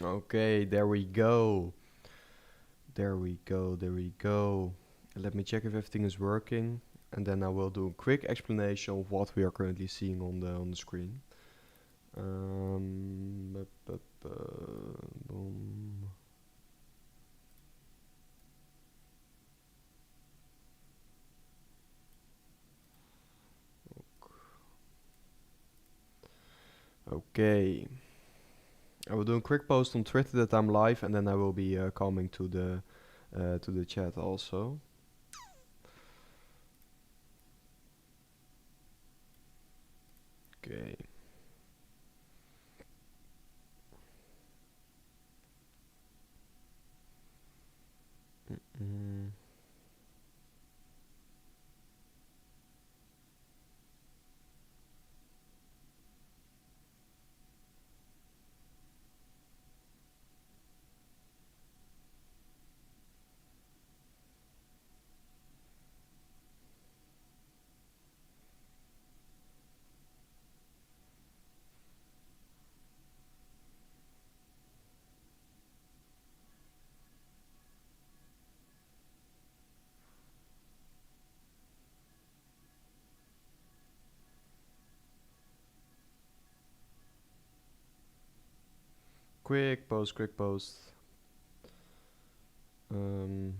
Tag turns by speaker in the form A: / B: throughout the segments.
A: Okay, there we go. There we go, there we go. Let me check if everything is working, and then I will do a quick explanation of what we are currently seeing on the screen. Boom. Okay. I will do a quick post on Twitter that I'm live, and then I will be coming to the chat also. Okay. Mm. Quick post, quick post. Um,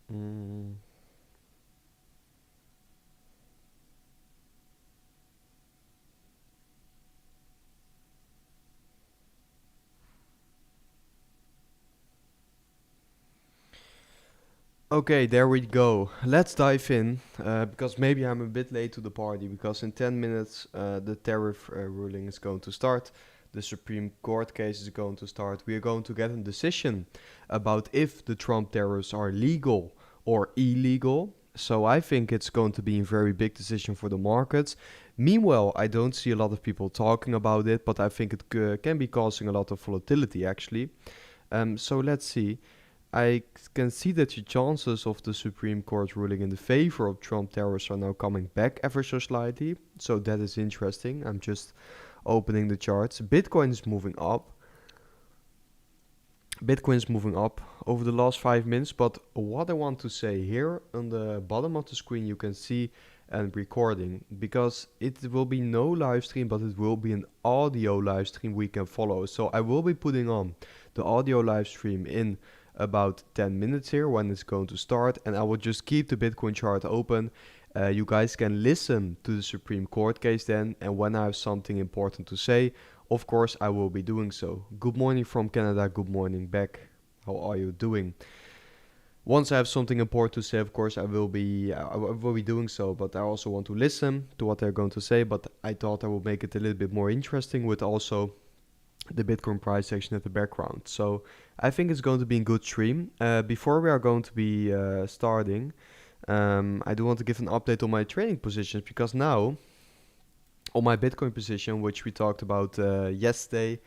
A: mm. Okay, there we go. Let's dive in, because maybe I'm a bit late to the party, because in 10 minutes the tariff ruling is going to start. The Supreme Court case is going to start. We are going to get a decision about if the Trump tariffs are legal or illegal. So I think it's going to be a very big decision for the markets. Meanwhile, I don't see a lot of people talking about it, but I think it can be causing a lot of volatility actually. So let's see. I can see that the chances of the Supreme Court ruling in the favor of Trump tariffs are now coming back ever so slightly. So that is interesting. I'm just opening the charts. Bitcoin is moving up. Bitcoin is moving up over the last 5 minutes. But what I want to say here on the bottom of the screen, you can see and recording, because it will be no live stream, but it will be an audio live stream we can follow. So I will be putting on the audio live stream in about 10 minutes here when it's going to start, and I will just keep the Bitcoin chart open. You guys can listen to the Supreme Court case then, and when I have something important to say, of course I will be doing so. Good morning from Canada, good morning back. How are you doing? Once I have something important to say, of course I will be doing so, but I also want to listen to what they're going to say, but I thought I would make it a little bit more interesting with also the Bitcoin price section at the background. So I think it's going to be a good stream. Before we are going to be starting, I do want to give an update on my trading positions, because now on my Bitcoin position, which we talked about yesterday,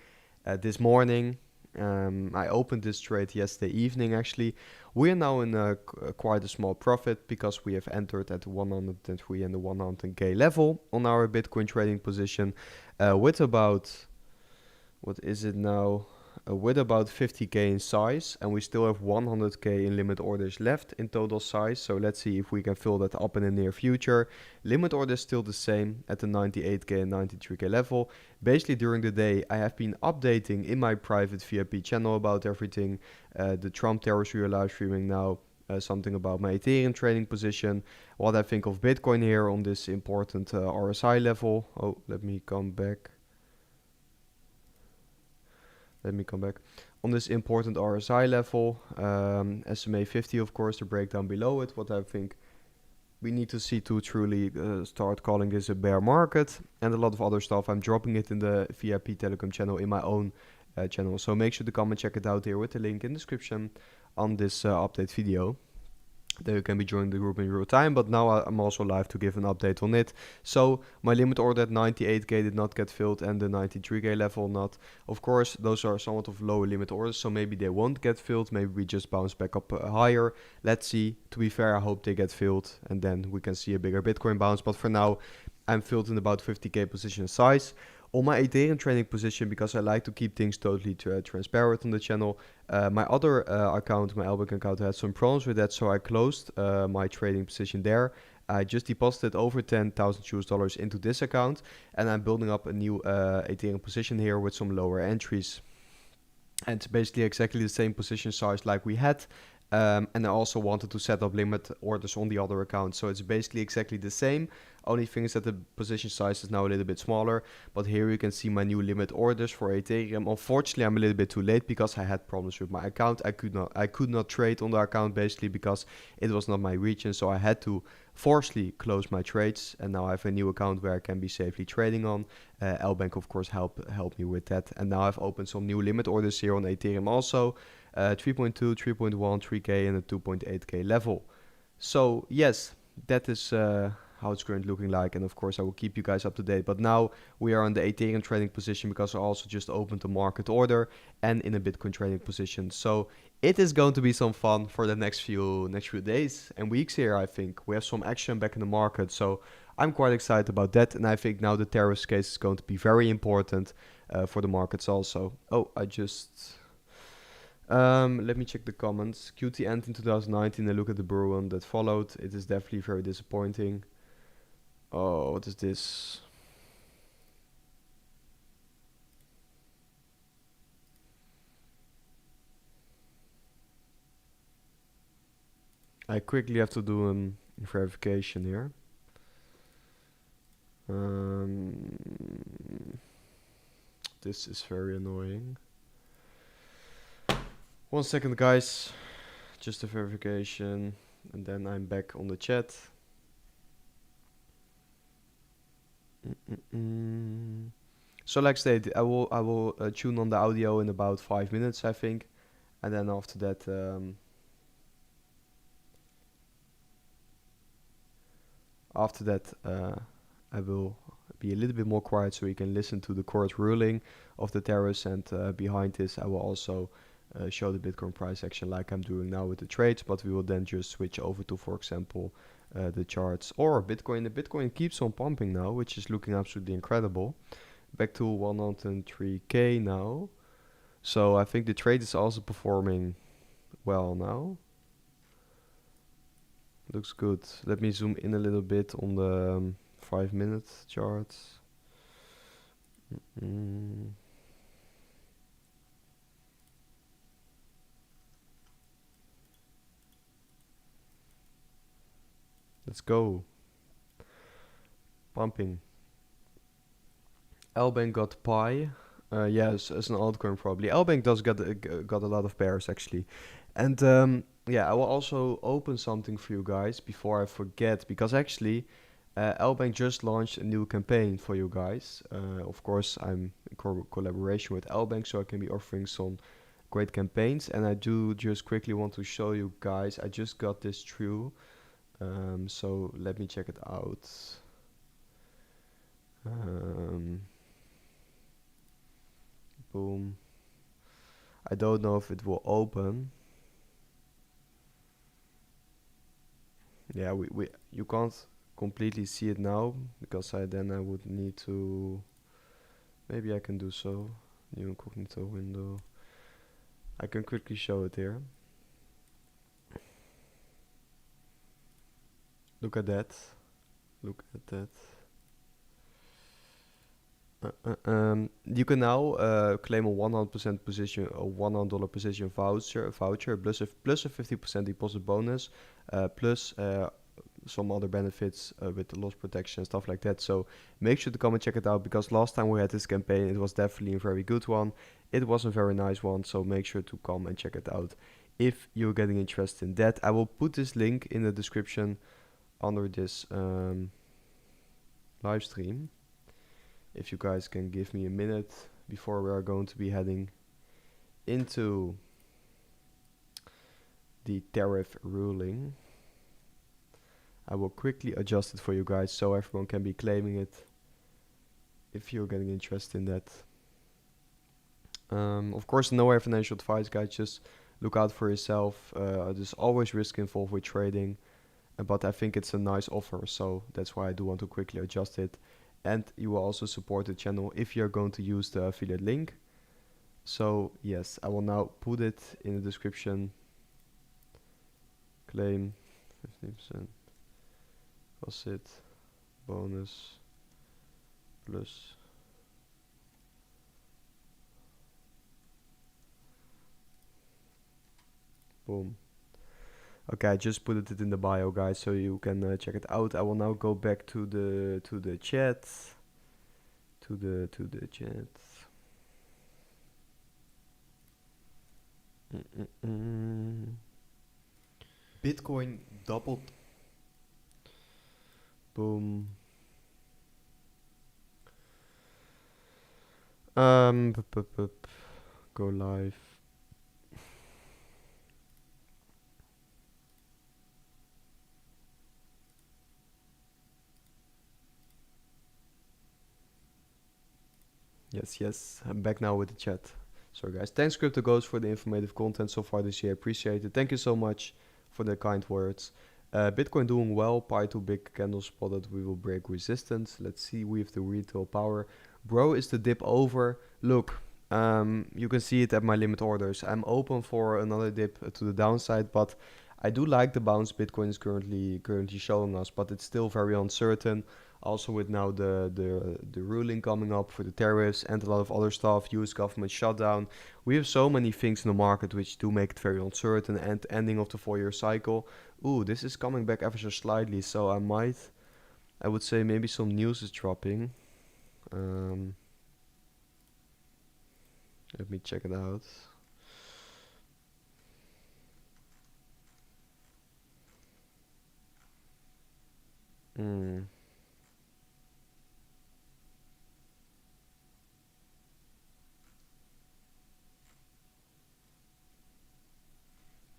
A: this morning, I opened this trade yesterday evening actually. We are now in quite a small profit, because we have entered at 103 and the 100k level on our Bitcoin trading position, with about, what is it now? With about 50k in size, and we still have 100k in limit orders left in total size. So let's see if we can fill that up in the near future. Limit orders still the same at the 98k and 93k level. Basically during the day I have been updating in my private VIP channel about everything. The Trump tariffs we are live streaming now. Something about my Ethereum trading position, what I think of Bitcoin here on this important RSI level. Oh, let me come back. On this important RSI level, SMA 50, of course, the breakdown below it, what I think we need to see to truly start calling this a bear market, and a lot of other stuff. I'm dropping it in the VIP Telegram channel in my own channel, so make sure to come and check it out here with the link in the description on this update video. There you can be joining the group in real time, but now I'm also live to give an update on it. So my limit order at 98k did not get filled and the 93k level not. Of course, those are somewhat of lower limit orders, so maybe they won't get filled. Maybe we just bounce back up higher. Let's see. To be fair, I hope they get filled and then we can see a bigger Bitcoin bounce. But for now, I'm filled in about 50k position size. On my Ethereum trading position, because I like to keep things totally transparent on the channel, my other account, my LBank account, had some problems with that, so I closed my trading position there. I just deposited over 10,000 US dollars into this account, and I'm building up a new Ethereum position here with some lower entries. And it's basically exactly the same position size like we had. And I also wanted to set up limit orders on the other account. So it's basically exactly the same. Only thing is that the position size is now a little bit smaller. But here you can see my new limit orders for Ethereum. Unfortunately, I'm a little bit too late because I had problems with my account. I could not trade on the account basically because it was not my region. So I had to forcefully close my trades. And now I have a new account where I can be safely trading on. LBank, of course, helped me with that. And now I've opened some new limit orders here on Ethereum also. 3.2, 3.1, 3k and a 2.8k level. So yes, that is how it's currently looking like, and of course I will keep you guys up to date. But now we are on the Ethereum trading position because I also just opened a market order and in a Bitcoin trading position. So it is going to be some fun for the next few days and weeks here. I think we have some action back in the market, so I'm quite excited about that. And I think now the Tariff case is going to be very important for the markets also. Oh, let me check the comments. QT end in 2019 and look at the bull run that followed. It is definitely very disappointing. Oh, what is this? I quickly have to do a verification here. This is very annoying. 1 second, guys. Just a verification, and then I'm back on the chat. So like stated, I will tune on the audio in about 5 minutes, I think, and then after that, I will be a little bit more quiet so you can listen to the court ruling of the tariffs, and behind this, I will also show the Bitcoin price action like I'm doing now with the trades, but we will then just switch over to, for example, the charts or Bitcoin. The Bitcoin keeps on pumping now, which is looking absolutely incredible. Back to 103k now. So I think the trade is also performing well now. Looks good. Let me zoom in a little bit on the 5-minute charts. Let's go. Pumping. LBank got Pi. Yes, as an altcoin probably. LBank does got a lot of pairs actually. And yeah, I will also open something for you guys before I forget, because actually LBank just launched a new campaign for you guys. Of course, I'm in collaboration with LBank, so I can be offering some great campaigns. And I do just quickly want to show you guys. I just got this through. So let me check it out. Boom. I don't know if it will open. Yeah, you can't completely see it now because I would need to. Maybe I can do so. New incognito window. I can quickly show it here. Look at that. Look at that. You can now claim a 100% position, a $100 position voucher plus a 50% deposit bonus, plus some other benefits with the loss protection and stuff like that. So make sure to come and check it out, because last time we had this campaign, it was definitely a very good one. It was a very nice one, so make sure to come and check it out if you're getting interested in that. I will put this link in the description under this live stream. If you guys can give me a minute before we are going to be heading into the tariff ruling. I will quickly adjust it for you guys so everyone can be claiming it if you're getting interested in that. Of course, no financial advice, guys. Just look out for yourself. There's always risk involved with trading, but I think it's a nice offer, so that's why I do want to quickly adjust it. And you will also support the channel if you're going to use the affiliate link. So yes, I will now put it in the description. Claim 15% deposit bonus plus. Boom. Okay, I just put it in the bio, guys, so you can check it out. I will now go back to the chat. To the chat. Bitcoin doubled. Boom. Go live. Yes, I'm back now with the chat. Sorry guys, thanks Crypto Ghost for the informative content so far this year, appreciate it. Thank you so much for the kind words. Bitcoin doing well, Pi 2 big candle spotted, we will break resistance. Let's see, we have the retail power. Bro, is the dip over? Look, you can see it at my limit orders. I'm open for another dip to the downside, but I do like the bounce Bitcoin is currently showing us, but it's still very uncertain. Also with now the ruling coming up for the tariffs and a lot of other stuff, US government shutdown. We have so many things in the market which do make it very uncertain, and ending of the 4-year cycle. Ooh, this is coming back ever so slightly, so I would say maybe some news is dropping. Let me check it out.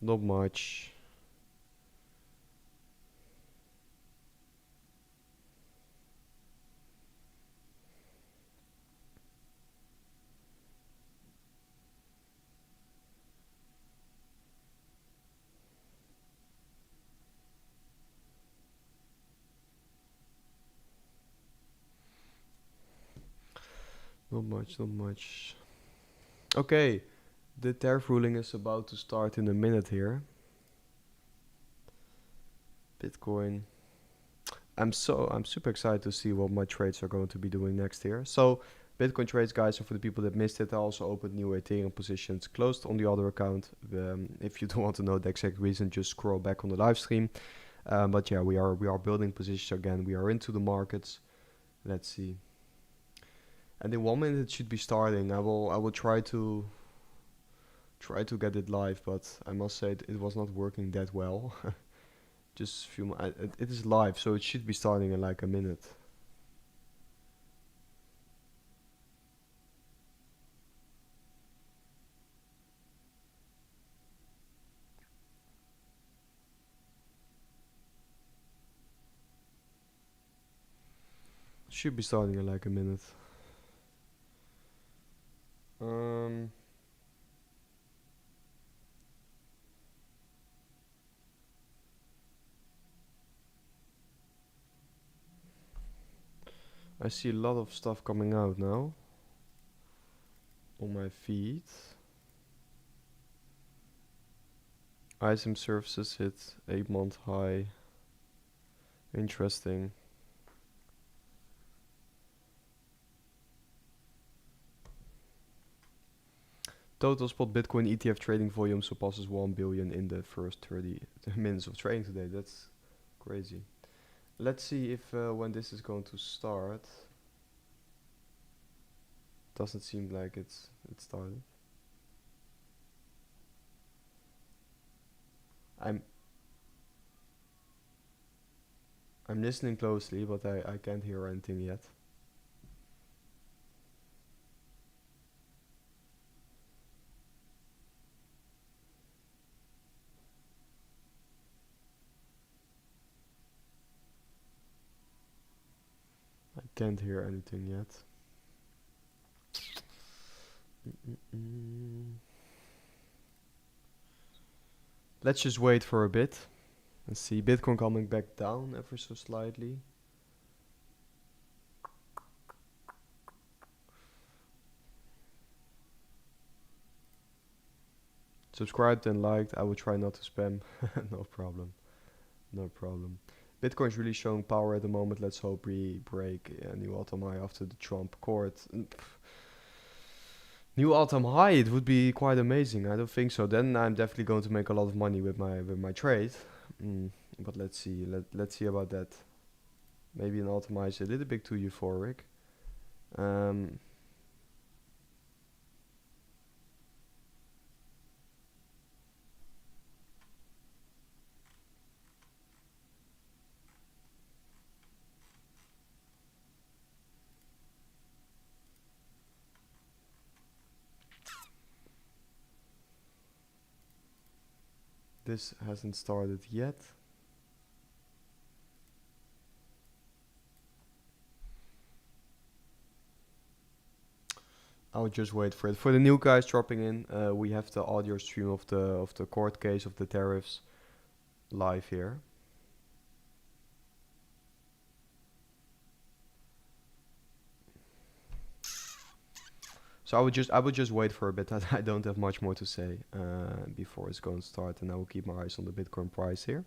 A: Not much. Not much. Okay, the tariff ruling is about to start in a minute here. Bitcoin. I'm super excited to see what my trades are going to be doing next year. So Bitcoin trades, guys, so for the people that missed it, I also opened new Ethereum positions, closed on the other account. If you don't want to know the exact reason, just scroll back on the live stream. But yeah, we are building positions again. We are into the markets. Let's see. And in 1 minute it should be starting. I will try to get it live, but I must say it was not working that well. Just it is live, so it should be starting in like a minute. Should be starting in like a minute. I see a lot of stuff coming out now on my feed. ISM services hit 8-month high. Interesting. Total spot Bitcoin ETF trading volume surpasses 1 billion in the first 30 minutes of trading today. That's crazy. Let's see if when this is going to start. Doesn't seem like it started. I'm listening closely, but I can't hear anything yet. can't hear anything yet. Let's just wait for a bit and see Bitcoin coming back down ever so slightly. Subscribed and liked. I will try not to spam. No problem. No problem. Bitcoin's really showing power at the moment. Let's hope we break a new all-time high after the Trump court. New all-time high, it would be quite amazing. I don't think so. Then I'm definitely going to make a lot of money with my trade. But let's see. Let's see about that. Maybe an all-time high is a little bit too euphoric. This hasn't started yet. I'll just wait for it. For the new guys dropping in, we have the audio stream of the court case of the tariffs live here. So I would just wait for a bit. I don't have much more to say before it's going to start, and I will keep my eyes on the Bitcoin price here.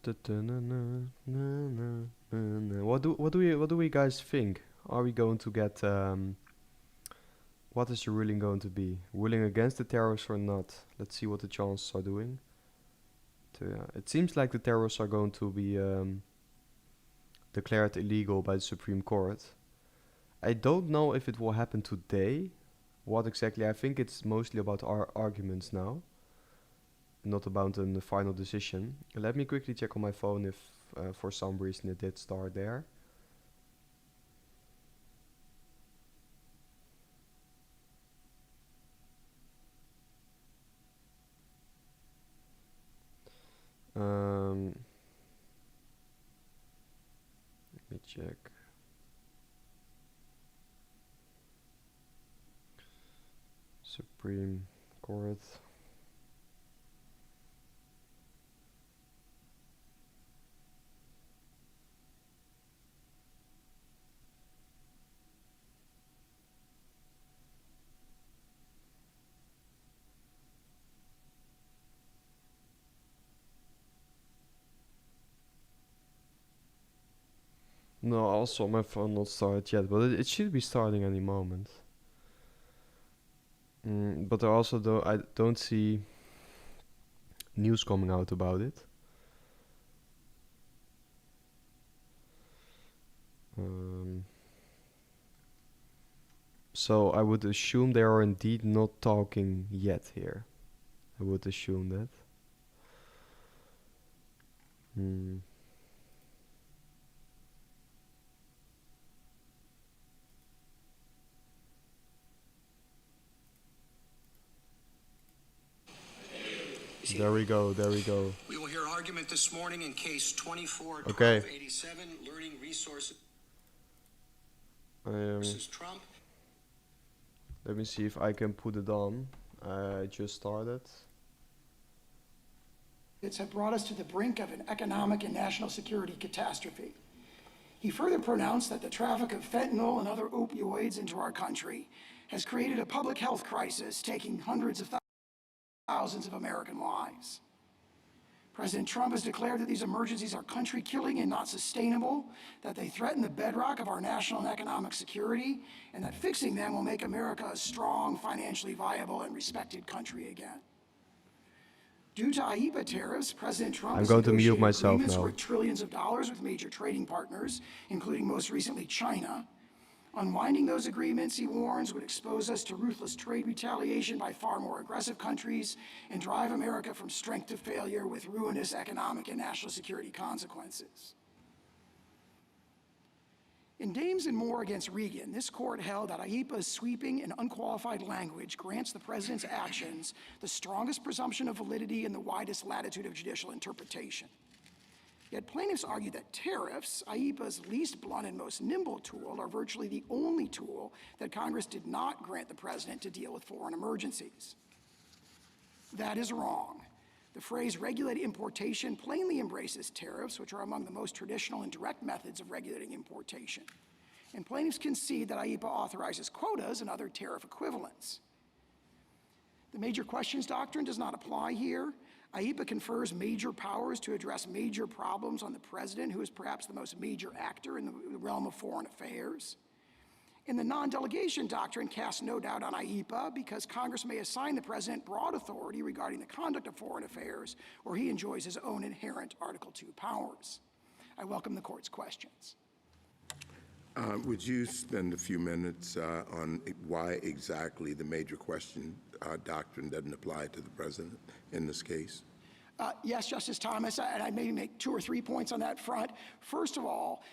A: What do we guys think? Are we going to get what is the ruling going to be? Ruling against the tariffs or not? Let's see what the chances are doing. It seems like the tariffs are going to be declared illegal by the Supreme Court. I don't know if it will happen today. What exactly? I think it's mostly about our arguments now, not about the final decision. Let me quickly check on my phone if for some reason it did start there. Let me check. Supreme Court. No, also my phone not started yet, but it should be starting any moment. But I also I don't see news coming out about it. So I would assume they are indeed not talking yet here. I would assume that. There we go, there we go.
B: We will hear argument this morning in case 24-1287,
A: Okay.
B: Learning Resources
A: I
B: versus Trump.
A: Let me see if I can put it on. I just started.
C: It's have brought us to the brink of an economic and national security catastrophe. He further pronounced that the traffic of fentanyl and other opioids into our country has created a public health crisis, taking hundreds of thousands of American lives. President Trump has declared that these emergencies are country-killing and not sustainable, that they threaten the bedrock of our national and economic security, and that fixing them will make America a strong, financially viable, and respected country again. Due to IEEPA tariffs, President Trump
A: I'm
C: has
A: going to mute
C: negotiated
A: myself
C: agreements
A: now.
C: worth trillions of dollars with major trading partners, including most recently China. Unwinding those agreements, he warns, would expose us to ruthless trade retaliation by far more aggressive countries and drive America from strength to failure with ruinous economic and national security consequences. In Dames and Moore against Regan, this court held that IEEPA's sweeping and unqualified language grants the president's actions the strongest presumption of validity and the widest latitude of judicial interpretation. Yet plaintiffs argue that tariffs, IEEPA's least blunt and most nimble tool, are virtually the only tool that Congress did not grant the president to deal with foreign emergencies. That is wrong. The phrase regulated importation plainly embraces tariffs, which are among the most traditional and direct methods of regulating importation. And plaintiffs concede that IEEPA authorizes quotas and other tariff equivalents. The major questions doctrine does not apply here. IEEPA confers major powers to address major problems on the president, who is perhaps the most major actor in the realm of foreign affairs. And the non-delegation doctrine casts no doubt on IEEPA because Congress may assign the president broad authority regarding the conduct of foreign affairs where he enjoys his own inherent Article II powers. I welcome the court's questions.
D: Would you spend a few minutes on why exactly the major question doctrine doesn't apply to the president in this case?
C: Yes, Justice Thomas, and I'd maybe make 2 or 3 points on that front. First of all,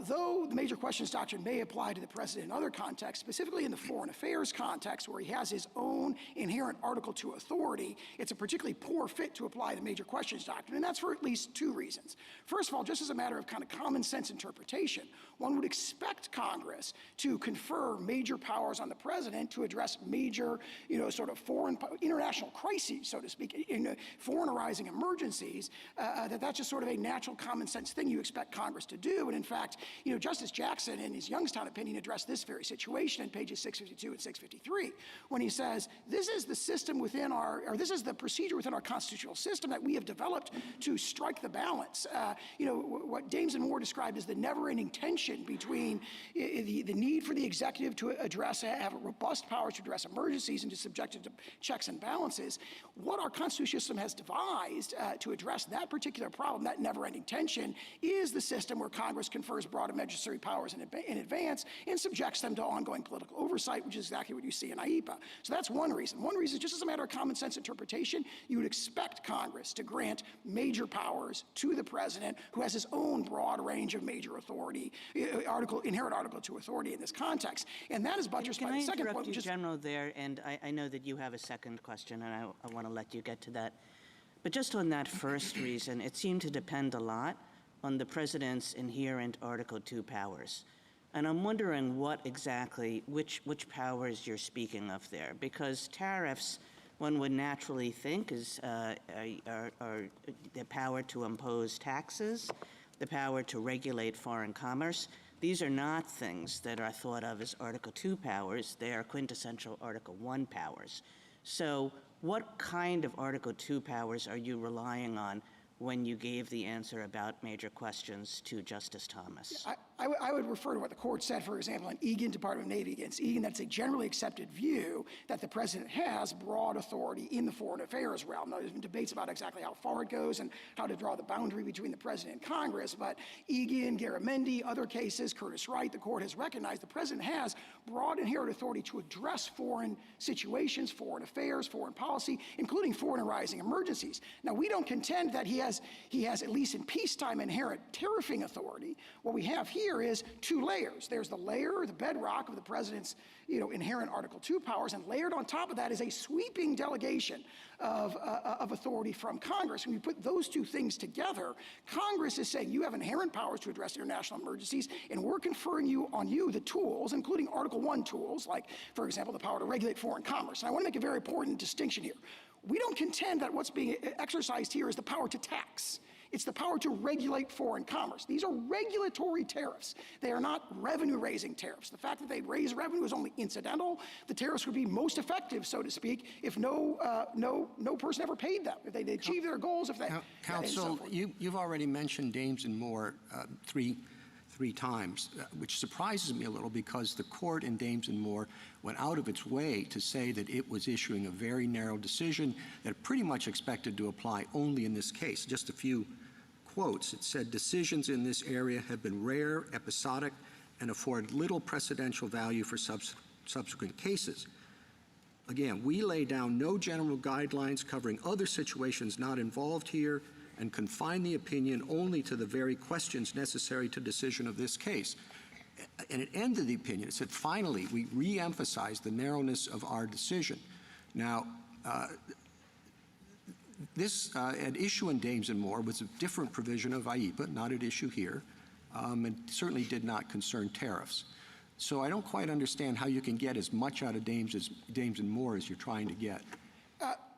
C: though the major questions doctrine may apply to the president in other contexts, specifically in the foreign affairs context where he has his own inherent Article II authority, it's a particularly poor fit to apply the major questions doctrine, and that's for at least 2 reasons. First of all, just as a matter of kind of common sense interpretation, one would expect Congress to confer major powers on the president to address major, sort of international crises, so to speak, in foreign arising emergencies, that's just sort of a natural common sense thing you expect Congress to do. And in fact, Justice Jackson in his Youngstown opinion addressed this very situation in pages 652 and 653 when he says, this is the system within this is the procedure within our constitutional system that we have developed to strike the balance. What Dames and Moore described as the never-ending tension between the need for the executive to have robust powers to address emergencies and to subject it to checks and balances. What our constitutional system has devised to address that particular problem, that never-ending tension, is the system where Congress confers broad and necessary powers in advance and subjects them to ongoing political oversight, which is exactly what you see in IEEPA. So that's one reason. One reason is just as a matter of common sense interpretation, you would expect Congress to grant major powers to the president who has his own broad range of major authority, inherent Article II authority in this context. And that is buttressed by the second point, which is—
E: General, there, and I know that you have a second question, and I want to let you get to that. But just on that first reason, it seemed to depend a lot on the president's inherent Article II powers. And I'm wondering what exactly, which powers you're speaking of there, because tariffs, one would naturally think, is are the power to impose taxes, the power to regulate foreign commerce. These are not things that are thought of as Article II powers. They are quintessential Article I powers. So what kind of Article II powers are you relying on when you gave the answer about major questions to Justice Thomas?
C: I would refer to what the court said, for example, in Egan, Department of Navy against Egan. That's a generally accepted view that the president has broad authority in the foreign affairs realm. Now, there's been debates about exactly how far it goes and how to draw the boundary between the president and Congress, but Egan, Garamendi, other cases, Curtis Wright, the court has recognized the president has broad inherent authority to address foreign situations, foreign affairs, foreign policy, including foreign arising emergencies. Now, we don't contend that he has, at least in peacetime, inherent tariffing authority. What we have here is 2 layers. There's the layer, the bedrock of the president's inherent Article II powers, and layered on top of that is a sweeping delegation of authority from Congress. When you put those 2 things together, Congress is saying you have inherent powers to address international emergencies, and we're conferring on you the tools, including Article I tools, like, for example, the power to regulate foreign commerce. And I want to make a very important distinction here. We don't contend that what's being exercised here is the power to tax. It's the power to regulate foreign commerce. These are regulatory tariffs. They are not revenue-raising tariffs. The fact that they raise revenue is only incidental. The tariffs would be most effective, so to speak, if no person ever paid them, if they achieve their goals. If they
F: Counsel, you've already mentioned Dames and Moore 3 3 times, which surprises me a little because the court in Dames and Moore went out of its way to say that it was issuing a very narrow decision that it pretty much expected to apply only in this case. Just a few quotes. It said, decisions in this area have been rare, episodic, and afford little precedential value for subsequent cases. Again, we lay down no general guidelines covering other situations not involved here and confine the opinion only to the very questions necessary to decision of this case. And it ended the opinion. It said, finally, we re-emphasize the narrowness of our decision. Now, this at issue in Dames and Moore was a different provision of IEPA, not at issue here, and certainly did not concern tariffs. So I don't quite understand how you can get as much out of Dames and Moore as you're trying to get.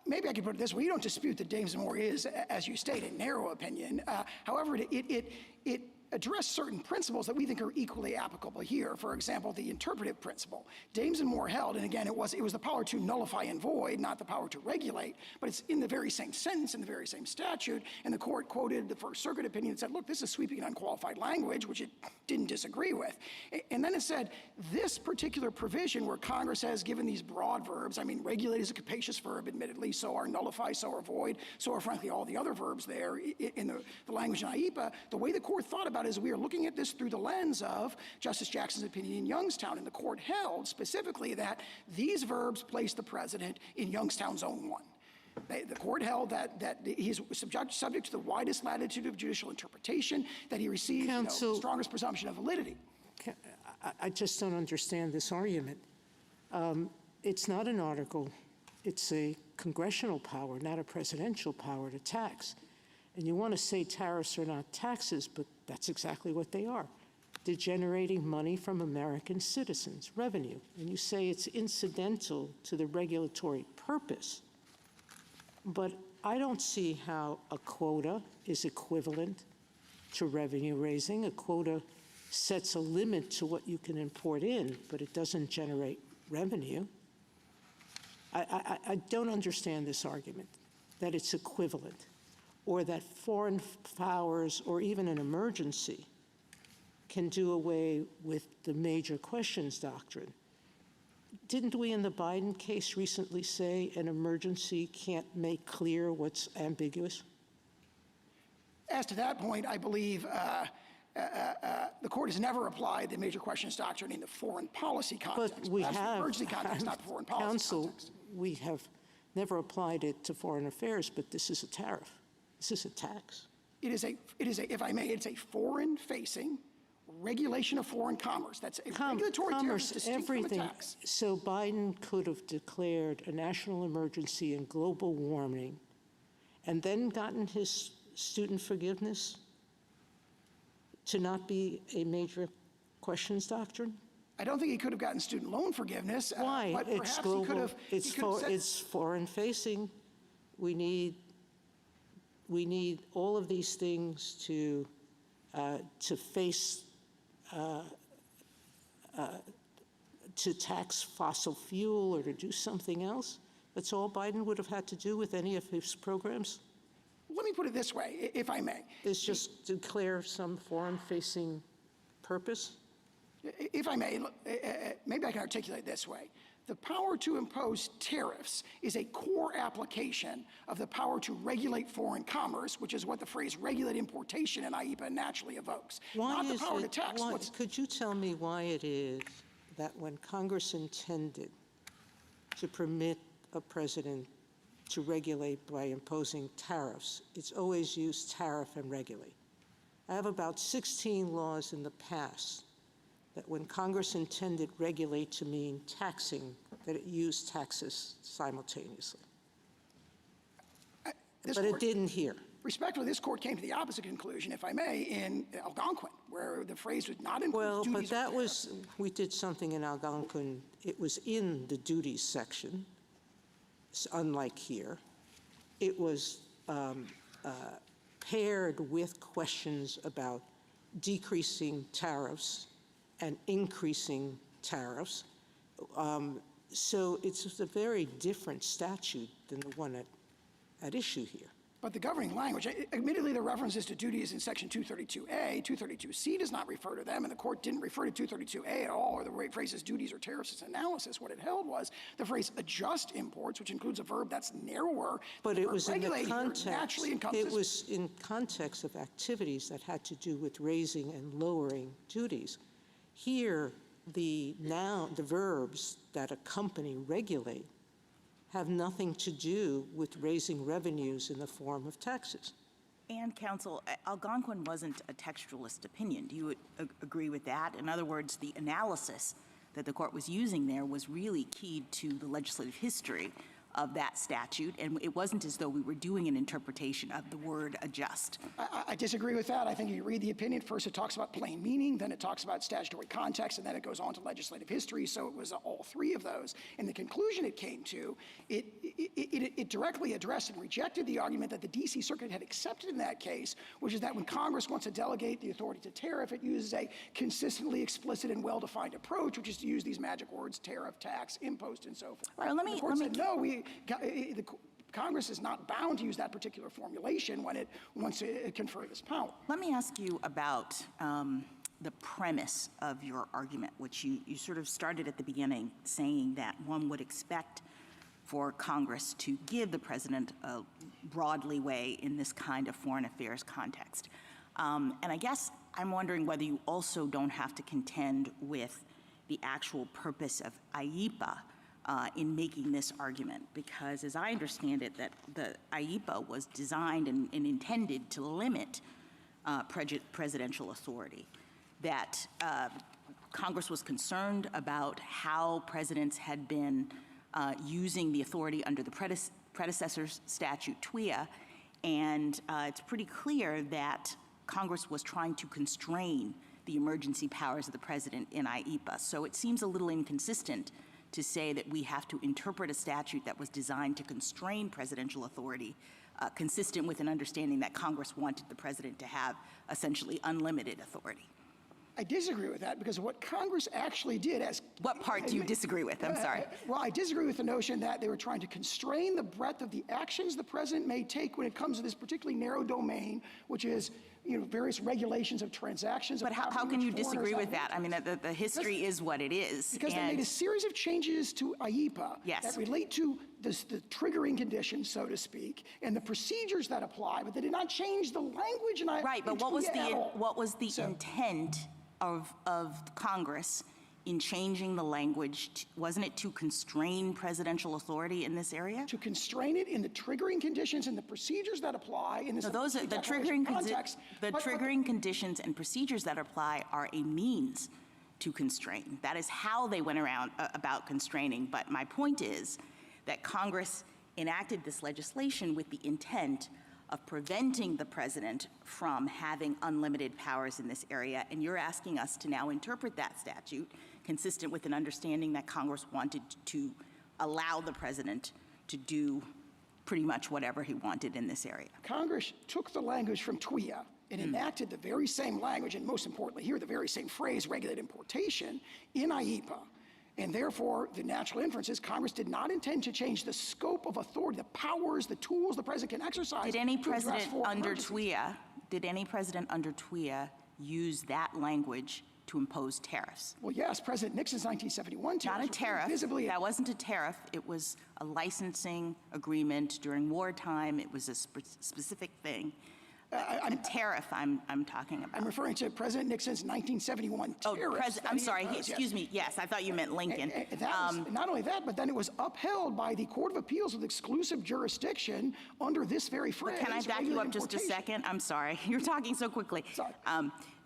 C: Maybe I could put it this way. You don't dispute that Dames and Moore is, as you state, a narrow opinion. However, it addressed certain principles that we think are equally applicable here. For example, the interpretive principle. Dames and Moore held, and again, it was the power to nullify and void, not the power to regulate, but it's in the very same sentence, in the very same statute, and the court quoted the First Circuit opinion and said, look, this is sweeping and unqualified language, which it didn't disagree with. And then it said, this particular provision where Congress has given these broad verbs, I mean, regulate is a capacious verb, admittedly, so are nullify, so are void, so are frankly all the other verbs there in the language in IEPA. The way the court thought about it is we are looking at this through the lens of Justice Jackson's opinion in Youngstown, and the court held specifically that these verbs place the president in Youngstown Zone 1. The court held that he's subject to the widest latitude of judicial interpretation, that he receives the strongest presumption of validity.
G: I just don't understand this argument. It's not an article. It's a congressional power, not a presidential power to tax. And you want to say tariffs are not taxes, but that's exactly what they are. They're generating money from American citizens, revenue. And you say it's incidental to the regulatory purpose. But I don't see how a quota is equivalent to revenue raising. A quota sets a limit to what you can import in, but it doesn't generate revenue. I don't understand this argument, that it's equivalent, or that foreign powers or even an emergency can do away with the major questions doctrine. Didn't we in the Biden case recently say an emergency can't make clear what's ambiguous?
C: As to that point, I believe the court has never applied the major questions doctrine in the foreign policy context.
G: But we
C: That's
G: have,
C: the emergency context, not the foreign policy
G: counsel,
C: context.
G: we have never applied it to foreign affairs, but this is a tariff. This is a tax.
C: It is a, if I may, it's a foreign-facing regulation of foreign commerce. That's a regulatory tariff distinct from a tax.
G: So Biden could have declared a national emergency and global warming and then gotten his student forgiveness to not be a major questions doctrine?
C: I don't think he could have gotten student loan forgiveness.
G: Why?
C: But
G: It's
C: perhaps
G: global.
C: He
G: It's foreign-facing. We need all of these things to face to tax fossil fuel or to do something else. That's all Biden would have had to do with any of his programs.
C: Let me put it this way, if I may.
G: Is just declare some foreign-facing purpose.
C: If I may, maybe I can articulate it this way. The power to impose tariffs is a core application of the power to regulate foreign commerce, which is what the phrase regulate importation in IEPA naturally evokes.
G: Why
C: not the
G: is
C: power to
G: it,
C: tax.
G: why, could you tell me why it is that when Congress intended to permit a president to regulate by imposing tariffs, it's always used tariff and regulate? I have about 16 laws in the past that when Congress intended regulate to mean taxing, that it used taxes simultaneously. But it didn't here.
C: Respectfully, this court came to the opposite conclusion, if I may, in Algonquin, where the phrase was not impose duties.
G: Well, but that was, we did something in Algonquin. It was in the duties section, unlike here. It was paired with questions about decreasing tariffs and increasing tariffs. So it's a very different statute than the one at issue here.
C: But the governing language, admittedly, the references to duties in Section 232A, 232C does not refer to them, and the court didn't refer to 232A at all, or the phrases duties or tariffs as analysis. What it held was the phrase adjust imports, which includes a verb that's narrower.
G: But it was in the
C: context.
G: It was in context of activities that had to do with raising and lowering duties. Here, the verbs that accompany regulate have nothing to do with raising revenues in the form of taxes.
H: And counsel, Algonquin wasn't a textualist opinion. Do you agree with that? In other words, the analysis that the court was using there was really keyed to the legislative history of that statute, and it wasn't as though we were doing an interpretation of the word adjust.
C: I disagree with that. I think if you read the opinion, first it talks about plain meaning, then it talks about statutory context, and then it goes on to legislative history, so it was all three of those. And the conclusion it came to, it directly addressed and rejected the argument that the D.C. Circuit had accepted in that case, which is that when Congress wants to delegate the authority to tariff, it uses a consistently explicit and well-defined approach, which is to use these magic words, tariff, tax, impost, and so forth.
H: Well,
C: the court said, no, Congress is not bound to use that particular formulation when it wants to confer this power.
H: Let me ask you about the premise of your argument, which you sort of started at the beginning saying that one would expect for Congress to give the president a broad leeway in this kind of foreign affairs context. And I guess I'm wondering whether you also don't have to contend with the actual purpose of IEPA in making this argument, because as I understand it, that the IEPA was designed and intended to limit presidential authority, that Congress was concerned about how presidents had been using the authority under the predecessor statute, TWIA, and it's pretty clear that Congress was trying to constrain the emergency powers of the president in IEPA. So it seems a little inconsistent to say that we have to interpret a statute that was designed to constrain presidential authority, consistent with an understanding that Congress wanted the president to have essentially unlimited authority.
C: I disagree with that, because what Congress actually did as—
H: What part do you disagree with? I'm sorry.
C: Well, I disagree with the notion that they were trying to constrain the breadth of the actions the president may take when it comes to this particularly narrow domain, which is, various regulations of transactions.
H: But how can you disagree with that? I mean, the history is what it is.
C: Because they made a series of changes to IEPA that relate to the triggering conditions, so to speak, and the procedures that apply, but they did not change the language.
H: Right, but what was the intent of Congress in changing the language? Wasn't it to constrain presidential authority in this area?
C: To constrain it in the triggering conditions and the procedures that apply in this—
H: So those are the triggering context. The triggering conditions and procedures that apply are a means to constrain. That is how they went around about constraining. But my point is that Congress enacted this legislation with the intent of preventing the president from having unlimited powers in this area, and you're asking us to now interpret that statute consistent with an understanding that Congress wanted to allow the president to do pretty much whatever he wanted in this area.
C: Congress took the language from TWIA and enacted the very same language, and most importantly here, the very same phrase, regulate importation, in IEPA. And therefore, the natural inference is Congress did not intend to change the scope of authority, the powers, the tools the president can exercise.
H: Did any president under TWIA use that language to impose tariffs?
C: Well, yes, President Nixon's 1971 tariff.
H: Not a tariff. That wasn't a tariff. It was a licensing agreement during wartime. It was a specific thing. A tariff I'm talking about.
C: I'm referring to President Nixon's 1971 tariff.
H: I'm sorry, excuse me. Yes, I thought you meant Lincoln.
C: Not only that, but then it was upheld by the Court of Appeals with exclusive jurisdiction under this very phrase.
H: Can I back you up just a second? I'm sorry. You're talking so quickly.
C: Sorry.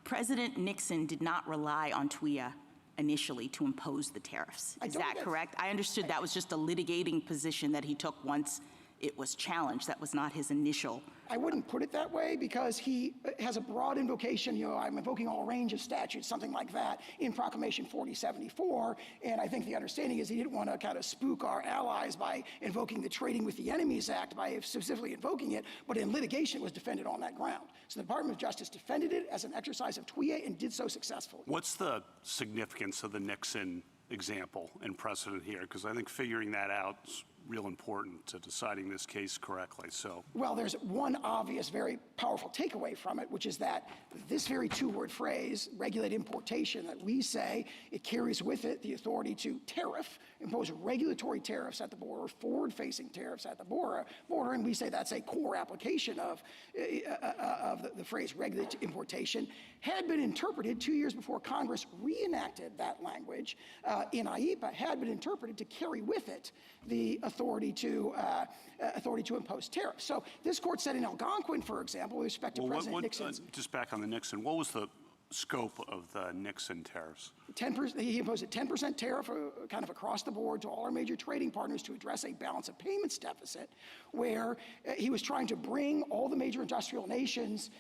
H: President Nixon did not rely on TWIA initially to impose the tariffs. Is that correct? I understood that was just a litigating position that he took once it was challenged. That was not his initial.
C: I wouldn't put it that way, because he has a broad invocation. I'm invoking all range of statutes, something like that, in Proclamation 4074. And I think the understanding is he didn't want to kind of spook our allies by invoking the Trading with the Enemies Act, by specifically invoking it, but in litigation it was defended on that ground. So the Department of Justice defended it as an exercise of TWIA and did so successfully.
I: What's the significance of the Nixon example and precedent here? Because I think figuring that out is real important to deciding this case correctly. So,
C: Well, there's one obvious, very powerful takeaway from it, which is that this very two-word phrase, regulate importation, that we say it carries with it the authority to tariff, impose regulatory tariffs at the border, forward-facing tariffs at the border, and we say that's a core application of the phrase regulate importation, had been interpreted 2 years before Congress reenacted that language in IEPA, had been interpreted to carry with it the authority to impose tariffs. So this court said in Algonquin, for example, with respect to President Nixon's
I: just back on the Nixon, what was the scope of the Nixon tariffs?
C: 10%, he imposed a 10% tariff kind of across the board to all our major trading partners to address a balance of payments deficit, where he was trying to bring all the major industrial nations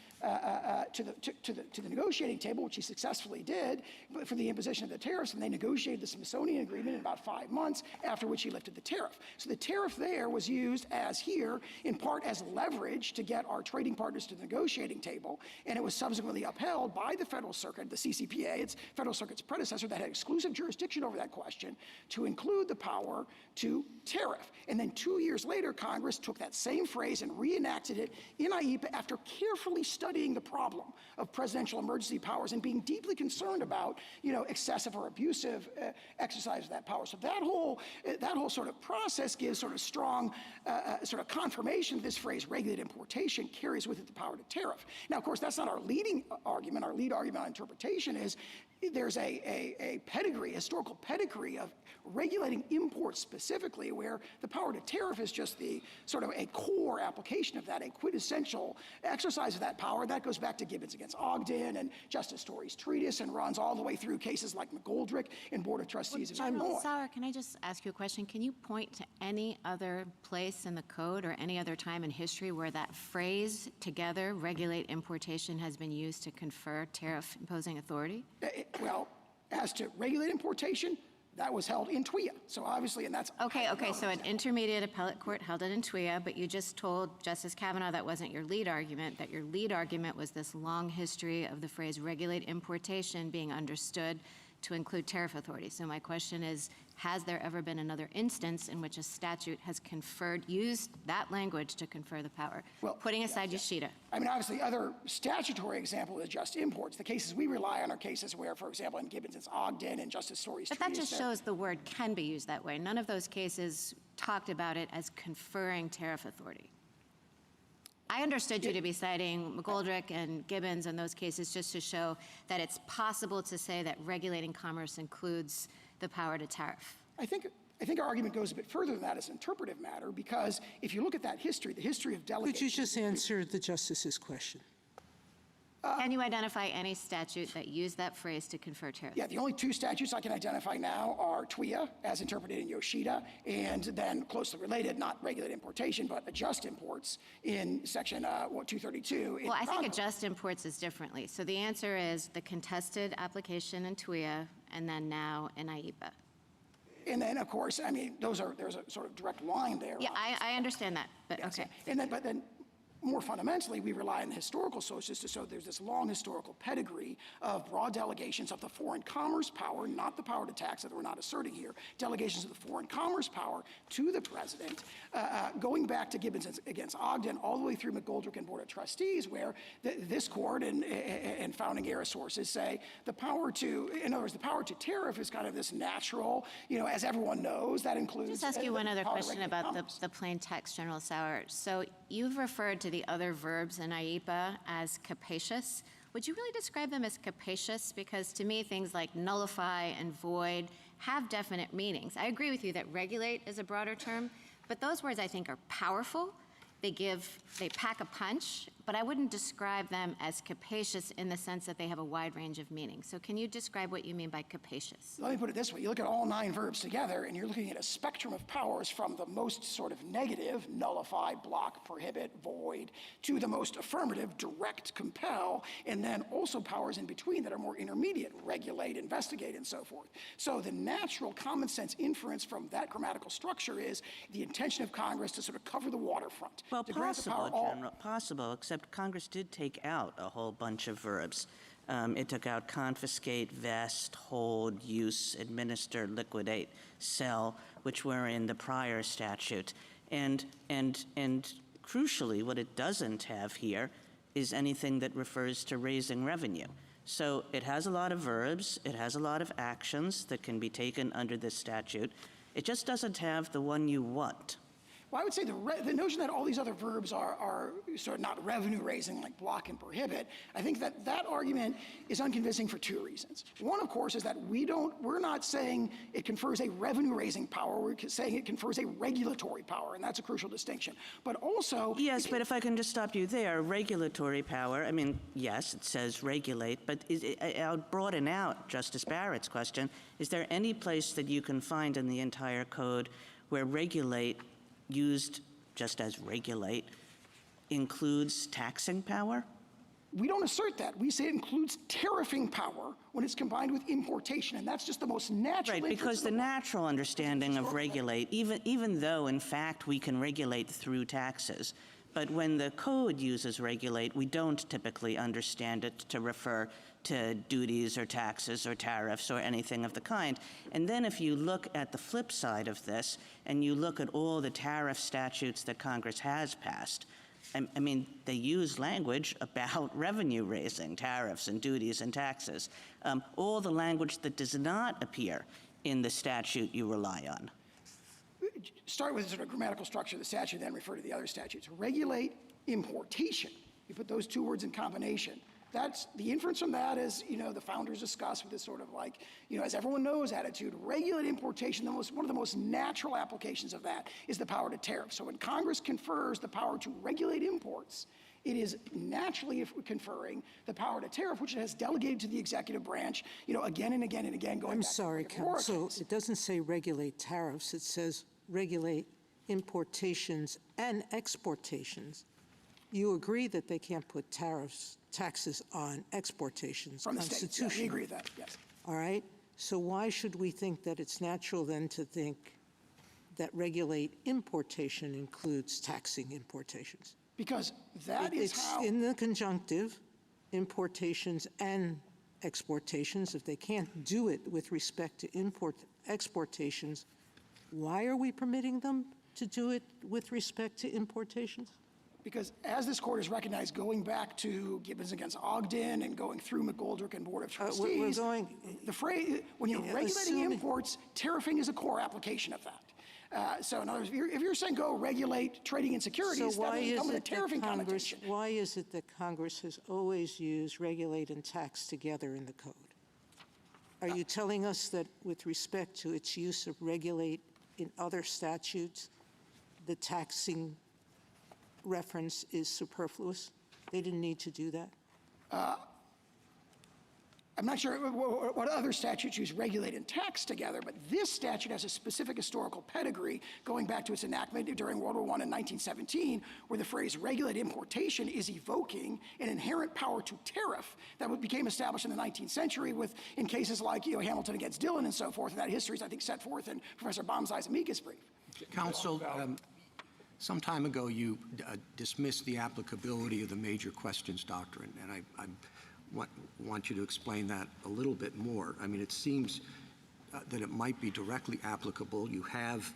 C: to the negotiating table, which he successfully did, for the imposition of the tariffs, and they negotiated the Smithsonian Agreement in about 5 months, after which he lifted the tariff. So the tariff there was used, as here, in part as leverage to get our trading partners to the negotiating table, and it was subsequently upheld by the Federal Circuit, the CCPA, its Federal Circuit's predecessor, that had exclusive jurisdiction over that question, to include the power to tariff. And then 2 years later, Congress took that same phrase and reenacted it in IEPA after carefully studying the problem of presidential emergency powers and being deeply concerned about, excessive or abusive exercise of that power. So that whole sort of process gives sort of strong sort of confirmation that this phrase, regulate importation, carries with it the power to tariff. Now, of course, that's not our leading argument. Our lead argument on interpretation is there's a pedigree, historical pedigree of regulating imports specifically, where the power to tariff is just the sort of a core application of that, a quintessential exercise of that power. That goes back to Gibbons against Ogden and Justice Story's treatise and runs all the way through cases like McGoldrick and Board of Trustees of Illinois.
J: Sauer, can I just ask you a question? Can you point to any other place in the code or any other time in history where that phrase, together, regulate importation, has been used to confer tariff-imposing authority?
C: Well, as to regulate importation, that was held in TWIA. So obviously, and that's...
J: Okay, so an intermediate appellate court held it in TWIA, but you just told Justice Kavanaugh that wasn't your lead argument, that your lead argument was this long history of the phrase regulate importation being understood to include tariff authority. So my question is, has there ever been another instance in which a statute has used that language to confer the power? Well, putting aside Yoshida.
C: I mean, obviously, other statutory example is just imports. The cases we rely on are cases where, for example, in Gibbons, it's Ogden and Justice Story's treatise.
J: But that just shows the word can be used that way. None of those cases talked about it as conferring tariff authority. I understood you to be citing McGoldrick and Gibbons in those cases just to show that it's possible to say that regulating commerce includes the power to tariff.
C: I think our argument goes a bit further than that as an interpretive matter, because if you look at that history, the history of delegation...
G: Could you just answer the Justice's question?
J: Can you identify any statute that used that phrase to confer tariff?
C: Yeah, the only 2 statutes I can identify now are TWIA, as interpreted in Yoshida, and then closely related, not regulate importation, but adjust imports in Section 232.
J: Well, I think adjust imports is differently. So the answer is the contested application in TWIA, and then now in IEPA.
C: And then, of course, I mean, there's a sort of direct line there.
J: Yeah, I understand that, but
C: yes.
J: okay.
C: But then more fundamentally, we rely on the historical sources to show there's this long historical pedigree of broad delegations of the foreign commerce power, not the power to tax that we're not asserting here, delegations of the foreign commerce power to the president, going back to Gibbons against Ogden, all the way through McGoldrick and Board of Trustees, where this court and founding era sources say the power to, in other words, the power to tariff is kind of this natural, as everyone knows, that includes...
J: Just ask you one other question about the plain text, General Sauer. So you've referred to the other verbs in IEPA as capacious. Would you really describe them as capacious? Because to me, things like nullify and void have definite meanings. I agree with you that regulate is a broader term, but those words I think are powerful. They pack a punch, but I wouldn't describe them as capacious in the sense that they have a wide range of meaning. So can you describe what you mean by capacious?
C: Let me put it this way. You look at all 9 verbs together, and you're looking at a spectrum of powers from the most sort of negative, nullify, block, prohibit, void, to the most affirmative, direct, compel, and then also powers in between that are more intermediate, regulate, investigate, and so forth. So the natural common sense inference from that grammatical structure is the intention of Congress to sort of cover the waterfront.
E: Well, possible, General, possible, except Congress did take out a whole bunch of verbs. It took out confiscate, vest, hold, use, administer, liquidate, sell, which were in the prior statute. And crucially, what it doesn't have here is anything that refers to raising revenue. So it has a lot of verbs, it has a lot of actions that can be taken under this statute. It just doesn't have the one you want.
C: Well, I would say the notion that all these other verbs are sort of not revenue raising like block and prohibit, I think that that argument is unconvincing for two reasons. One, of course, is that we're not saying it confers a revenue raising power, we're saying it confers a regulatory power, and that's a crucial distinction. But also—
E: Yes, but if I can just stop you there, regulatory power, I mean, yes, it says regulate, but I'll broaden out Justice Barrett's question. Is there any place that you can find in the entire code where regulate, used just as regulate, includes taxing power?
C: We don't assert that. We say it includes tariffing power when it's combined with importation, and that's just the most natural—
E: Right, because the natural understanding of regulate, even though in fact we can regulate through taxes, but when the code uses regulate, we don't typically understand it to refer to duties or taxes or tariffs or anything of the kind. And then if you look at the flip side of this, and you look at all the tariff statutes that Congress has passed, I mean, they use language about revenue raising, tariffs and duties and taxes. All the language that does not appear in the statute you rely on.
C: Start with the sort of grammatical structure of the statute, then refer to the other statutes. Regulate importation. You put those two words in combination. That's the inference from that is, the founders discussed with this sort of like, as everyone knows attitude. Regulate importation, one of the most natural applications of that is the power to tariff. So when Congress confers the power to regulate imports, it is naturally conferring the power to tariff, which it has delegated to the executive branch, again and again and again.
G: I'm sorry, counsel. It doesn't say regulate tariffs. It says regulate importations and exportations. You agree that they can't put taxes on exportations
C: from the states. Yeah, we agree with that, yes.
G: All right. So why should we think that it's natural then to think that regulate importation includes taxing importations?
C: Because that is how—
G: It's in the conjunctive, importations and exportations. If they can't do it with respect to exportations, why are we permitting them to do it with respect to importations?
C: Because as this court has recognized, going back to Gibbons against Ogden and going through McGoldrick and Board of Trustees, the phrase, when you're regulating imports, tariffing is a core application of that. So in other words, if you're saying go regulate trading in securities, that doesn't come with a tariffing connotation.
G: Why is it that Congress has always used regulate and tax together in the code? Are you telling us that with respect to its use of regulate in other statutes, the taxing reference is superfluous? They didn't need to do that?
C: I'm not sure what other statutes use regulate and tax together, but this statute has a specific historical pedigree going back to its enactment during World War I in 1917, where the phrase regulate importation is evoking an inherent power to tariff that became established in the 19th century in cases like Hamilton against Dillon and so forth, and that history is, I think, set forth in Professor Baumsei's amicus brief.
F: Counsel, some time ago you dismissed the applicability of the major questions doctrine, and I want you to explain that a little bit more. I mean, it seems that it might be directly applicable. You have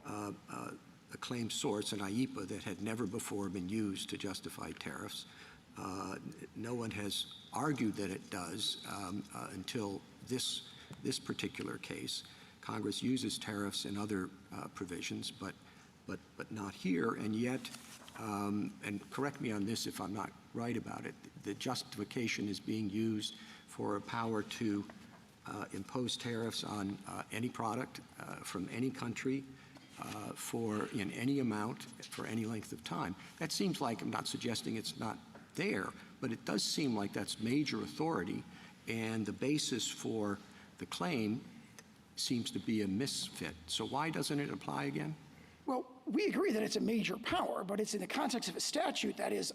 F: a claim source, an IEPA, that had never before been used to justify tariffs. No one has argued that it does until this particular case. Congress uses tariffs in other provisions, but not here, and yet, and correct me on this if I'm not right about it, the justification is being used for a power to impose tariffs on any product from any country in any amount for any length of time. That seems like, I'm not suggesting it's not there, but it does seem like that's major authority, and the basis for the claim seems to be a misfit. So why doesn't it apply again?
C: Well, we agree that it's a major power, but it's in the context of a statute that is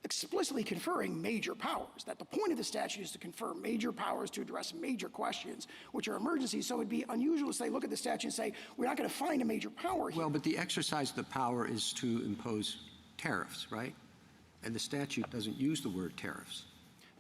C: explicitly conferring major powers, that the point of the statute is to confer major powers to address major questions, which are emergencies. So it'd be unusual to say, look at the statute and say, we're not going to find a major power here.
F: Well, but the exercise of the power is to impose tariffs, right? And the statute doesn't use the word tariffs.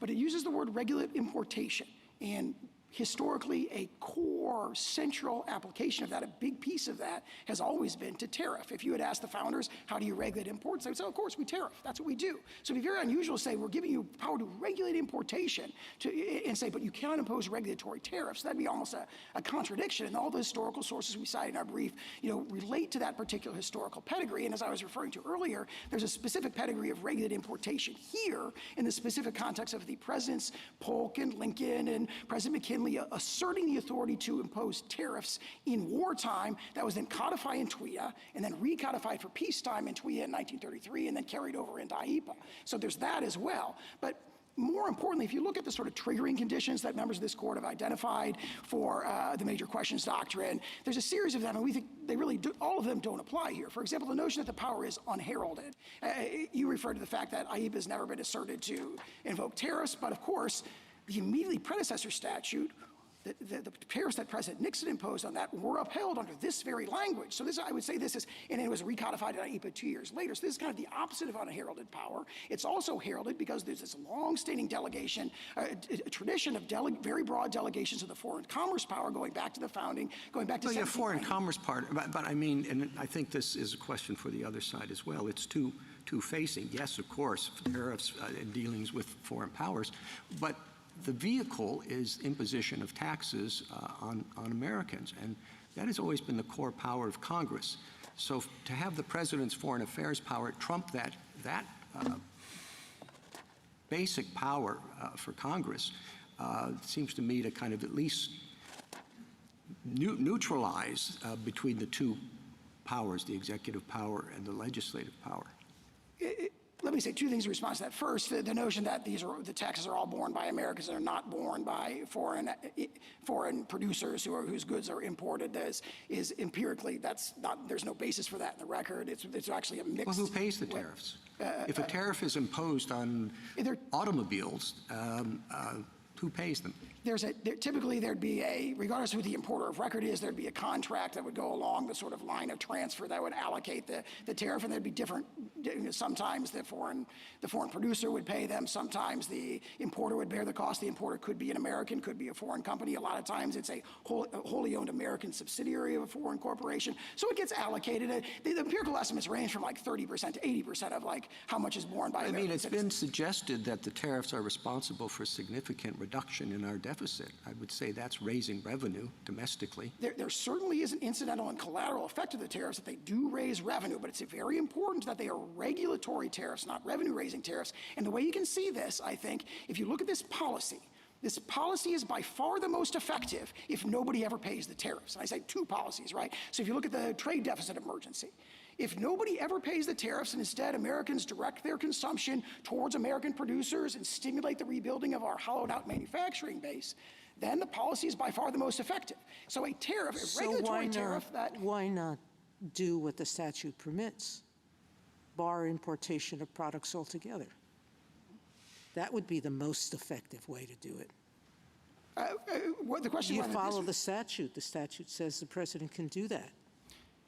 C: but it uses the word regulate importation. And historically, a core central application of that, a big piece of that, has always been to tariff. If you had asked the founders, how do you regulate imports? They would say, of course, we tariff. That's what we do. So it'd be very unusual to say, we're giving you power to regulate importation, and say, but you cannot impose regulatory tariffs. That'd be almost a contradiction. And all the historical sources we cite in our brief, relate to that particular historical pedigree. And as I was referring to earlier, there's a specific pedigree of regulated importation here in the specific context of the Presidents Polk and Lincoln and President McKinley asserting the authority to impose tariffs in wartime. That was then codified in TWIA and then recodified for peacetime in TWIA in 1933 and then carried over into IEPA. So there's that as well. But more importantly, if you look at the sort of triggering conditions that members of this court have identified for the major questions doctrine, there's a series of them, and we think they really do, all of them don't apply here. For example, the notion that the power is unheralded. You referred to the fact that IEPA has never been asserted to invoke tariffs, but of course, the immediately predecessor statute, the tariffs that President Nixon imposed on that were upheld under this very language. So this, I would say this is, and it was recodified in IEPA 2 years later. So this is kind of the opposite of unheralded power. It's also heralded because there's this long-standing delegation, a tradition of very broad delegations of the foreign commerce power going back to the founding, going back to
F: the foreign commerce part, but I mean, and I think this is a question for the other side as well. It's two-facing. Yes, of course, tariffs and dealings with foreign powers, but the vehicle is imposition of taxes on Americans, and that has always been the core power of Congress. So to have the president's foreign affairs power trump that basic power for Congress seems to me to kind of at least neutralize between the two powers, the executive power and the legislative power.
C: Let me say two things in response to that. First, the notion that the taxes are all borne by Americans and are not borne by foreign producers whose goods are imported is empirically, there's no basis for that in the record. It's actually a mixed.
F: Well, who pays the tariffs? If a tariff is imposed on automobiles, who pays them?
C: Typically there'd be regardless of who the importer of record is, there'd be a contract that would go along the sort of line of transfer that would allocate the tariff, and there'd be different, sometimes the foreign producer would pay them, sometimes the importer would bear the cost. The importer could be an American, could be a foreign company. A lot of times it's a wholly owned American subsidiary of a foreign corporation. So it gets allocated. The empirical estimates range from like 30% to 80% of like how much is borne by American
F: it's
C: citizens.
F: been suggested that the tariffs are responsible for significant reduction in our deficit. I would say that's raising revenue domestically.
C: There certainly is an incidental and collateral effect of the tariffs that they do raise revenue, but it's very important that they are regulatory tariffs, not revenue-raising tariffs. And the way you can see this, I think, if you look at this policy is by far the most effective if nobody ever pays the tariffs. And I say two policies, right? So if you look at the trade deficit emergency, if nobody ever pays the tariffs and instead Americans direct their consumption towards American producers and stimulate the rebuilding of our hollowed out manufacturing base, then the policy is by far the most effective. So a tariff, a regulatory tariff that...
G: Why not do what the statute permits? Bar importation of products altogether. That would be the most effective way to do it.
C: The question
G: you follow the statute. The statute says the president can do that.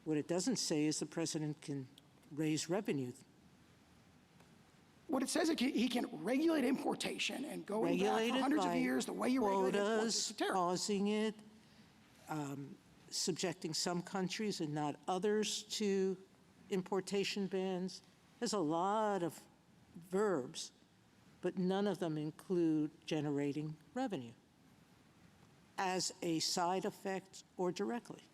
G: What it doesn't say is the president can raise revenue.
C: What it says is he can regulate importation and going back for hundreds of years, the way you regulate imports is a tariff.
G: Pausing it, subjecting some countries and not others to importation bans. There's a lot of verbs, but none of them include generating revenue as a side effect or directly.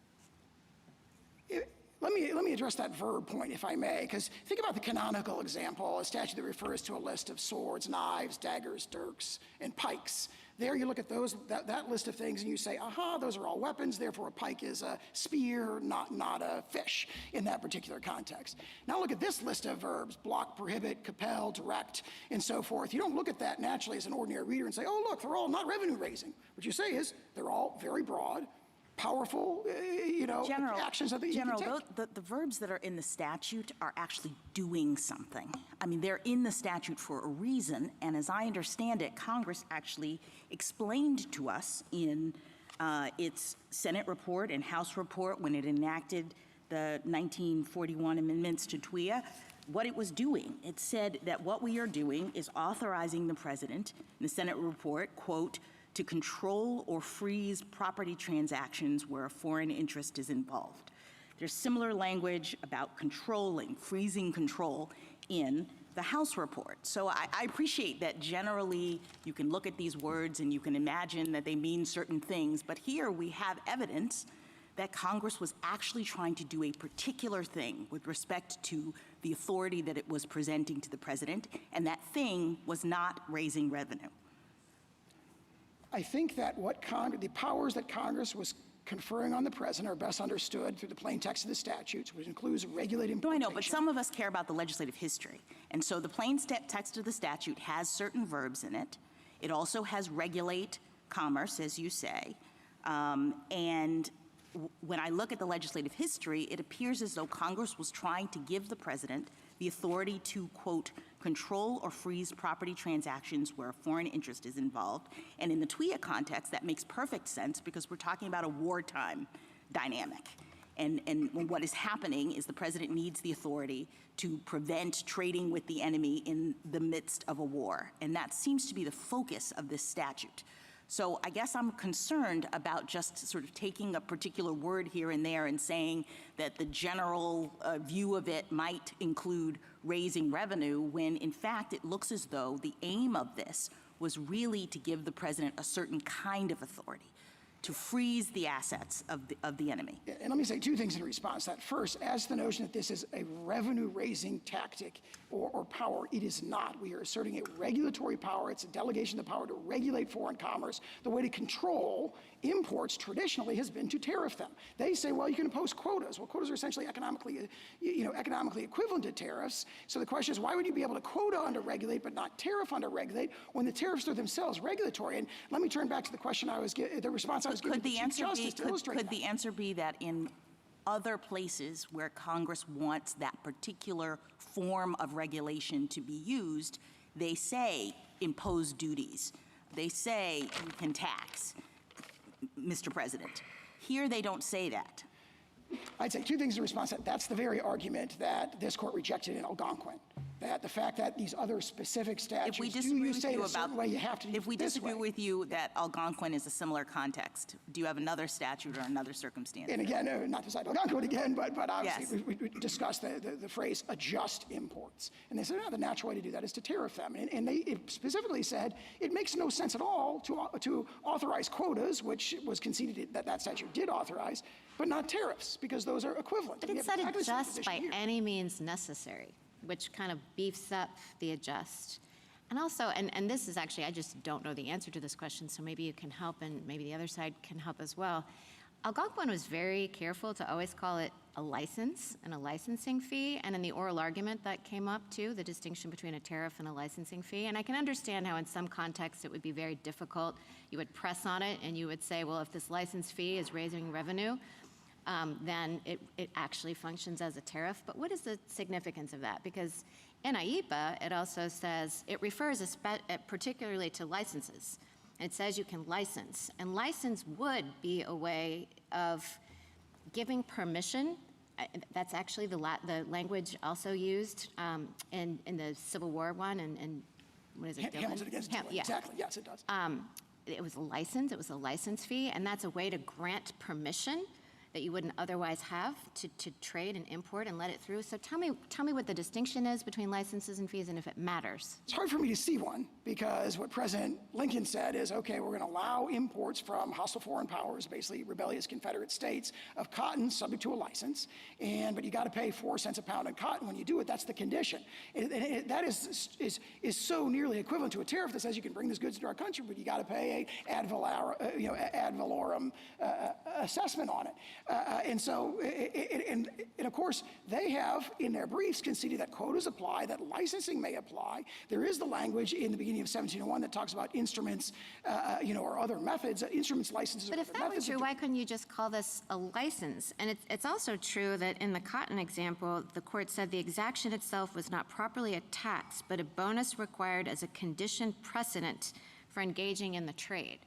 C: Let me address that verb point, if I may, because think about the canonical example, a statute that refers to a list of swords, knives, daggers, dirks, and pikes. There you look at that list of things and you say, aha, those are all weapons, therefore a pike is a spear, not a fish in that particular context. Now look at this list of verbs, block, prohibit, compel, direct, and so forth. You don't look at that naturally as an ordinary reader and say, oh, look, they're all not revenue raising. What you say is they're all very broad, powerful, actions that you can take.
H: The verbs that are in the statute are actually doing something. I mean, they're in the statute for a reason, and as I understand it, Congress actually explained to us in its Senate report and House report when it enacted the 1941 amendments to TWIA what it was doing. It said that what we are doing is authorizing the president, in the Senate report, quote, to control or freeze property transactions where a foreign interest is involved. There's similar language about controlling, freezing control in the House report. So I appreciate that generally you can look at these words and you can imagine that they mean certain things, but here we have evidence that Congress was actually trying to do a particular thing with respect to the authority that it was presenting to the president, and that thing was not raising revenue.
C: I think that the powers that Congress was conferring on the president are best understood through the plain text of the statutes, which includes regulating
H: No, I
C: importation.
H: know, but some of us care about the legislative history. And so the plain text of the statute has certain verbs in it. It also has regulate commerce, as you say. And when I look at the legislative history, it appears as though Congress was trying to give the president the authority to, quote, control or freeze property transactions where a foreign interest is involved. And in the TWIA context, that makes perfect sense because we're talking about a wartime dynamic. And what is happening is the president needs the authority to prevent trading with the enemy in the midst of a war. And that seems to be the focus of this statute. So I guess I'm concerned about just sort of taking a particular word here and there and saying that the general view of it might include raising revenue when in fact it looks as though the aim of this was really to give the president a certain kind of authority to freeze the assets of the enemy.
C: And let me say two things in response to that. First, as to the notion that this is a revenue-raising tactic or power, it is not. We are asserting a regulatory power. It's a delegation of the power to regulate foreign commerce. The way to control imports traditionally has been to tariff them. They say, well, you can impose quotas. Well, quotas are essentially economically equivalent to tariffs. So the question is, why would you be able to quota under regulate but not tariff under regulate when the tariffs are themselves regulatory? And let me turn back to the question the response I was giving to the Chief Justice to illustrate
H: Could
C: that.
H: the answer be that in other places where Congress wants that particular form of regulation to be used, they say impose duties. They say you can tax, Mr. President. Here they don't say that.
C: I'd say two things in response to that. That's the very argument that this court rejected in Algonquin. That the fact that these other specific statutes
H: If we
C: do
H: disagree
C: you
H: with
C: say
H: you
C: a certain
H: about,
C: way, you have to do
H: if we
C: it this
H: disagree
C: way.
H: with you that Algonquin is a similar context, do you have another statute or another circumstance?
C: And again, not to cite Algonquin again, but obviously
H: Yes.
C: we discussed the phrase adjust imports. And they said, no, the natural way to do that is to tariff them. And they specifically said it makes no sense at all to authorize quotas, which was conceded that statute did authorize, but not tariffs, because those are equivalent.
J: But
C: We
J: it
C: have
J: said
C: exactly the same
J: adjust
C: position
J: by
C: here.
J: any means necessary, which kind of beefs up the adjust. And also, and this is actually, I just don't know the answer to this question, so maybe you can help and maybe the other side can help as well. Algonquin was very careful to always call it a license and a licensing fee, and in the oral argument that came up too, the distinction between a tariff and a licensing fee. And I can understand how in some contexts it would be very difficult. You would press on it and you would say, well, if this license fee is raising revenue, then it actually functions as a tariff. But what is the significance of that? Because in IEPA, it also says, it refers particularly to licenses. It says you can license. And license would be a way of giving permission. That's actually the language also used in the Civil War one, and what is it?
C: Hamilton against Dillon.
J: Yeah.
C: Exactly, yes, it does.
J: It was a license fee, and that's a way to grant permission that you wouldn't otherwise have to trade and import and let it through. So tell me what the distinction is between licenses and fees and if it matters.
C: It's hard for me to see one, because what President Lincoln said is, okay, we're going to allow imports from hostile foreign powers, basically rebellious Confederate states, of cotton subject to a license, but you got to pay 4 cents a pound on cotton. When you do it, that's the condition. That is so nearly equivalent to a tariff that says you can bring these goods into our country, but you got to pay a ad valorem assessment on it. And so, and of course, they have in their briefs conceded that quotas apply, that licensing may apply. There is the language in the beginning of 1701 that talks about instruments, or other methods, instruments, licenses.
J: But if that were true, why couldn't you just call this a license? And it's also true that in the cotton example, the court said the exaction itself was not properly a tax, but a bonus required as a condition precedent for engaging in the trade.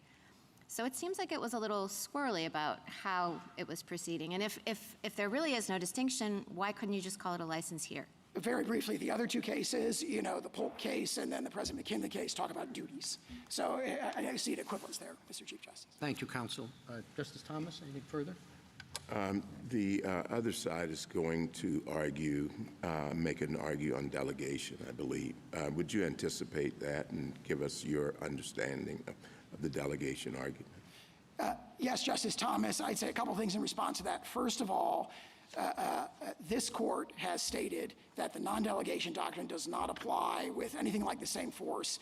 J: So it seems like it was a little squirrely about how it was proceeding. And if there really is no distinction, why couldn't you just call it a license here?
C: Very briefly, the other two cases, the Polk case and then the President McKinley case, talk about duties. So I see an equivalence there, Mr. Chief Justice.
F: Thank you, counsel. Justice Thomas, anything further?
D: The other side is going to make an argue on delegation, I believe. Would you anticipate that and give us your understanding of the delegation argument?
C: Yes, Justice Thomas. I'd say a couple things in response to that. First of all, this court has stated that the non-delegation doctrine does not apply with anything like the same force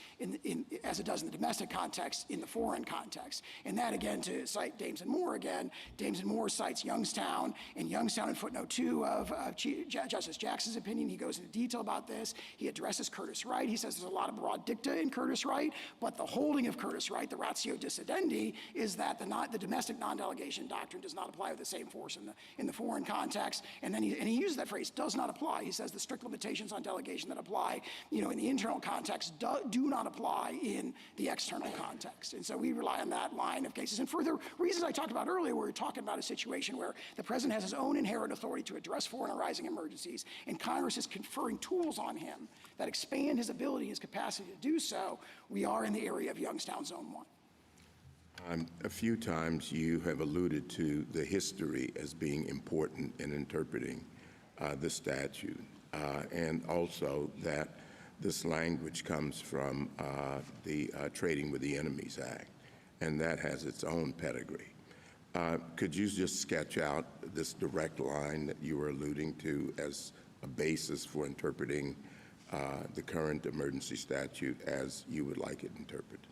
C: as it does in the domestic context in the foreign context. And that, again, to cite Dames and Moore again, Dames and Moore cites Youngstown, and Youngstown in footnote 2 of Justice Jackson's opinion, he goes into detail about this. He addresses Curtis Wright. He says there's a lot of broad dicta in Curtis Wright, but the holding of Curtis Wright, the ratio dissidenti, is that the domestic non-delegation doctrine does not apply with the same force in the foreign context. And then he uses that phrase, does not apply. He says the strict limitations on delegation that apply, in the internal context do not apply in the external context. And so we rely on that line of cases. And for the reasons I talked about earlier, we're talking about a situation where the president has his own inherent authority to address foreign arising emergencies, and Congress is conferring tools on him that expand his ability, his capacity to do so. We are in the area of Youngstown Zone 1.
D: A few times you have alluded to the history as being important in interpreting the statute, and also that this language comes from the Trading with the Enemies Act, and that has its own pedigree. Could you just sketch out this direct line that you were alluding to as a basis for interpreting the current emergency statute as you would like it interpreted?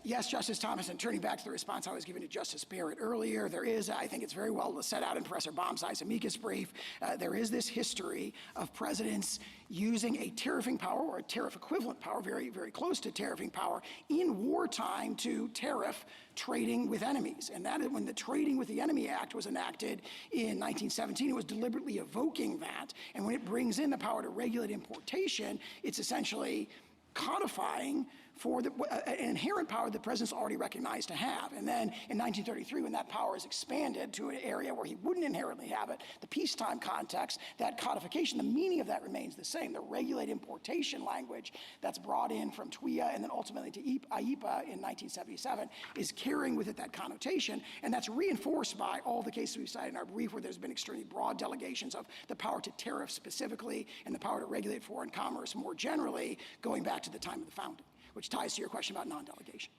C: Yes, Justice Thomas, and turning back to the response I was giving to Justice Barrett earlier, there is, I think it's very well set out in Professor Baumsei's amicus brief, there is this history of presidents using a tariffing power or a tariff equivalent power, very, very close to tariffing power, in wartime to tariff trading with enemies. And that is when the Trading with the Enemy Act was enacted in 1917, it was deliberately evoking that. And when it brings in the power to regulate importation, it's essentially codifying for an inherent power the president's already recognized to have. And then in 1933, when that power is expanded to an area where he wouldn't inherently have it, the peacetime context, that codification, the meaning of that remains the same. The regulate importation language that's brought in from TWIA and then ultimately to IEPA in 1977 is carrying with it that connotation, and that's reinforced by all the cases we've cited in our brief where there's been extremely broad delegations of the power to tariff specifically and the power to regulate foreign commerce more generally, going back to the time of the founding, which ties to your question about non-delegation.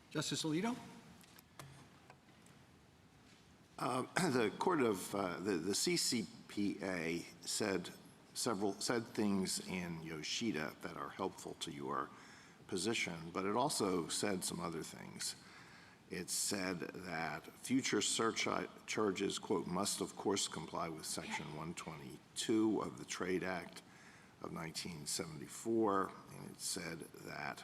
F: Justice Alito?
K: The court of the CCPA said things in Yoshida that are helpful to your position, but it also said some other things. It said that future surcharges, quote, must of course comply with Section 122 of the Trade Act of 1974, and it said that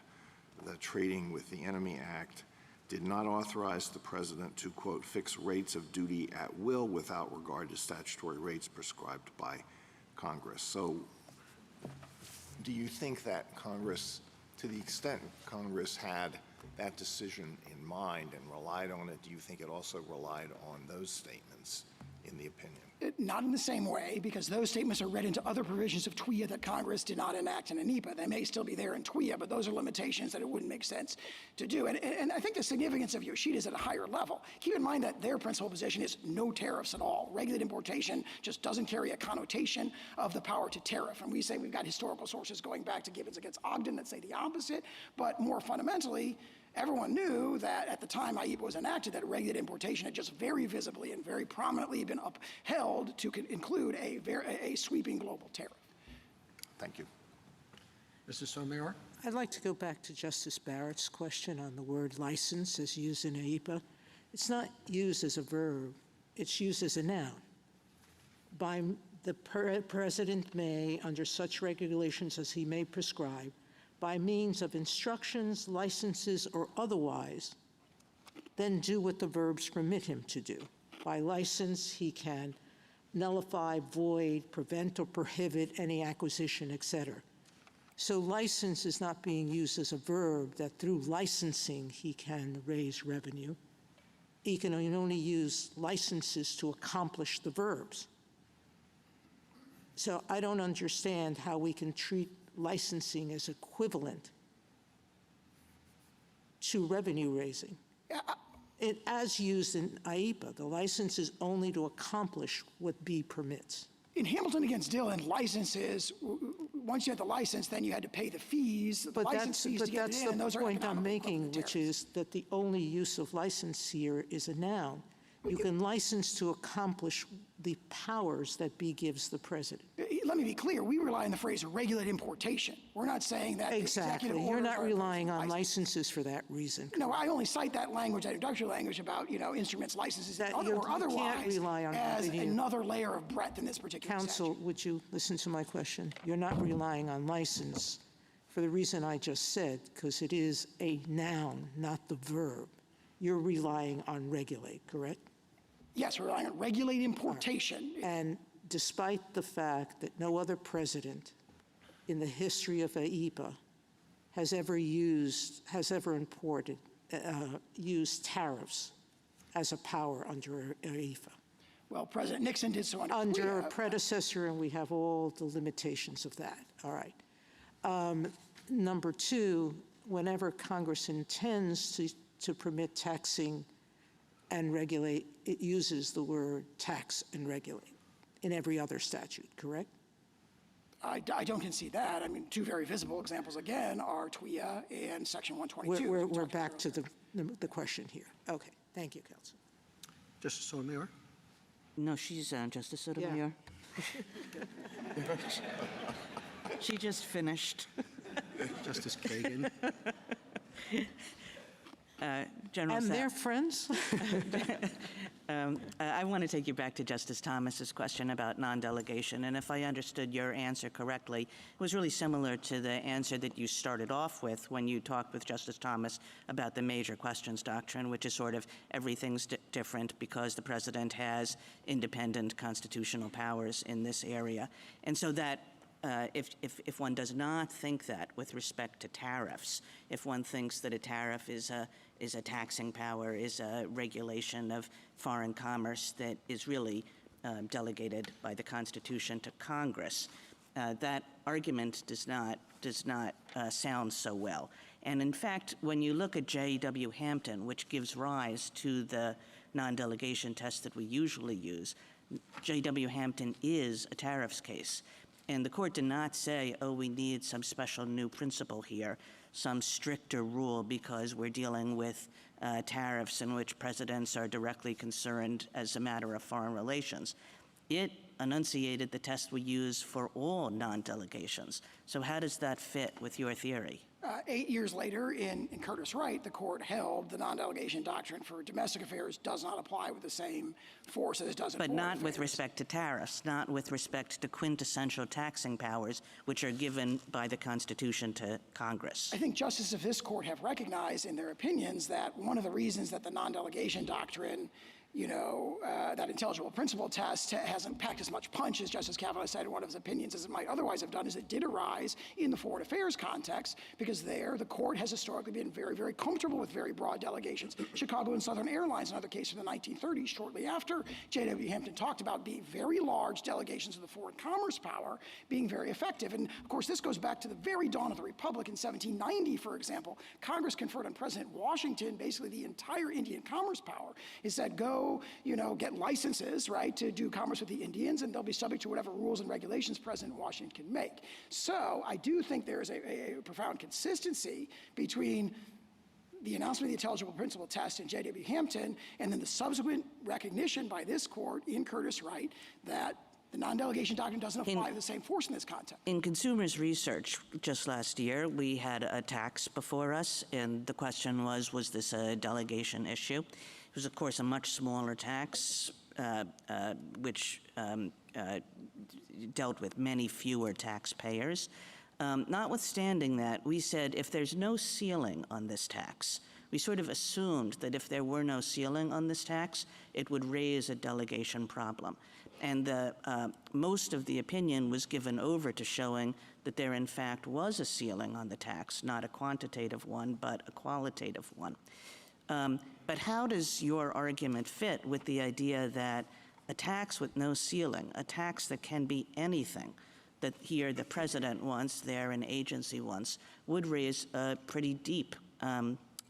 K: the Trading with the Enemy Act did not authorize the president to, quote, fix rates of duty at will without regard to statutory rates prescribed by Congress. So do you think that Congress, to the extent Congress had that decision in mind and relied on it, do you think it also relied on those statements in the opinion?
C: Not in the same way, because those statements are read into other provisions of TWIA that Congress did not enact in ANIPA. They may still be there in TWIA, but those are limitations that it wouldn't make sense to do. And I think the significance of Yoshida is at a higher level. Keep in mind that their principal position is no tariffs at all. Regulated importation just doesn't carry a connotation of the power to tariff. And we say we've got historical sources going back to Gibbons against Ogden that say the opposite, but more fundamentally, everyone knew that at the time IEPA was enacted that regulated importation had just very visibly and very prominently been upheld to include a sweeping global tariff.
K: Thank you.
F: Mrs. Sotomayor?
G: I'd like to go back to Justice Barrett's question on the word license as used in AIPA. It's not used as a verb, it's used as a noun. By the president may, under such regulations as he may prescribe, by means of instructions, licenses, or otherwise, then do what the verbs permit him to do. By license, he can nullify, void, prevent, or prohibit any acquisition, etc. So license is not being used as a verb that through licensing he can raise revenue. He can only use licenses to accomplish the verbs. So I don't understand how we can treat licensing as equivalent to revenue raising. As used in IEPA, the license is only to accomplish what B permits.
C: In Hamilton against Dillon, licenses, once you had the license, then you had to pay the fees, the
G: But
C: license fees to get it in, and those
G: the
C: are
G: point I'm
C: economic
G: making,
C: equivalent
G: which
C: tariffs.
G: is that the only use of license here is a noun. You can license to accomplish the powers that B gives the president.
C: Let me be clear, we rely on the phrase regulate importation. We're not saying that
G: Exactly.
C: executive
G: You're
C: orders
G: not
C: are
G: relying on
C: licenses.
G: licenses for that reason.
C: No, I only cite that language, that introductory language about, instruments, licenses,
G: That
C: or
G: you can't
C: otherwise,
G: rely on
C: as
G: revenue.
C: another layer of breadth in this particular
G: Counsel, would you listen to my question? You're not relying on license for the reason I just said, because it is a noun, not the verb. You're relying on regulate, correct?
C: Yes, we're relying on regulate importation.
G: And despite the fact that no other president in the history of AIPA has ever used tariffs as a power under AIPA.
C: Well, President Nixon did so
G: Under a predecessor, and we have all the limitations of that. All right. Number two, whenever Congress intends to permit taxing and regulate, it uses the word tax and regulate in every other statute, correct?
C: I don't concede that. I mean, two very visible examples, again, are TWIA and Section 122.
G: We're back to the question here. Okay. Thank you, Counsel.
F: Justice Sotomayor?
E: No, she's Justice Sotomayor. She just finished.
F: Justice Kagan?
E: General
G: And
E: Sa-
G: they're friends?
E: I want to take you back to Justice Thomas's question about non-delegation, and if I understood your answer correctly, it was really similar to the answer that you started off with when you talked with Justice Thomas about the major questions doctrine, which is sort of everything's different because the president has independent constitutional powers in this area. And so that if one does not think that with respect to tariffs, if one thinks that a tariff is a taxing power, is a regulation of foreign commerce that is really delegated by the Constitution to Congress, that argument does not sound so well. And in fact, when you look at J.W. Hampton, which gives rise to the non-delegation test that we usually use, J.W. Hampton is a tariffs case. And the court did not say, oh, we need some special new principle here, some stricter rule because we're dealing with tariffs in which presidents are directly concerned as a matter of foreign relations. It enunciated the test we use for all non-delegations. So how does that fit with your theory?
C: 8 years later, in Curtis Wright, the court held the non-delegation doctrine for domestic affairs does not apply with the same force as it does in
E: But
C: foreign
E: not with
C: affairs.
E: respect to tariffs, not with respect to quintessential taxing powers, which are given by the Constitution to Congress.
C: I think justices of this court have recognized in their opinions that one of the reasons that the non-delegation doctrine, that intelligible principle test hasn't packed as much punch as Justice Kavanaugh said in one of his opinions as it might otherwise have done, is it did arise in the foreign affairs context, because there the court has historically been very, very comfortable with very broad delegations. Chicago and Southern Airlines, another case from the 1930s, shortly after J.W. Hampton talked about being very large delegations of the foreign commerce power being very effective. And of course, this goes back to the very dawn of the Republic in 1790, for example. Congress conferred on President Washington basically the entire Indian commerce power. It said, go, get licenses, right, to do commerce with the Indians, and they'll be subject to whatever rules and regulations President Washington can make. So I do think there's a profound consistency between the announcement of the intelligible principle test in J.W. Hampton and then the subsequent recognition by this court in Curtis Wright that the non-delegation doctrine doesn't apply to the same force in this context.
E: In consumers research just last year, we had a tax before us, and the question was this a delegation issue? It was, of course, a much smaller tax, which dealt with many fewer taxpayers. Notwithstanding that, we said if there's no ceiling on this tax, we sort of assumed that if there were no ceiling on this tax, it would raise a delegation problem. And most of the opinion was given over to showing that there, in fact, was a ceiling on the tax, not a quantitative one, but a qualitative one. But how does your argument fit with the idea that a tax with no ceiling, a tax that can be anything that here the president wants, there an agency wants, would raise a pretty deep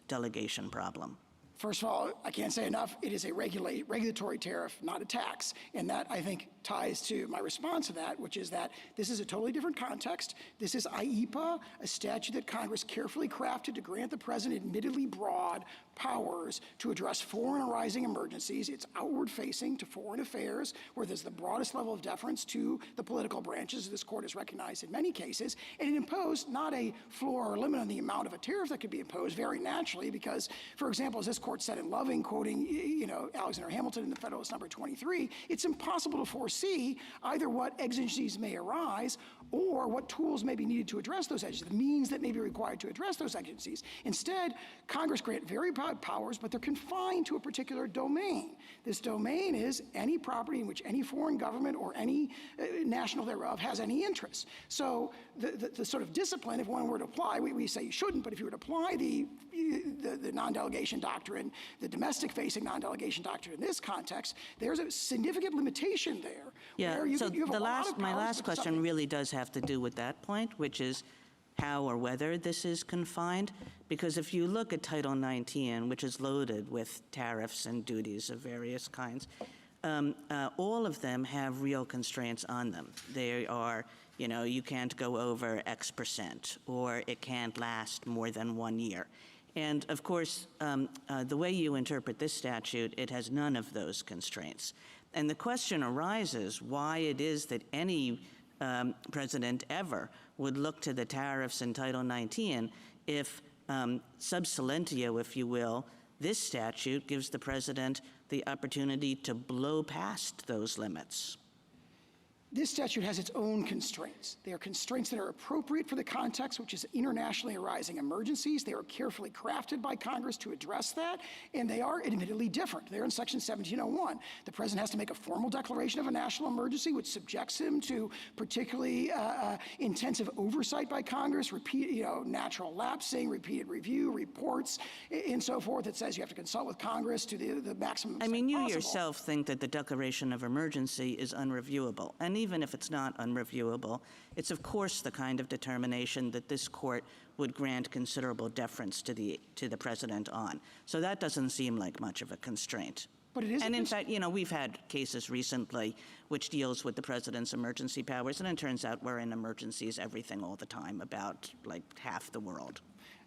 E: delegation problem.
C: First of all, I can't say enough, it is a regulatory tariff, not a tax. And that, I think, ties to my response to that, which is that this is a totally different context. This is IEPA, a statute that Congress carefully crafted to grant the president admittedly broad powers to address foreign arising emergencies. It's outward-facing to foreign affairs, where there's the broadest level of deference to the political branches, this court has recognized in many cases. And it imposed not a floor or limit on the amount of a tariff that could be imposed very naturally, because, for example, as this court said in Loving, quoting, Alexander Hamilton in the Federalist number 23, it's impossible to foresee either what exigencies may arise or what tools may be needed to address those exigencies, the means that may be required to address those exigencies. Instead, Congress grant very broad powers, but they're confined to a particular domain. This domain is any property in which any foreign government or any national thereof has any interest. So the sort of discipline, if one were to apply, we say you shouldn't, but if you were to apply the non-delegation doctrine, the domestic-facing non-delegation doctrine in this context, there's a significant limitation there.
E: Yeah,
C: where
E: so
C: you have
E: my last question really does have to do with that point, which is how or whether this is confined. Because if you look at Title 19, which is loaded with tariffs and duties of various kinds, all of them have real constraints on them. They are, you can't go over X percent, or it can't last more than 1 year. And of course, the way you interpret this statute, it has none of those constraints. And the question arises why it is that any president ever would look to the tariffs in Title 19 if sub silentio, if you will, this statute gives the president the opportunity to blow past those limits.
C: This statute has its own constraints. They are constraints that are appropriate for the context, which is internationally arising emergencies. They are carefully crafted by Congress to address that, and they are admittedly different. They're in Section 1701. The president has to make a formal declaration of a national emergency, which subjects him to particularly intensive oversight by Congress, natural lapsing, repeated review, reports, and so forth. It says you have to consult with Congress to the maximum extent
E: you
C: possible.
E: yourself think that the declaration of emergency is unreviewable. And even if it's not unreviewable, it's of course the kind of determination that this court would grant considerable deference to the president on. So that doesn't seem like much of a constraint.
C: But it is.
E: And in fact, we've had cases recently which deals with the president's emergency powers, and it turns out we're in emergencies everything all the time about like half the world.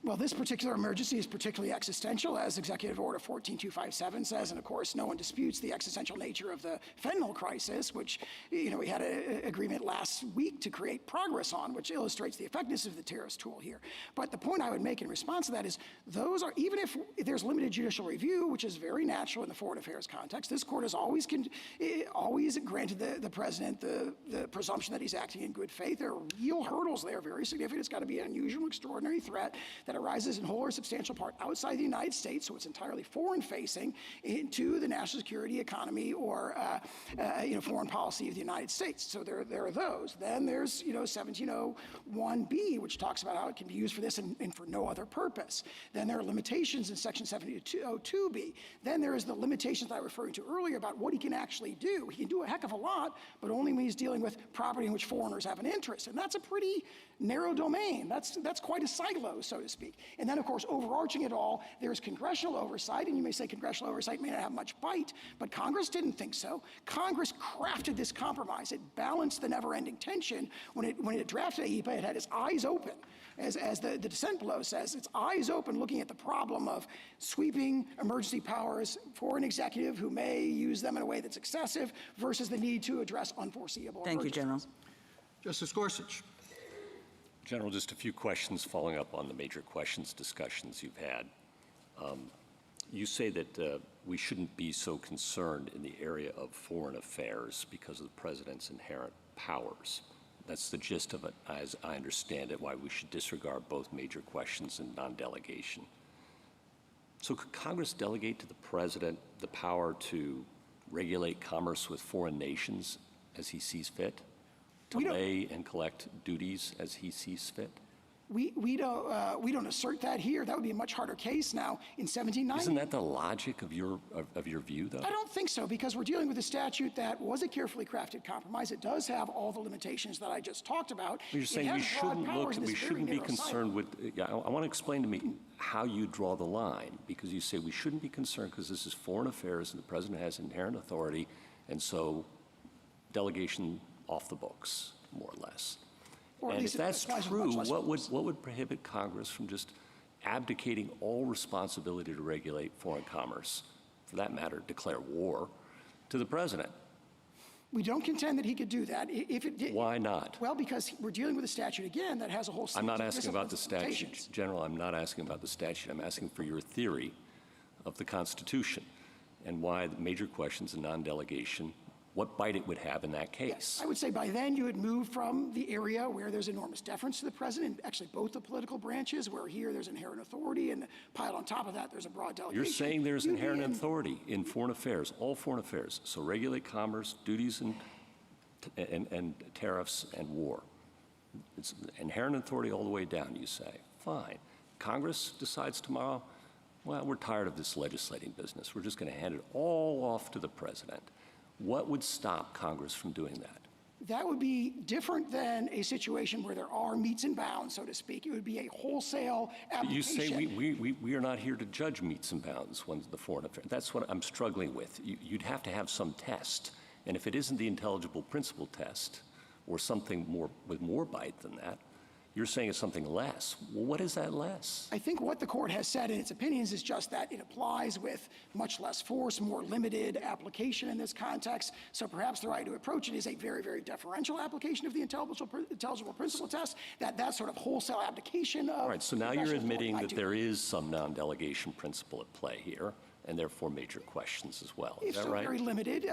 C: Well, this particular emergency is particularly existential, as Executive Order 14257 says, and of course, no one disputes the existential nature of the fentanyl crisis, which, we had an agreement last week to create progress on, which illustrates the effectiveness of the terrorist tool here. But the point I would make in response to that is, those are, even if there's limited judicial review, which is very natural in the foreign affairs context, this court has always granted the president the presumption that he's acting in good faith. There are real hurdles there, very significant. It's got to be an unusual, extraordinary threat that arises in whole or substantial part outside the United States, so it's entirely foreign-facing into the national security, economy, or foreign policy of the United States. So there are those. Then there's 1701B, which talks about how it can be used for this and for no other purpose. Then there are limitations in Section 1702B. Then there is the limitations that I was referring to earlier about what he can actually do. He can do a heck of a lot, but only when he's dealing with property in which foreigners have an interest, and that's a pretty narrow domain. That's quite a silo, so to speak. And then, of course, overarching it all, there's congressional oversight, and you may say congressional oversight may not have much bite, but Congress didn't think so. Congress crafted this compromise. It balanced the never-ending tension. When it drafted AEPA, it had its eyes open. As the dissent below says, its eyes open looking at the problem of sweeping emergency powers for an executive who may use them in a way that's excessive versus the need to address unforeseeable
E: Thank you, General.
F: Justice Gorsuch.
L: General, just a few questions following up on the major questions discussions you've had. You say that we shouldn't be so concerned in the area of foreign affairs because of the president's inherent powers. That's the gist of it, as I understand it, why we should disregard both major questions and non-delegation. So could Congress delegate to the president the power to regulate commerce with foreign nations as he sees fit? To lay and collect duties as he sees fit?
C: We don't assert that here. That would be a much harder case now in 1790.
L: Isn't that the logic of your view, though?
C: I don't think so, because we're dealing with a statute that was a carefully crafted compromise. It does have all the limitations that I just talked about.
L: You're saying we shouldn't be concerned with. Yeah, I want to explain to me how you draw the line, because you say we shouldn't be concerned because this is foreign affairs and the president has inherent authority, and so delegation off the books, more or less. And if that's true, what would prohibit Congress from just abdicating all responsibility to regulate foreign commerce, for that matter, declare war, to the president?
C: We don't contend that he could do that. If it did,
L: why not?
C: Well, because we're dealing with a statute, again, that has a whole series
L: I'm not
C: of
L: asking about the
C: disciplines
L: statute. General, I'm not asking about the statute. I'm asking for your theory of the Constitution and why the major questions in non-delegation, what bite it would have in that case.
C: Yes, I would say by then you would move from the area where there's enormous deference to the president, actually both the political branches, where here there's inherent authority, and piled on top of that there's a broad delegation.
L: You're saying there's inherent authority in foreign affairs, all foreign affairs. So regulate commerce, duties and tariffs and war. It's inherent authority all the way down, you say. Fine. Congress decides tomorrow, well, we're tired of this legislating business. We're just going to hand it all off to the president. What would stop Congress from doing that?
C: That would be different than a situation where there are metes and bounds, so to speak. It would be a wholesale application.
L: You say we are not here to judge metes and bounds when the foreign affairs. That's what I'm struggling with. You'd have to have some test. And if it isn't the intelligible principle test or something more with more bite than that, you're saying it's something less. Well, what is that less?
C: I think what the court has said in its opinions is just that it applies with much less force, more limited application in this context. So perhaps the right to approach it is a very, very deferential application of the intelligible principle test, that sort of wholesale abdication of.
L: All right, so now you're admitting that there is some non-delegation principle at play here, and therefore major questions as well. Is that right?
C: Very limited,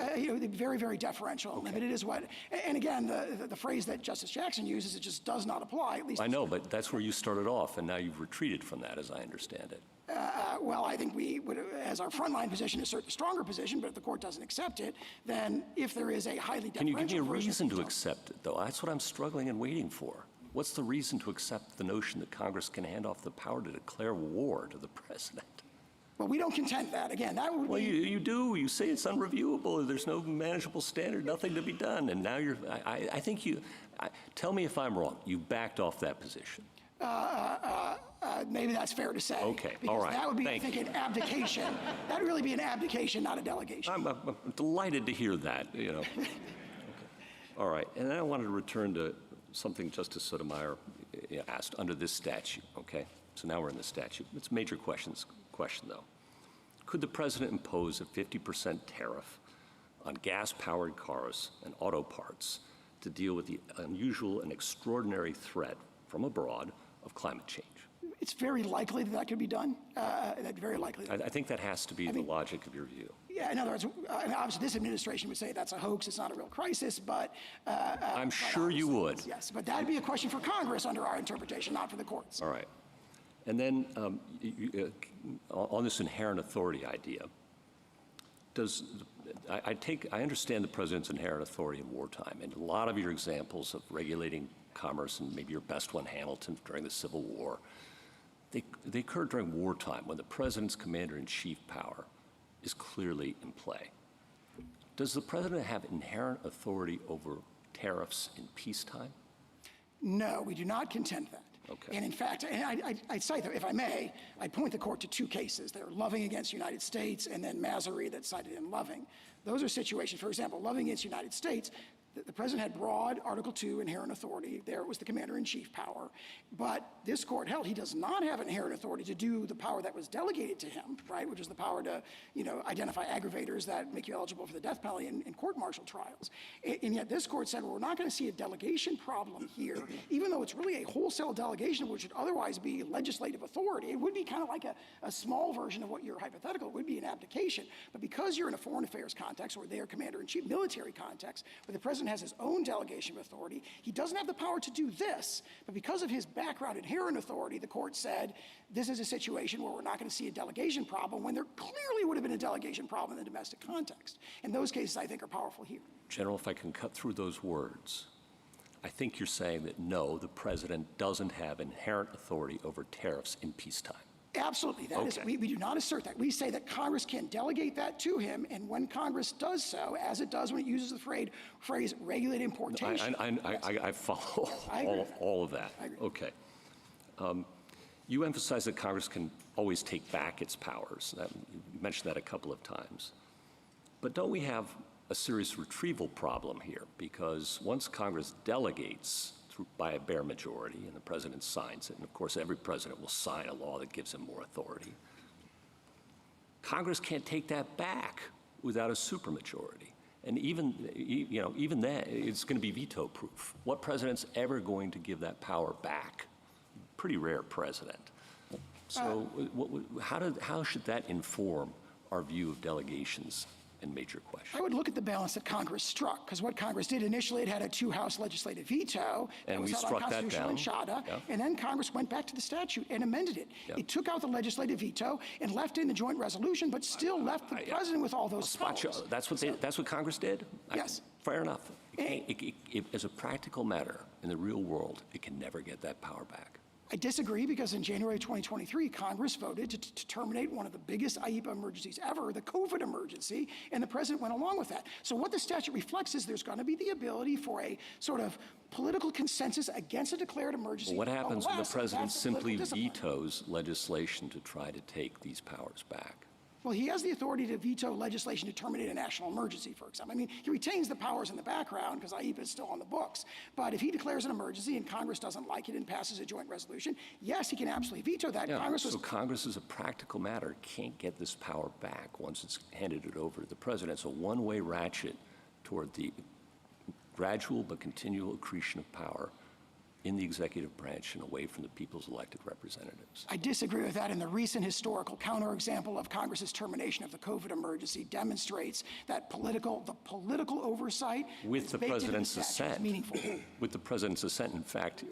C: very, very deferential. Okay. Limited is what, and again, the phrase that Justice Jackson uses, it just does not apply, at least.
L: I know, but that's where you started off, and now you've retreated from that, as I understand it.
C: Well, I think we would, as our frontline position, assert the stronger position, but if the court doesn't accept it, then if there is a highly deferential.
L: Can you give me a reason to accept it, though? That's what I'm struggling and waiting for. What's the reason to accept the notion that Congress can hand off the power to declare war to the president?
C: Well, we don't contend that. Again, that would
L: well,
C: be...
L: you do. You say it's unreviewable. There's no manageable standard, nothing to be done. And now you're, I think you, tell me if I'm wrong. You backed off that position.
C: Maybe that's fair to say.
L: Okay,
C: because
L: all right.
C: That would be, I think, an abdication. That would really be an abdication, not a delegation.
L: I'm delighted to hear that, you know. Okay. All right, and then I wanted to return to something Justice Sotomayor asked under this statute, okay? So now we're in the statute. It's a major question, though. Could the president impose a 50% tariff on gas-powered cars and auto parts to deal with the unusual and extraordinary threat from abroad of climate change?
C: It's very likely that could be done. That's very likely.
L: I think that has to be the logic of your view.
C: Yeah, in other words, obviously this administration would say that's a hoax, it's not a real crisis, but...
L: I'm sure you would.
C: Yes, but that would be a question for Congress under our interpretation, not for the courts.
L: All right. And then on this inherent authority idea, I understand the president's inherent authority in wartime, and a lot of your examples of regulating commerce, and maybe your best one, Hamilton, during the Civil War, they occurred during wartime when the president's commander-in-chief power is clearly in play. Does the president have inherent authority over tariffs in peacetime?
C: No, we do not contend that.
L: Okay.
C: And in fact, I'd cite, if I may, I'd point the court to two cases. They're Loving against United States and then Masery that's cited in Loving. Those are situations, for example, Loving against United States, the president had broad Article II inherent authority. There it was the commander-in-chief power. But this court held he does not have inherent authority to do the power that was delegated to him, right, which is the power to, identify aggravators that make you eligible for the death penalty in court-martial trials. And yet this court said, well, we're not going to see a delegation problem here, even though it's really a wholesale delegation, which would otherwise be legislative authority. It would be kind of like a small version of what you're hypothetical. It would be an abdication. But because you're in a foreign affairs context or their commander-in-chief military context, where the president has his own delegation of authority, he doesn't have the power to do this. But because of his background inherent authority, the court said, this is a situation where we're not going to see a delegation problem when there clearly would have been a delegation problem in the domestic context. And those cases, I think, are powerful here.
L: General, if I can cut through those words, I think you're saying that no, the president doesn't have inherent authority over tariffs in peacetime.
C: Absolutely. That is, we do not assert that. We say that Congress can delegate that to him, and when Congress does so, as it does when it uses the phrase regulate importation.
L: I follow all of that.
C: I agree.
L: Okay. You emphasize that Congress can always take back its powers. You mentioned that a couple of times. But don't we have a serious retrieval problem here? Because once Congress delegates by a bare majority and the president signs it, and of course every president will sign a law that gives him more authority, Congress can't take that back without a supermajority. And even that, it's going to be veto proof. What president's ever going to give that power back? Pretty rare president. So how should that inform our view of delegations and major questions?
C: I would look at the balance that Congress struck, because what Congress did initially, it had a two-house legislative veto.
L: And we
C: was
L: struck that down.
C: Enchilada,
L: Yeah.
C: And then Congress went back to the statute and amended it.
L: Yeah.
C: It took out the legislative veto and left in the joint resolution, but still left the president with all those powers.
L: That's what Congress did?
C: Yes.
L: Fair enough. As a practical matter, in the real world, it can never get that power back.
C: I disagree, because in January 2023, Congress voted to terminate one of the biggest IEPA emergencies ever, the COVID emergency, and the president went along with that. So what the statute reflects is there's going to be the ability for a sort of political consensus against a declared emergency.
L: Well, what happens when the president
C: that's
L: simply
C: political discipline.
L: vetoes legislation to try to take these powers back?
C: Well, he has the authority to veto legislation to terminate a national emergency, for example. I mean, he retains the powers in the background because IEPA is still on the books. But if he declares an emergency and Congress doesn't like it and passes a joint resolution, yes, he can absolutely veto that.
L: Yeah, so Congress, as a practical matter, can't get this power back once it's handed it over to the president. It's a one-way ratchet toward the gradual but continual accretion of power in the executive branch and away from the people's elected representatives.
C: I disagree with that, and the recent historical counterexample of Congress's termination of the COVID emergency demonstrates that the political oversight
L: with the president's assent.
C: Is meaningful.
L: With the president's assent, in fact,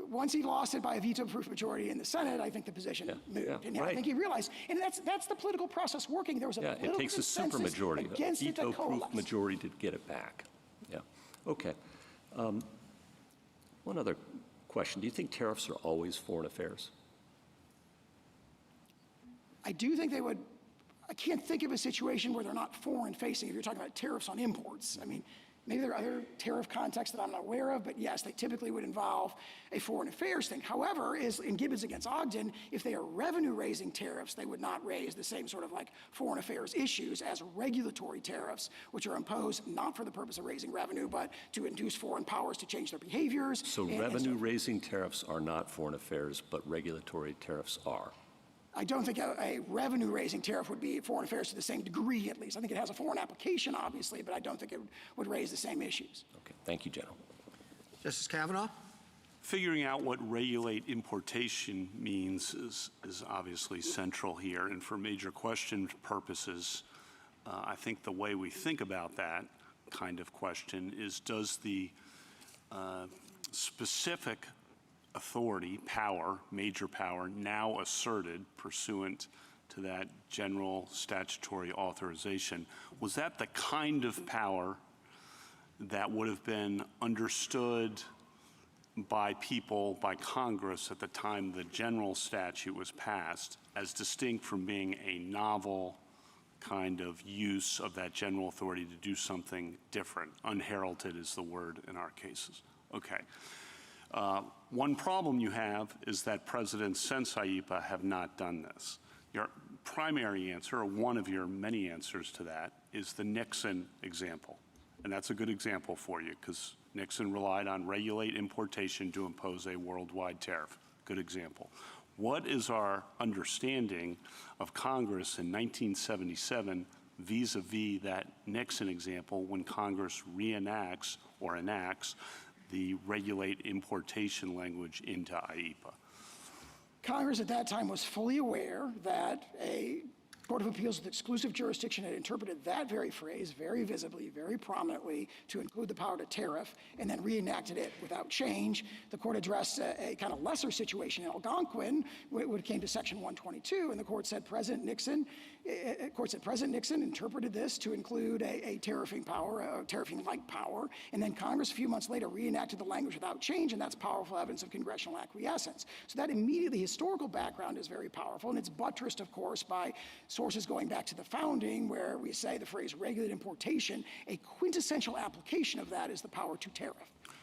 C: once he lost it by a veto-proof majority in the Senate, I think the position moved. And
L: right.
C: I think he realized, and that's the political process working. There was a political
L: it takes a supermajority, a veto-proof majority to get it back. Yeah. Okay. One other question. Do you think tariffs are always foreign affairs?
C: I do think they would. I can't think of a situation where they're not foreign facing. If you're talking about tariffs on imports, I mean, maybe there are other tariff contexts that I'm not aware of, but yes, they typically would involve a foreign affairs thing. However, in Gibbons against Ogden, if they are revenue-raising tariffs, they would not raise the same sort of like foreign affairs issues as regulatory tariffs, which are imposed not for the purpose of raising revenue, but to induce foreign powers to change their behaviors.
L: So revenue-raising tariffs are not foreign affairs, but regulatory tariffs are.
C: I don't think a revenue-raising tariff would be foreign affairs to the same degree, at least. I think it has a foreign application, obviously, but I don't think it would raise the same issues.
L: Okay, thank you, General.
F: Justice Kavanaugh?
I: Figuring out what regulate importation means is obviously central here, and for major question purposes, I think the way we think about that kind of question is, does the specific authority, power, major power, now asserted pursuant to that general statutory authorization, was that the kind of power that would have been understood by people, by Congress at the time the general statute was passed, as distinct from being a novel kind of use of that general authority to do something different? Unheralded is the word in our cases. Okay. One problem you have is that presidents since IEPA have not done this. Your primary answer, or one of your many answers to that, is the Nixon example. And that's a good example for you, because Nixon relied on regulate importation to impose a worldwide tariff. Good example. What is our understanding of Congress in 1977 vis-a-vis that Nixon example when Congress reenacts or enacts the regulate importation language into IEPA?
C: Congress at that time was fully aware that a Court of Appeals with exclusive jurisdiction had interpreted that very phrase very visibly, very prominently to include the power to tariff, and then reenacted it without change. The court addressed a kind of lesser situation in Algonquin when it came to Section 122, and the court said President Nixon interpreted this to include a tariffing power, a tariffing-like power, and then Congress a few months later reenacted the language without change, and that's powerful evidence of congressional acquiescence. So that immediately historical background is very powerful, and it's buttressed, of course, by sources going back to the founding, where we say the phrase regulated importation, a quintessential application of that is the power to tariff.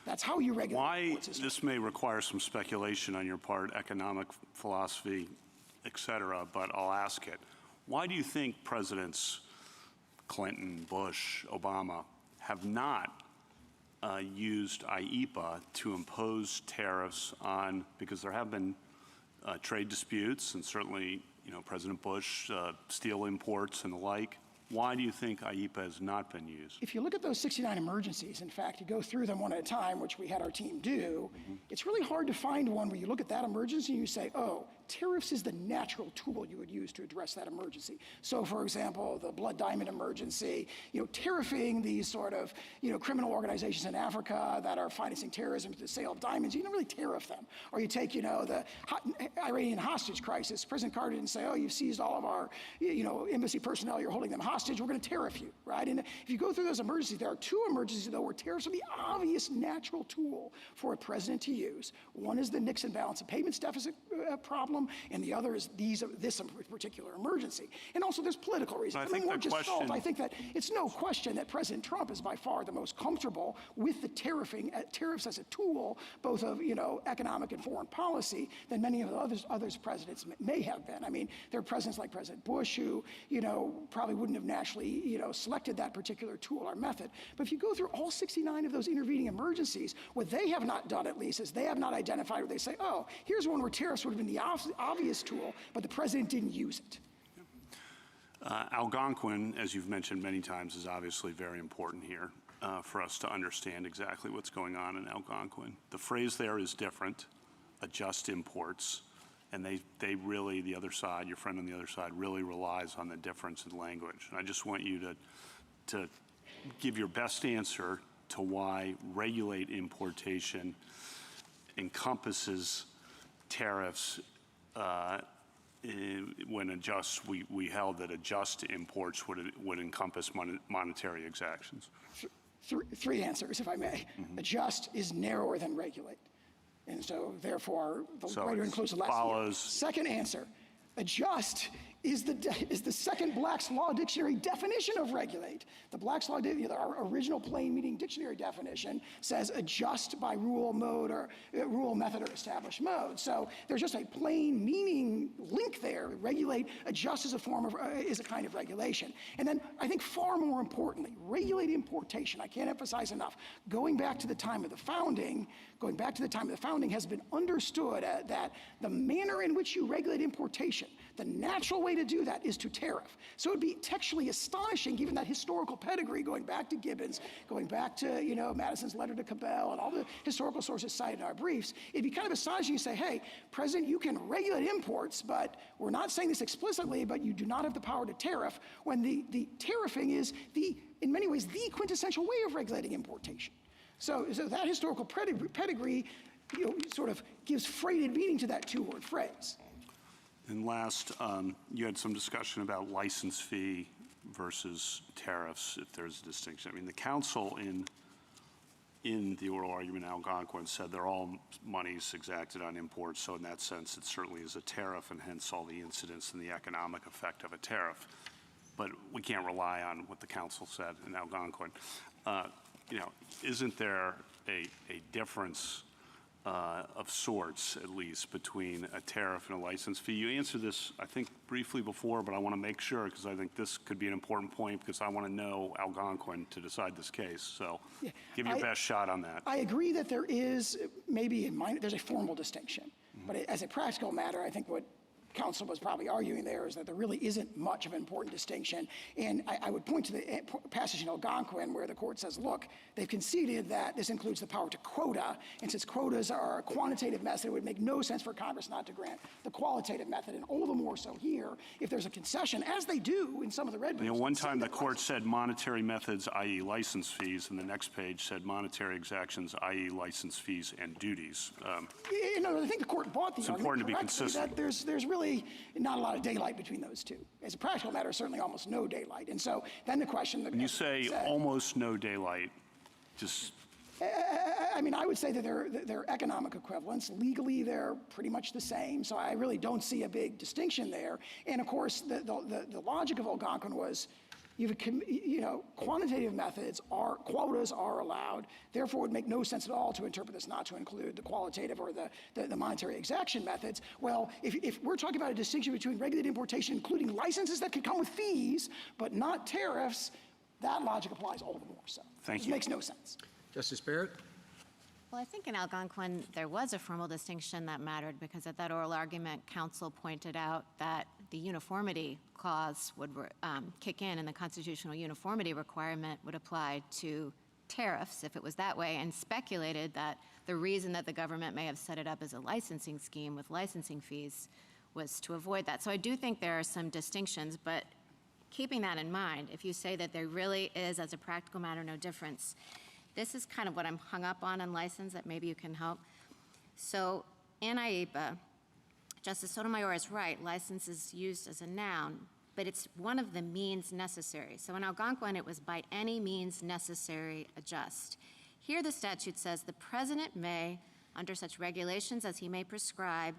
C: That's how you regulate.
I: Why, this may require some speculation on your part, economic philosophy, et cetera, but I'll ask it. Why do you think Presidents Clinton, Bush, Obama have not used IEEPA to impose tariffs on, because there have been trade disputes, and certainly, President Bush, steel imports and the like. Why do you think IEEPA has not been used?
C: If you look at those 69 emergencies, in fact, you go through them one at a time, which we had our team do, it's really hard to find one where you look at that emergency and you say, oh, tariffs is the natural tool you would use to address that emergency. So, for example, the Blood Diamond emergency, tariffing these sort of, criminal organizations in Africa that are financing terrorism through the sale of diamonds, you don't really tariff them. Or you take, the Iranian hostage crisis. President Carter didn't say, oh, you've seized all of our, embassy personnel, you're holding them hostage, we're going to tariff you, right? And if you go through those emergencies, there are two emergencies, though, where tariffs are the obvious natural tool for a president to use. One is the Nixon balance of payments deficit problem, and the other is this particular emergency. And also there's political reasons. I think that it's no question that President Trump is by far the most comfortable with the tariffs as a tool, both of economic and foreign policy, than many of the others presidents may have been. I mean, there are presidents like President Bush who probably wouldn't have naturally selected that particular tool or method. But if you go through all 69 of those intervening emergencies, what they have not done, at least, is they have not identified where they say, oh, here's one where tariffs would have been the obvious tool, but the president didn't use it.
I: Algonquin, as you've mentioned many times, is obviously very important here for us to understand exactly what's going on in Algonquin. The phrase there is different, adjust imports, and they really, the other side, your friend on the other side, really relies on the difference in language. And I just want you to give your best answer to why regulate importation encompasses tariffs when we held that adjust imports would encompass monetary exactions.
C: Three answers, if I may. Adjust is narrower than regulate. And so, therefore, the greater includes the less. Second answer, adjust is the second Black's Law Dictionary definition of regulate. The Black's Law, our original plain meaning dictionary definition, says adjust by rule, mode, or rule, method, or established mode. So there's just a plain meaning link there. Regulate, adjust is a kind of regulation. And then I think far more importantly, regulate importation. I can't emphasize enough. Going back to the time of the founding has been understood that the manner in which you regulate importation, the natural way to do that is to tariff. So it would be textually astonishing, given that historical pedigree, going back to Gibbons, going back to Madison's letter to Cabell, and all the historical sources cited in our briefs. It'd be kind of astonishing to say, hey, President, you can regulate imports, but we're not saying this explicitly, but you do not have the power to tariff, when the tariffing is in many ways the quintessential way of regulating importation. So that historical pedigree sort of gives freighted meaning to that two-word phrase.
I: And last, you had some discussion about license fee versus tariffs, if there's a distinction. I mean, the counsel in the oral argument in Algonquin said they're all monies exacted on imports, so in that sense, it certainly is a tariff, and hence all the incidents and the economic effect of a tariff. But we can't rely on what the counsel said in Algonquin. Isn't there a difference of sorts, at least, between a tariff and a license fee? You answered this, I think, briefly before, but I want to make sure, because I think this could be an important point, because I want to know Algonquin to decide this case. So give your best shot on that.
C: I agree that there is maybe there's a formal distinction. But as a practical matter, I think what counsel was probably arguing there is that there really isn't much of an important distinction. And I would point to the passage in Algonquin where the court says, look, they've conceded that this includes the power to quota, and since quotas are a quantitative method, it would make no sense for Congress not to grant the qualitative method, and all the more so here if there's a concession, as they do in some of the red briefs.
I: One time the court said monetary methods, i.e. license fees, and the next page said monetary exactions, i.e. license fees and duties.
C: I think the court bought the
I: It's important to be consistent.
C: that there's really not a lot of daylight between those two. As a practical matter, certainly almost no daylight. And so then the question...
I: When you say almost no daylight, just...
C: I would say that they're economic equivalents. Legally, they're pretty much the same, so I really don't see a big distinction there. And of course, the logic of Algonquin was, quantitative methods quotas are allowed. Therefore, it would make no sense at all to interpret this not to include the qualitative or the monetary exaction methods. Well, if we're talking about a distinction between regulated importation, including licenses that could come with fees, but not tariffs, that logic applies all the more so.
I: Thank you.
C: It makes no sense.
M: Justice Barrett?
J: Well, I think in Algonquin, there was a formal distinction that mattered because at that oral argument, counsel pointed out that the uniformity clause would kick in and the constitutional uniformity requirement would apply to tariffs if it was that way, and speculated that the reason that the government may have set it up as a licensing scheme with licensing fees was to avoid that. So I do think there are some distinctions, but keeping that in mind, if you say that there really is, as a practical matter, no difference, this is kind of what I'm hung up on license that maybe you can help. So in IEPA, Justice Sotomayor is right, license is used as a noun, but it's one of the means necessary. So in Algonquin, it was by any means necessary adjust. Here the statute says the president may, under such regulations as he may prescribe,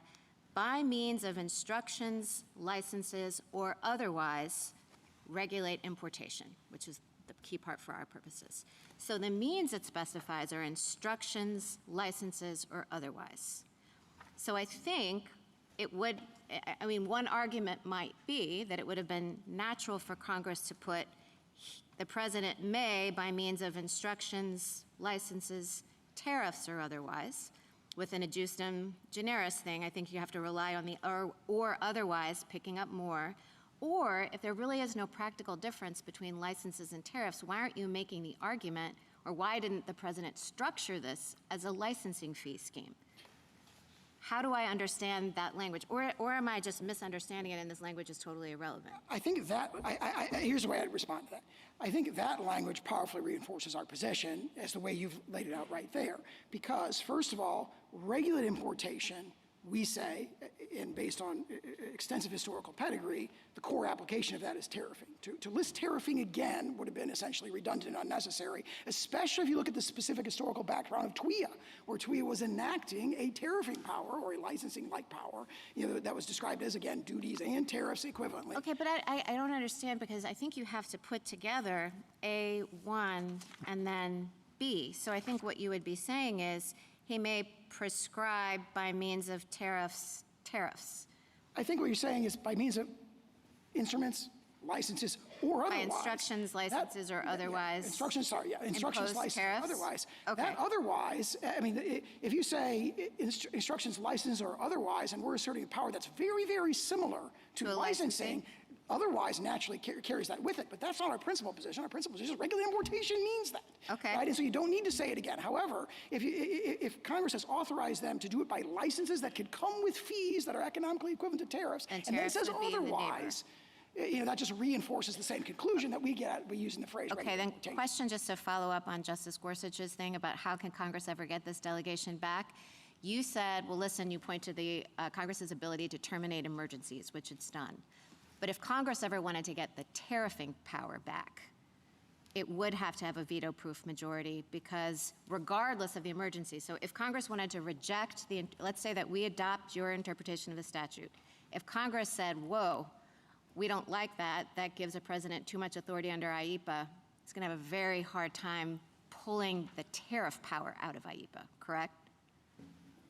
J: by means of instructions, licenses, or otherwise, regulate importation, which is the key part for our purposes. So the means it specifies are instructions, licenses, or otherwise. So I think it would, one argument might be that it would have been natural for Congress to put the president may, by means of instructions, licenses, tariffs, or otherwise. With an adjustum generis thing, I think you have to rely on the or otherwise, picking up more. Or if there really is no practical difference between licenses and tariffs, why aren't you making the argument, or why didn't the president structure this as a licensing fee scheme? How do I understand that language? Or am I just misunderstanding it and this language is totally irrelevant?
C: I think that, here's the way I'd respond to that. I think that language powerfully reinforces our position as the way you've laid it out right there. Because, first of all, regulated importation, we say, and based on extensive historical pedigree, the core application of that is tariffing. To list tariffing again would have been essentially redundant and unnecessary, especially if you look at the specific historical background of TWIA, where TWIA was enacting a tariffing power or a licensing-like power, that was described as, again, duties and tariffs equivalently.
J: Okay, but I don't understand, because I think you have to put together A1 and then B. So I think what you would be saying is, he may prescribe by means of tariffs.
C: I think what you're saying is by means of instruments, licenses, or otherwise.
J: By instructions, licenses, or otherwise.
C: Instructions, licenses,
J: tariffs?
C: or otherwise.
J: Okay.
C: That otherwise, if you say instructions, licenses, or otherwise, and we're asserting a power that's very, very similar to licensing, otherwise naturally carries that with it. But that's not our principal position. Our principal position is regulated importation means that.
J: Okay.
C: Right? And so you don't need to say it again. However, if Congress has authorized them to do it by licenses that could come with fees that are economically equivalent to tariffs, and then it says otherwise, that just reinforces the same conclusion that we use in the phrase regulated importation.
J: Okay, then question just to follow up on Justice Gorsuch's thing about how can Congress ever get this delegation back. You said, well, listen, you point to the Congress's ability to terminate emergencies, which it's done. But if Congress ever wanted to get the tariffing power back, it would have to have a veto-proof majority, because regardless of the emergency, so if Congress wanted to reject let's say that we adopt your interpretation of the statute. If Congress said, whoa, we don't like that, that gives a president too much authority under IEPA, it's going to have a very hard time pulling the tariff power out of IEPA, correct?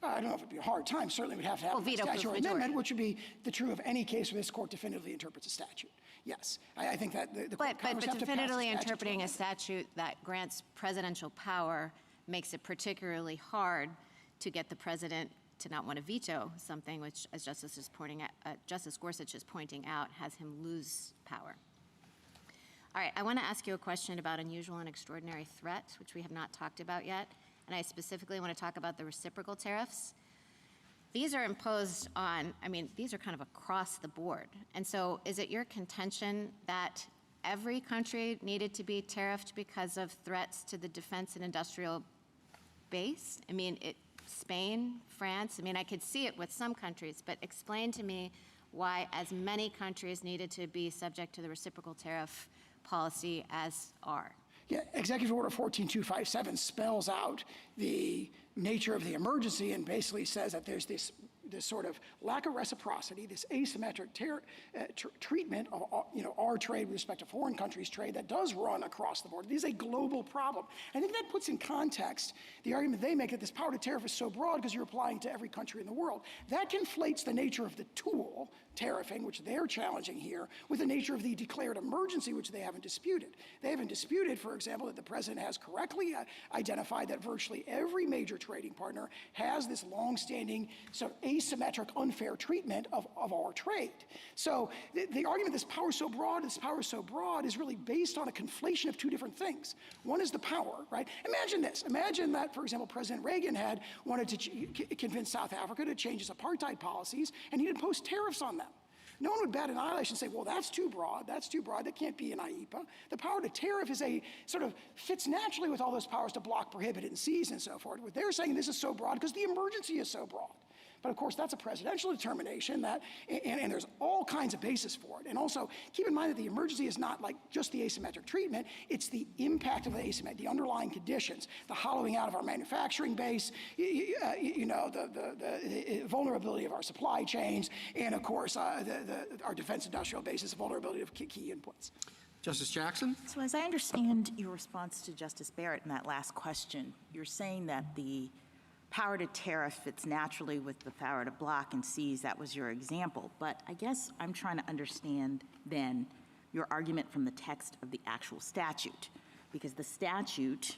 C: I don't know if it'd be a hard time. Certainly we'd have to have a statutory amendment, which would be true of any case where this court definitively interprets a statute. Yes, I think that
J: But definitively interpreting a statute that grants presidential power makes it particularly hard to get the president to not want to veto something, which, as Justice Gorsuch is pointing out, has him lose power. All right, I want to ask you a question about unusual and extraordinary threat, which we have not talked about yet, and I specifically want to talk about the reciprocal tariffs. These are imposed on, these are kind of across the board. And so is it your contention that every country needed to be tariffed because of threats to the defense and industrial base? Spain, France, I could see it with some countries, but explain to me why as many countries needed to be subject to the reciprocal tariff policy as are.
C: Yeah, Executive Order 14257 spells out the nature of the emergency and basically says that there's this sort of lack of reciprocity, this asymmetric treatment of our trade with respect to foreign countries' trade that does run across the board. This is a global problem. I think that puts in context the argument they make that this power to tariff is so broad because you're applying to every country in the world. That conflates the nature of the tool, tariffing, which they're challenging here, with the nature of the declared emergency, which they haven't disputed. They haven't disputed, for example, that the president has correctly identified that virtually every major trading partner has this longstanding sort of asymmetric, unfair treatment of our trade. So the argument this power is so broad is really based on a conflation of two different things. One is the power, right? Imagine this. Imagine that, for example, President Reagan had wanted to convince South Africa to change its apartheid policies, and he'd impose tariffs on them. No one would bat an eyelash and say, well, that's too broad, that can't be an IEPA. The power to tariff is fits naturally with all those powers to block, prohibit, and seize and so forth. What they're saying, this is so broad because the emergency is so broad. But of course, that's a presidential determination and there's all kinds of basis for it. And also, keep in mind that the emergency is not like just the asymmetric treatment, it's the impact of the asymmetric, the underlying conditions, the hollowing out of our manufacturing base, the vulnerability of our supply chains, and of course, our defense industrial basis, vulnerability of key inputs.
F: Justice Jackson?
H: So as I understand your response to Justice Barrett in that last question, you're saying that the power to tariff fits naturally with the power to block and seize. That was your example. But I guess I'm trying to understand then your argument from the text of the actual statute. Because the statute,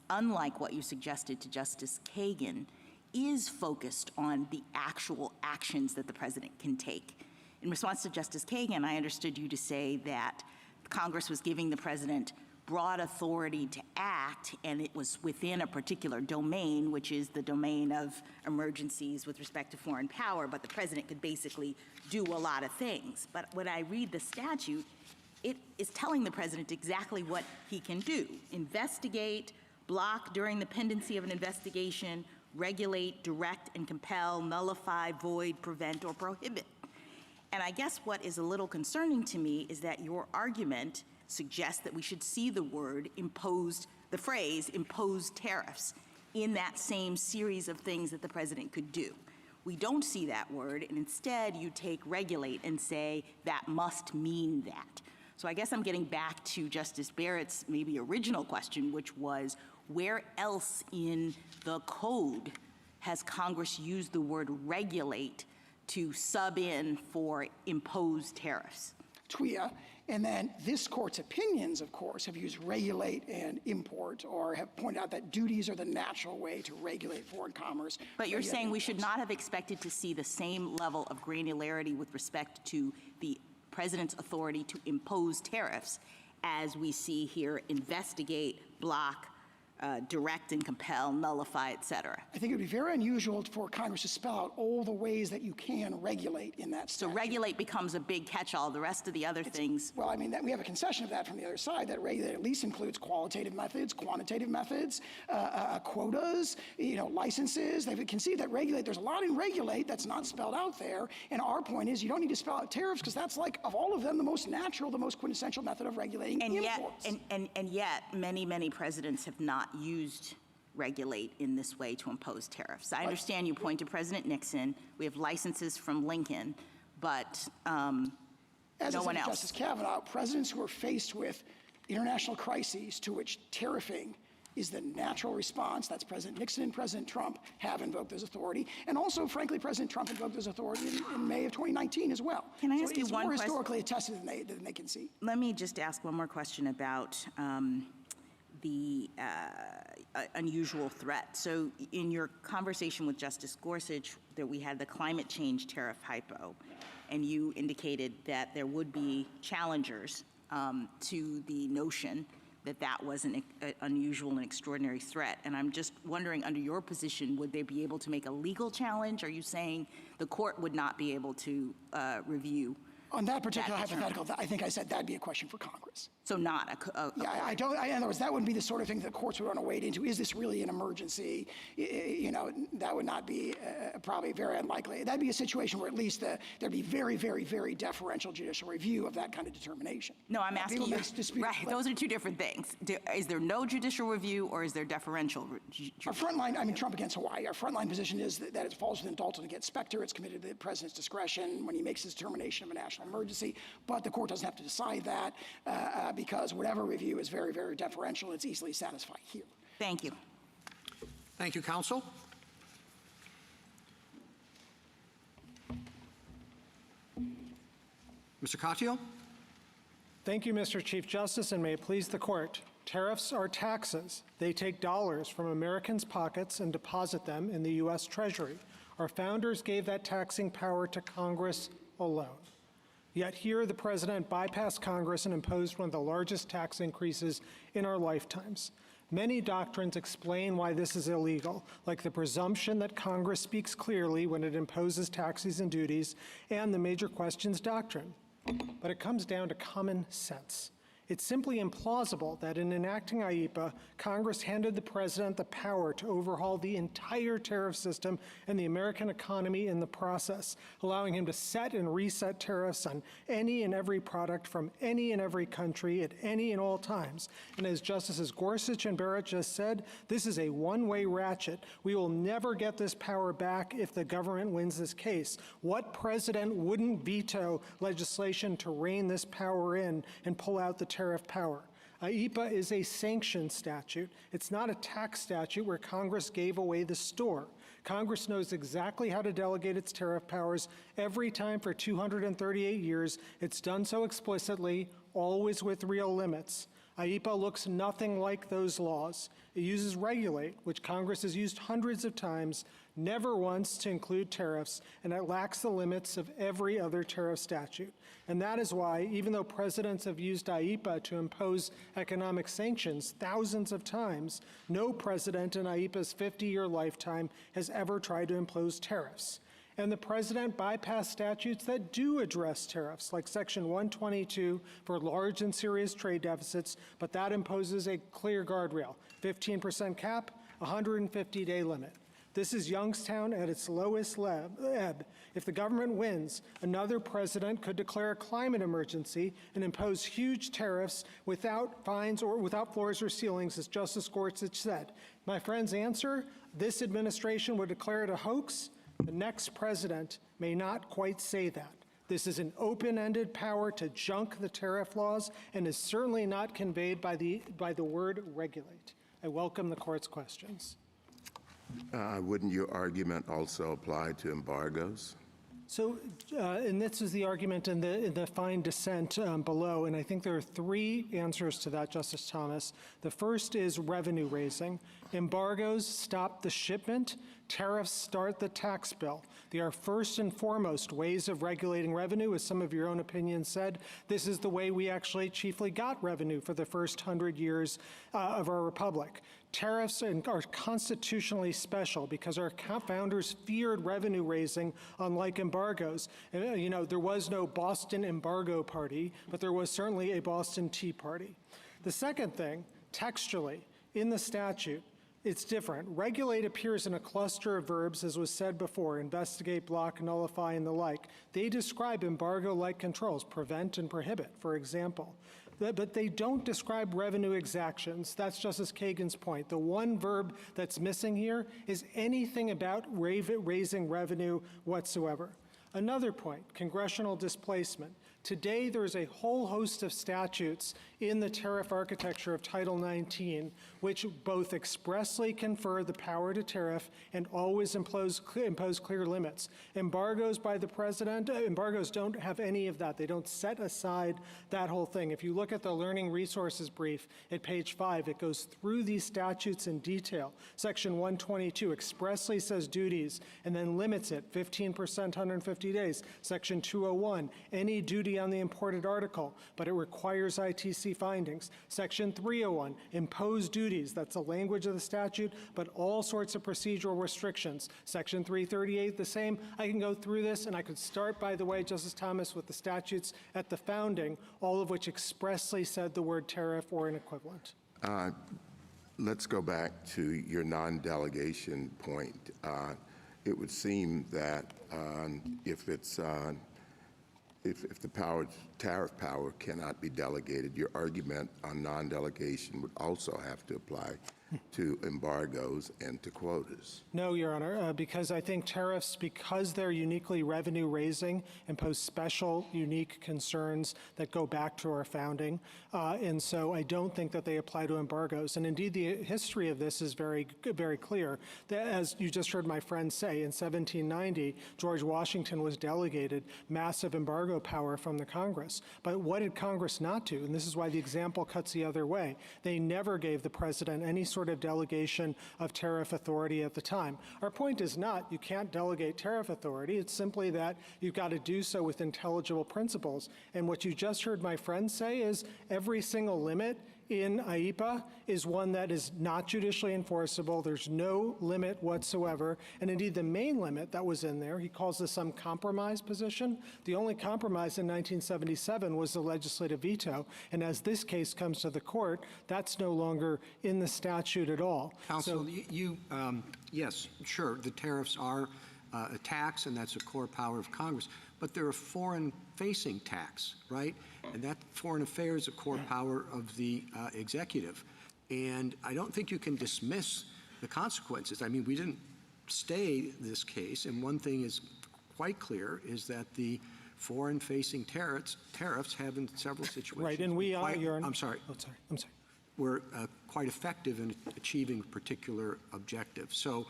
H: unlike what you suggested to Justice Kagan, is focused on the actual actions that the president can take. In response to Justice Kagan, I understood you to say that Congress was giving the president broad authority to act, and it was within a particular domain, which is the domain of emergencies with respect to foreign power, but the president could basically do a lot of things. But when I read the statute, it is telling the president exactly what he can do: investigate, block during the pendency of an investigation, regulate, direct and compel, nullify, void, prevent, or prohibit. And I guess what is a little concerning to me is that your argument suggests that we should see the phrase imposed tariffs in that same series of things that the president could do. We don't see that word, and instead you take regulate and say that must mean that. So I guess I'm getting back to Justice Barrett's maybe original question, which was, where else in the code has Congress used the word regulate to sub in for imposed tariffs?
C: TWIA, and then this court's opinions, of course, have used regulate and import, or have pointed out that duties are the natural way to regulate foreign commerce.
H: But you're saying we should not have expected to see the same level of granularity with respect to the president's authority to impose tariffs as we see here: investigate, block, direct and compel, nullify, et cetera.
C: I think it would be very unusual for Congress to spell out all the ways that you can regulate in that statute.
H: So regulate becomes a big catch-all. The rest of the other things.
C: Well, we have a concession of that from the other side, that regulate at least includes qualitative methods, quantitative methods, quotas, licenses. They've conceived that regulate, there's a lot in regulate that's not spelled out there. And our point is, you don't need to spell out tariffs, because that's, like, of all of them, the most natural, the most quintessential method of regulating imports.
H: And yet, many presidents have not used regulate in this way to impose tariffs. I understand you point to President Nixon. We have licenses from Lincoln, but no one else.
C: Justice Kavanaugh, presidents who are faced with international crises to which tariffing is the natural response, that's President Nixon and President Trump, have invoked this authority. And also, frankly, President Trump invoked this authority in May of 2019 as well.
H: Can I ask you one question?
C: It's more historically attested than they can see.
H: Let me just ask one more question about unusual threat. So in your conversation with Justice Gorsuch, that we had the climate change tariff hypo, and you indicated that there would be challengers to the notion that that was an unusual and extraordinary threat. And I'm just wondering, under your position, would they be able to make a legal challenge? Are you saying the court would not be able to review?
C: On that particular hypothetical, I think I said that'd be a question for Congress.
H: So not a
C: Yeah, I don't, in other words, that wouldn't be the sort of thing that courts would want to wade into. Is this really an emergency? You know, that would not be probably very unlikely. That'd be a situation where at least there'd be very, very, very deferential judicial review of that kind of determination.
H: No, I'm asking you,
C: dispute,
H: right, those are two different things. Is there no judicial review or is there deferential?
C: Our frontline, I mean, Trump against Hawaii, our frontline position is that it falls within Dalton against Specter. It's committed to the president's discretion when he makes his determination of a national emergency. But the court doesn't have to decide that because whatever review is very, very deferential. It's easily satisfied here.
H: Thank you.
F: Thank you, counsel. Mr. Katyal.
M: Thank you, Mr. Chief Justice, and may it please the court. Tariffs are taxes. They take dollars from Americans' pockets and deposit them in the U.S. Treasury. Our founders gave that taxing power to Congress alone. Yet here, the president bypassed Congress and imposed one of the largest tax increases in our lifetimes. Many doctrines explain why this is illegal, like the presumption that Congress speaks clearly when it imposes taxes and duties, and the major questions doctrine. But it comes down to common sense. It's simply implausible that in enacting IEEPA, Congress handed the president the power to overhaul the entire tariff system and the American economy in the process, allowing him to set and reset tariffs on any and every product from any and every country at any and all times. And as Justices Gorsuch and Barrett just said, this is a one-way ratchet. We will never get this power back if the government wins this case. What president wouldn't veto legislation to rein this power in and pull out the tariff power? IEEPA is a sanction statute. It's not a tax statute where Congress gave away the store. Congress knows exactly how to delegate its tariff powers every time for 238 years. It's done so explicitly, always with real limits. IEEPA looks nothing like those laws. It uses regulate, which Congress has used hundreds of times, never once to include tariffs, and it lacks the limits of every other tariff statute. And that is why, even though presidents have used IEEPA to impose economic sanctions thousands of times, no president in IEEPA's 50-year lifetime has ever tried to impose tariffs. And the president bypassed statutes that do address tariffs, like Section 122 for large and serious trade deficits, but that imposes a clear guardrail, 15% cap, 150-day limit. This is Youngstown at its lowest ebb. If the government wins, another president could declare a climate emergency and impose huge tariffs without fines or without floors or ceilings, as Justice Gorsuch said. My friend's answer, this administration would declare it a hoax. The next president may not quite say that. This is an open-ended power to junk the tariff laws and is certainly not conveyed by the word regulate. I welcome the court's questions.
D: Wouldn't your argument also apply to embargoes?
M: So, and this is the argument in the fine dissent below, and I think there are three answers to that, Justice Thomas. The first is revenue raising. Embargoes stop the shipment. Tariffs start the tax bill. They are first and foremost ways of regulating revenue. As some of your own opinions said, this is the way we actually chiefly got revenue for the first 100 years of our republic. Tariffs are constitutionally special because our founders feared revenue raising, unlike embargoes. And, you know, there was no Boston embargo party, but there was certainly a Boston Tea Party. The second thing, textually, in the statute, it's different. Regulate appears in a cluster of verbs, as was said before, investigate, block, nullify, and the like. They describe embargo-like controls, prevent and prohibit, for example. But they don't describe revenue exactions. That's Justice Kagan's point. The one verb that's missing here is anything about raising revenue whatsoever. Another point, congressional displacement. Today, there is a whole host of statutes in the tariff architecture of Title 19, which both expressly confer the power to tariff and always impose clear limits. Embargoes by the president, embargoes don't have any of that. They don't set aside that whole thing. If you look at the Learning Resources brief at page 5, it goes through these statutes in detail. Section 122 expressly says duties and then limits it, 15%, 150 days. Section 201, any duty on the imported article, but it requires ITC findings. Section 301, impose duties. That's the language of the statute, but all sorts of procedural restrictions. Section 338, the same. I can go through this, and I could start, by the way, Justice Thomas, with the statutes at the founding, all of which expressly said the word tariff or an equivalent.
D: Let's go back to your non-delegation point. It would seem that if the tariff power cannot be delegated, your argument on non-delegation would also have to apply to embargoes and to quotas.
M: No, Your Honor, because I think tariffs, because they're uniquely revenue-raising, impose special, unique concerns that go back to our founding, and so I don't think that they apply to embargoes. And indeed, the history of this is very, very clear. That, as you just heard my friend say, in 1790, George Washington was delegated massive embargo power from the Congress. But what did Congress not do? And this is why the example cuts the other way. They never gave the president any sort of delegation of tariff authority at the time. Our point is not you can't delegate tariff authority. It's simply that you've got to do so with intelligible principles. And what you just heard my friend say is every single limit in IEPA is one that is not judicially enforceable. There's no limit whatsoever. And indeed, the main limit that was in there, he calls this some compromise position. The only compromise in 1977 was the legislative veto. And as this case comes to the court, that's no longer in the statute at all.
F: Counsel, yes, sure, the tariffs are a tax, and that's a core power of Congress. But they're a foreign-facing tax, right? And that foreign affairs is a core power of the executive. And I don't think you can dismiss the consequences. I mean, we didn't stay this case, and one thing is quite clear is that the foreign-facing tariffs have in several situations.
M: Right, and we are.
F: I'm sorry.
M: Oh, sorry. I'm sorry.
F: Were quite effective in achieving particular objectives. So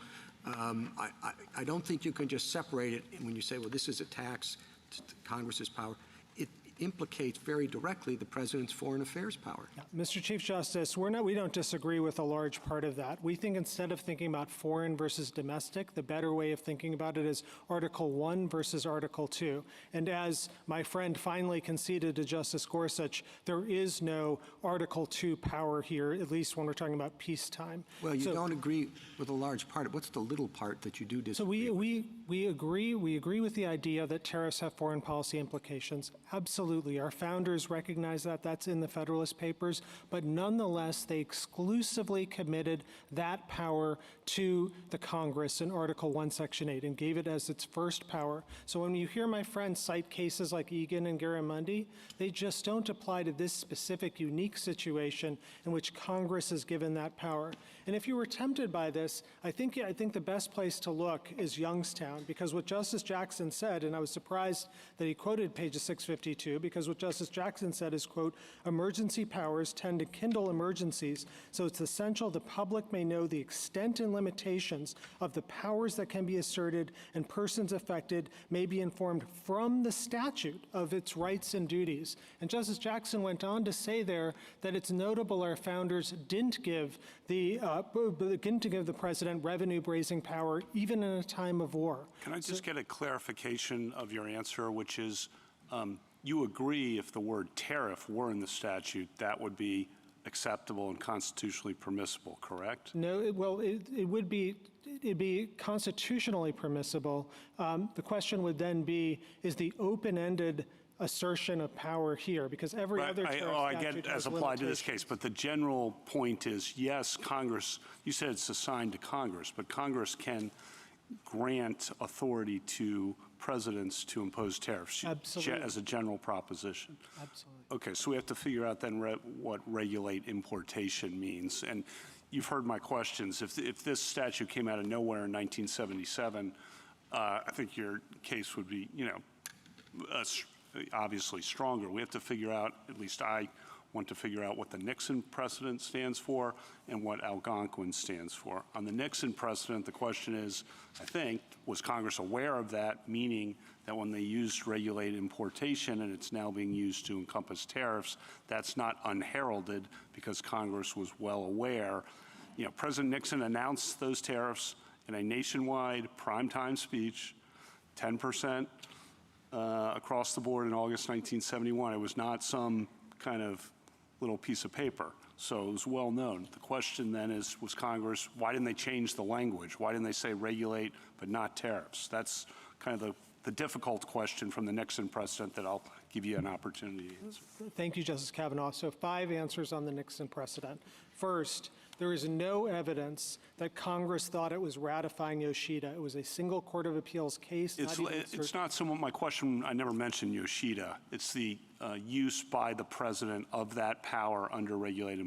F: I don't think you can just separate it when you say, well, this is a tax to Congress's power. It implicates very directly the president's foreign affairs power.
M: Yeah. Mr. Chief Justice, we don't disagree with a large part of that. We think instead of thinking about foreign versus domestic, the better way of thinking about it is Article 1 versus Article 2. And as my friend finally conceded to Justice Gorsuch, there is no Article 2 power here, at least when we're talking about peacetime.
F: Well, you don't agree with a large part. What's the little part that you do disagree with?
M: So we agree with the idea that tariffs have foreign policy implications. Absolutely. Our founders recognize that. That's in the Federalist Papers. But nonetheless, they exclusively committed that power to the Congress in Article 1, Section 8, and gave it as its first power. So when you hear my friend cite cases like Egan and Garamendi, they just don't apply to this specific unique situation in which Congress is given that power. And if you were tempted by this, I think the best place to look is Youngstown, because what Justice Jackson said, and I was surprised that he quoted pages 652, because what Justice Jackson said is, quote, emergency powers tend to kindle emergencies, so it's essential the public may know the extent and limitations of the powers that can be asserted, and persons affected may be informed from the statute of its rights and duties. And Justice Jackson went on to say there that it's notable our founders didn't give the president revenue-raising power even in a time of war.
I: Can I just get a clarification of your answer, which is you agree if the word tariff were in the statute, that would be acceptable and constitutionally permissible, correct?
M: No, it'd be constitutionally permissible. The question would then be, is the open-ended assertion of power here? Because every other tariff
I: I
M: statute
I: get as
M: has
I: applied to this
M: limitations.
I: case, but the general point is, yes, Congress, you said it's assigned to Congress, but Congress can grant authority to presidents to impose tariffs.
M: Absolutely.
I: As a general proposition.
M: Absolutely.
I: Okay, so we have to figure out then what regulate importation means. And you've heard my questions. If this statute came out of nowhere in 1977, I think your case would be, obviously stronger. We have to figure out, at least I want to figure out what the Nixon precedent stands for and what Algonquin stands for. On the Nixon precedent, the question is, I think, was Congress aware of that, meaning that when they used regulated importation and it's now being used to encompass tariffs, that's not unheralded because Congress was well aware. You know, President Nixon announced those tariffs in a nationwide primetime speech, 10% across the board in August 1971. It was not some kind of little piece of paper. So it was well known. The question then is, was Congress, why didn't they change the language? Why didn't they say regulate but not tariffs? That's kind of the difficult question from the Nixon precedent that I'll give you an opportunity to answer.
M: Thank you, Justice Kavanaugh. So 5 answers on the Nixon precedent. First, there is no evidence that Congress thought it was ratifying Yoshida. It was a single Court of Appeals case.
I: It's not somewhat my question. I never mentioned Yoshida. It's the use by the president of that power under regulated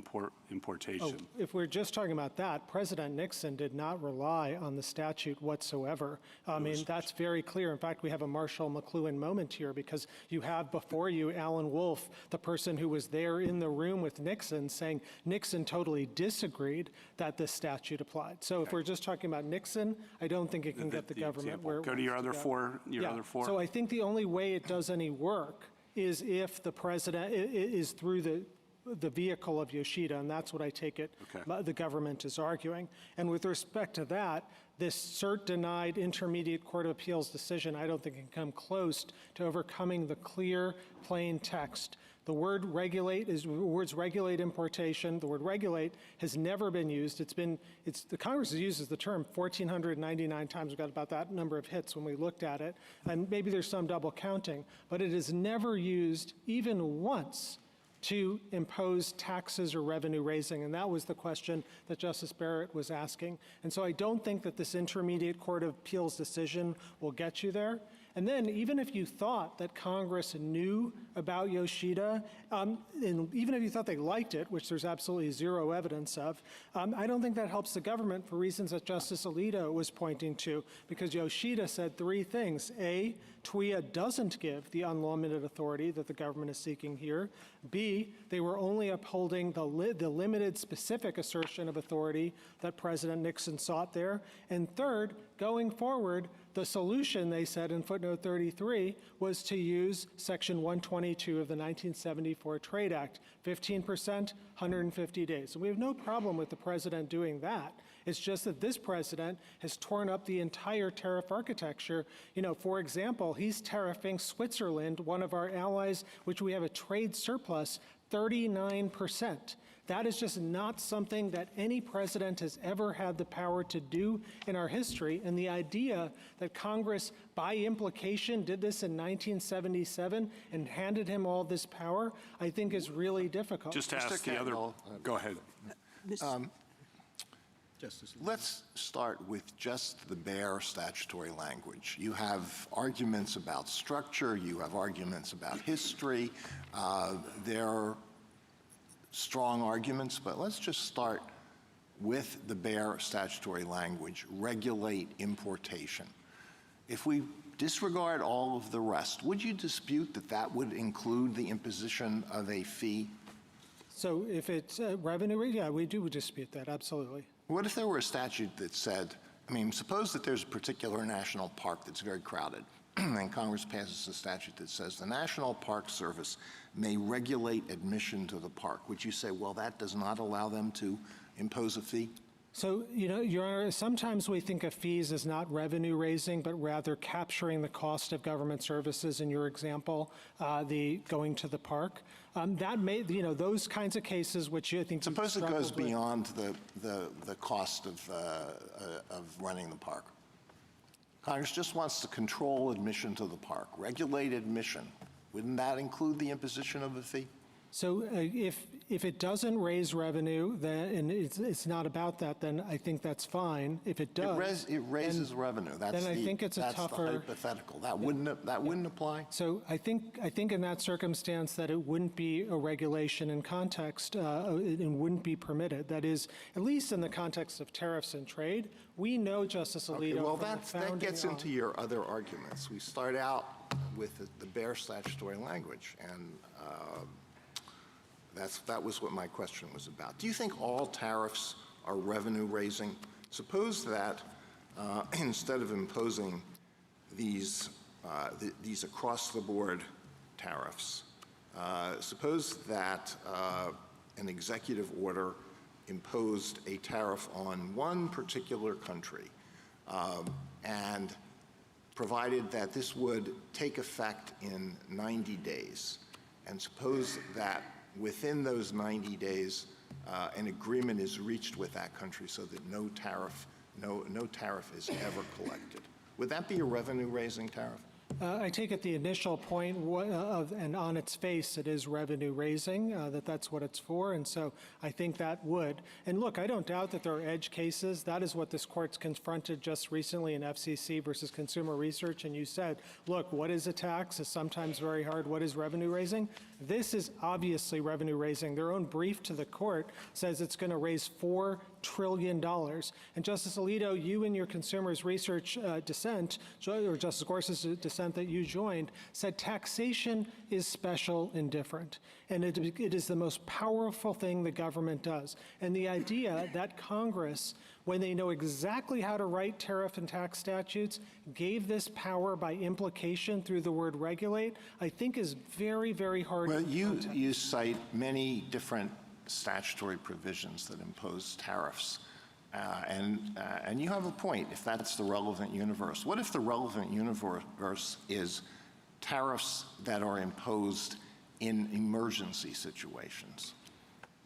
I: importation.
M: Oh, if we're just talking about that, President Nixon did not rely on the statute whatsoever. I mean, that's very clear. In fact, we have a Marshall McLuhan moment here because you have before you Alan Wolf, the person who was there in the room with Nixon, saying Nixon totally disagreed that this statute applied. So if we're just talking about Nixon, I don't think it can get the government where it
I: Go to your other four. Other four.
M: So I think the only way it does any work is if the president is through the vehicle of Yoshida, and that's what I take it the government is arguing. And with respect to that, this cert-denied intermediate court of appeals decision, I don't think can come close to overcoming the clear, plain text. The word regulate is words regulate importation. The word regulate has never been used. The Congress uses the term 1,499 times. We got about that number of hits when we looked at it, and maybe there's some double counting, but it is never used even once to impose taxes or revenue raising, and that was the question that Justice Barrett was asking. And so I don't think that this intermediate court of appeals decision will get you there. And then even if you thought that Congress knew about Yoshida, and even if you thought they liked it, which there's absolutely zero evidence of, I don't think that helps the government for reasons that Justice Alito was pointing to, because Yoshida said 3 things. A, TWIA doesn't give the unlimited authority that the government is seeking here. B, they were only upholding the limited specific assertion of authority that President Nixon sought there. And third, going forward, the solution, they said in footnote 33, was to use Section 122 of the 1974 Trade Act, 15%, 150 days. So we have no problem with the president doing that. It's just that this president has torn up the entire tariff architecture. You know, for example, he's tariffing Switzerland, one of our allies, which we have a trade surplus, 39%. That is just not something that any president has ever had the power to do in our history. And the idea that Congress, by implication, did this in 1977 and handed him all this power, I think is really difficult.
I: Just ask the other. Go ahead.
K: Let's start with just the bare statutory language. You have arguments about structure. You have arguments about history. They're strong arguments, but let's just start with the bare statutory language, regulate importation. If we disregard all of the rest, would you dispute that that would include the imposition of a fee?
M: So if it's revenue, yeah, we do dispute that, absolutely.
K: What if there were a statute that said, I mean, suppose that there's a particular national park that's very crowded, and Congress passes a statute that says the National Park Service may regulate admission to the park. Would you say, well, that does not allow them to impose a fee?
M: So, you know, Your Honor, sometimes we think of fees as not revenue raising, but rather capturing the cost of government services. In your example, the going to the park, that may, you know, those kinds of cases which I think.
K: Suppose it goes beyond the cost of running the park. Congress just wants to control admission to the park, regulate admission. Wouldn't that include the imposition of a fee?
M: So if it doesn't raise revenue, then and it's not about that, then I think that's fine. If it does,
K: it raises revenue. Then
M: I think it's a tougher
K: the hypothetical. That wouldn't apply.
M: So I think in that circumstance that it wouldn't be a regulation in context. It wouldn't be permitted. That is, at least in the context of tariffs and trade, we know, Justice Alito.
K: Okay, well, that gets into your other arguments. We start out with the bare statutory language, and That was what my question was about. Do you think all tariffs are revenue-raising? Suppose that instead of imposing these across-the-board tariffs, suppose that an executive order imposed a tariff on one particular country and provided that this would take effect in 90 days. And suppose that within those 90 days, an agreement is reached with that country so that no tariff is ever collected. Would that be a revenue-raising tariff?
M: I take it the initial point and on its face, it is revenue raising, that's what it's for, and so I think that would. And look, I don't doubt that there are edge cases. That is what this court's confronted just recently in FCC versus Consumer Research, and you said, look, what is a tax is sometimes very hard. What is revenue raising? This is obviously revenue raising. Their own brief to the court says it's going to raise $4 trillion. And Justice Alito, you in your Consumers Research dissent, or Justice Gorsuch's dissent that you joined, said taxation is special and different. And it is the most powerful thing the government does. And the idea that Congress, when they know exactly how to write tariff and tax statutes, gave this power by implication through the word regulate, I think is very, very hard
K: well,
M: to
K: you cite many different statutory provisions that impose tariffs. And you have a point, if that's the relevant universe. What if the relevant universe is tariffs that are imposed in emergency situations?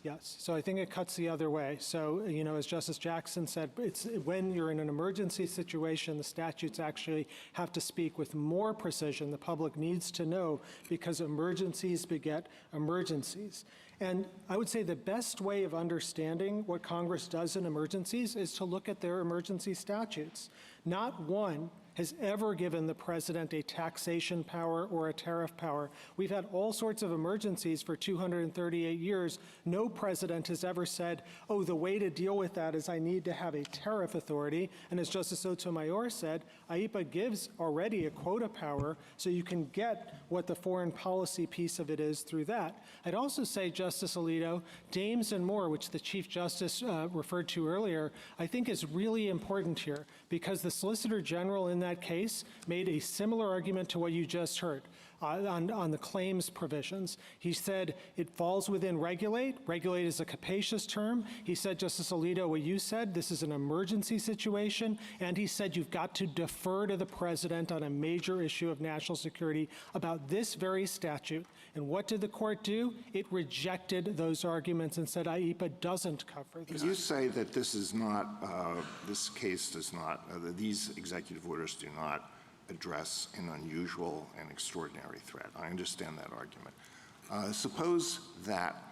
M: Yes, so I think it cuts the other way. So, as Justice Jackson said, it's when you're in an emergency situation, the statutes actually have to speak with more precision. The public needs to know because emergencies beget emergencies. And I would say the best way of understanding what Congress does in emergencies is to look at their emergency statutes. Not one has ever given the president a taxation power or a tariff power. We've had all sorts of emergencies for 238 years. No president has ever said, oh, the way to deal with that is I need to have a tariff authority. And as Justice Sotomayor said, IEPA gives already a quota power, so you can get what the foreign policy piece of it is through that. I'd also say, Justice Alito, Dames and Moore, which the Chief Justice referred to earlier, I think is really important here because the Solicitor General in that case made a similar argument to what you just heard on the claims provisions. He said it falls within regulate. Regulate is a capacious term. He said, Justice Alito, what you said, this is an emergency situation. And he said you've got to defer to the president on a major issue of national security about this very statute. And what did the court do? It rejected those arguments and said IEPA doesn't cover this.
K: You say that this is not, this case does not, these executive orders do not address an unusual and extraordinary threat. I understand that argument. Suppose that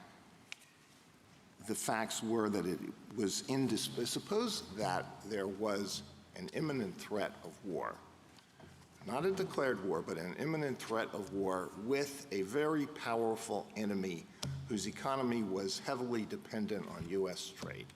K: the facts were that it was suppose that there was an imminent threat of war, not a declared war, but an imminent threat of war with a very powerful enemy whose economy was heavily dependent on U.S. trade.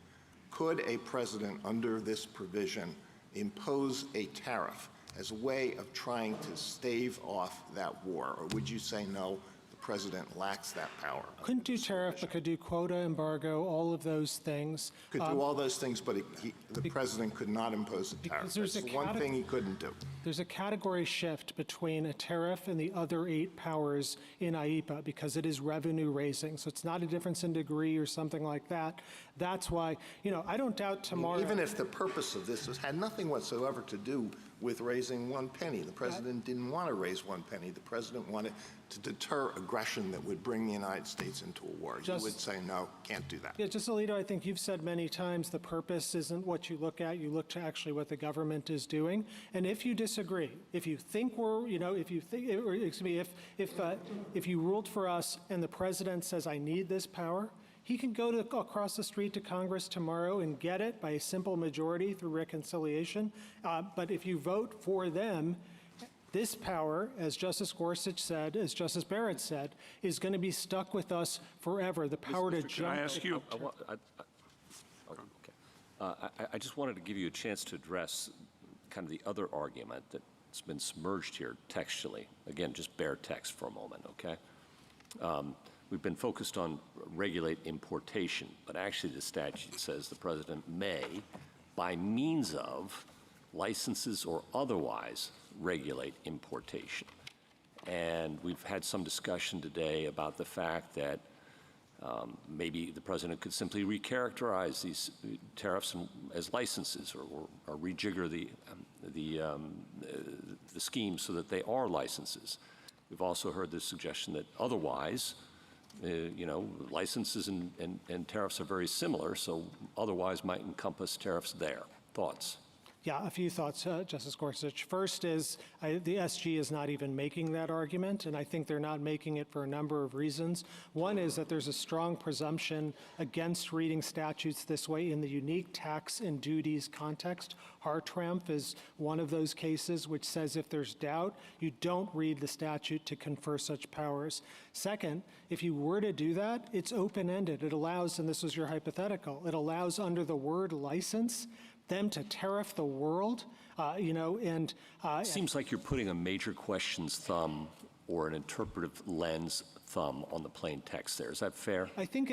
K: Could a president under this provision impose a tariff as a way of trying to stave off that war? Or would you say no, the president lacks that power?
M: Couldn't do tariff, but could do quota, embargo, all of those things.
K: Could do all those things, but the president could not impose a tariff. That's the one thing he couldn't do.
M: There's a category shift between a tariff and the other 8 powers in IEPA because it is revenue raising. So it's not a difference in degree or something like that. That's why, I don't doubt tomorrow.
K: Even if the purpose of this had nothing whatsoever to do with raising 1 penny. The president didn't want to raise 1 penny. The president wanted to deter aggression that would bring the United States into a war. You would say, no, can't do that.
M: Yeah, Justice Alito, I think you've said many times the purpose isn't what you look at. You look to actually what the government is doing. And if you disagree, if you think we're, if you think, or excuse me, if you ruled for us and the president says, I need this power, he can go across the street to Congress tomorrow and get it by a simple majority through reconciliation. But if you vote for them, this power, as Justice Gorsuch said, as Justice Barrett said, is going to be stuck with us forever. The power to jump.
I: Can I ask you?
L: I just wanted to give you a chance to address kind of the other argument that's been submerged here textually. Again, just bare text for a moment, okay? we've been focused on regulate importation, but actually the statute says the president may, by means of licenses or otherwise, regulate importation. And we've had some discussion today about the fact that maybe the president could simply recharacterize these tariffs as licenses or rejigger the scheme so that they are licenses. We've also heard the suggestion that otherwise, licenses and tariffs are very similar, so otherwise might encompass tariffs there. Thoughts?
M: Yeah, a few thoughts, Justice Gorsuch. First is the SG is not even making that argument, and I think they're not making it for a number of reasons. One is that there's a strong presumption against reading statutes this way in the unique tax and duties context. Hartramp is one of those cases which says if there's doubt, you don't read the statute to confer such powers. Second, if you were to do that, it's open-ended. It allows, and this was your hypothetical, it allows under the word license them to tariff the world, and
L: seems like you're putting a major questions thumb or an interpretive lens thumb on the plain text there. Is that fair?
M: I think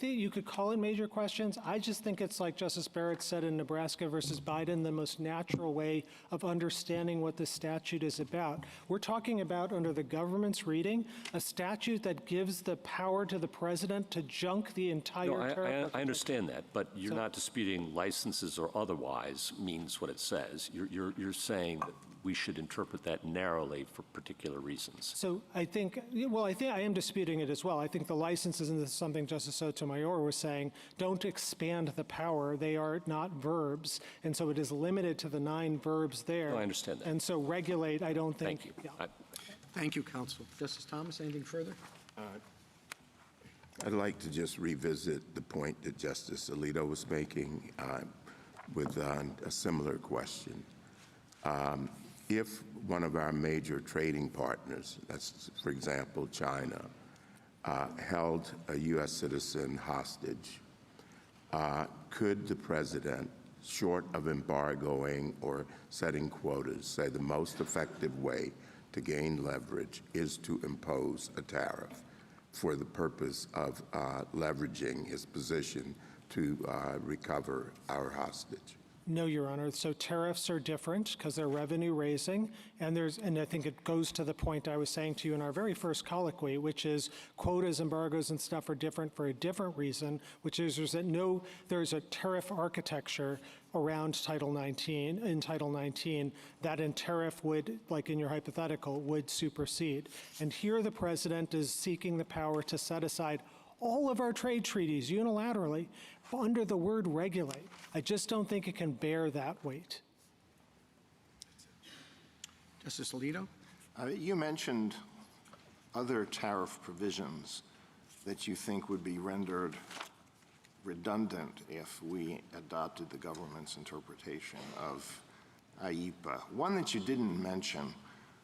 M: you could call it major questions. I just think it's like Justice Barrett said in Nebraska versus Biden, the most natural way of understanding what the statute is about. We're talking about, under the government's reading, a statute that gives the power to the president to junk the entire tariff.
L: I understand that, but you're not disputing licenses or otherwise means what it says. You're saying that we should interpret that narrowly for particular reasons.
M: So I think I am disputing it as well. I think the licenses, and this is something Justice Sotomayor was saying, don't expand the power. They are not verbs, and so it is limited to the 9 verbs there.
L: No, I understand that.
M: And so regulate, I don't think.
L: Thank you.
M: Yeah.
F: Thank you, counsel. Justice Thomas, anything further?
D: I'd like to just revisit the point that Justice Alito was making with a similar question. If one of our major trading partners, that's, for example, China, held a U.S. citizen hostage, could the president, short of embargoing or setting quotas, say the most effective way to gain leverage is to impose a tariff for the purpose of leveraging his position to recover our hostage?
M: No, Your Honor. So tariffs are different because they're revenue raising, and I think it goes to the point I was saying to you in our very first colloquy, which is quotas, embargoes, and stuff are different for a different reason, which is there's a tariff architecture around Title 19, in Title 19, that in tariff would, like in your hypothetical, would supersede. And here the president is seeking the power to set aside all of our trade treaties unilaterally under the word regulate. I just don't think it can bear that weight.
F: Justice Alito?
K: You mentioned other tariff provisions that you think would be rendered redundant if we adopted the government's interpretation of IEPA. One that you didn't mention,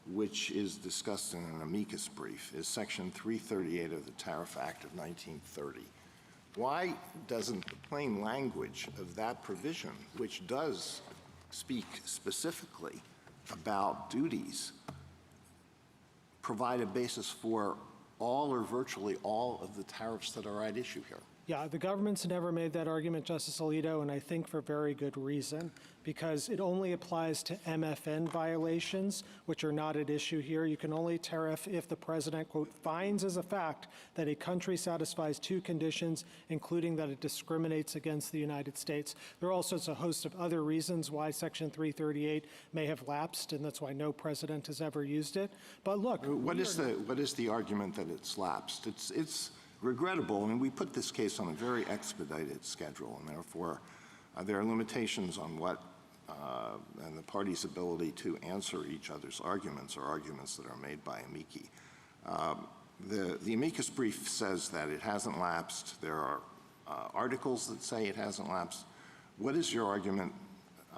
K: which is discussed in an amicus brief, is Section 338 of the Tariff Act of 1930. Why doesn't the plain language of that provision, which does speak specifically about duties, provide a basis for all or virtually all of the tariffs that are at issue here?
M: Yeah, the government's never made that argument, Justice Alito, and I think for very good reason, because it only applies to MFN violations, which are not at issue here. You can only tariff if the president, quote, finds as a fact that a country satisfies 2 conditions, including that it discriminates against the United States. There are also a host of other reasons why Section 338 may have lapsed, and that's why no president has ever used it. But look,
K: what is the argument that it's lapsed? It's regrettable. I mean, we put this case on a very expedited schedule, and therefore there are limitations on what and the parties' ability to answer each other's arguments or arguments that are made by amici. The amicus brief says that it hasn't lapsed. There are articles that say it hasn't lapsed. What is your argument?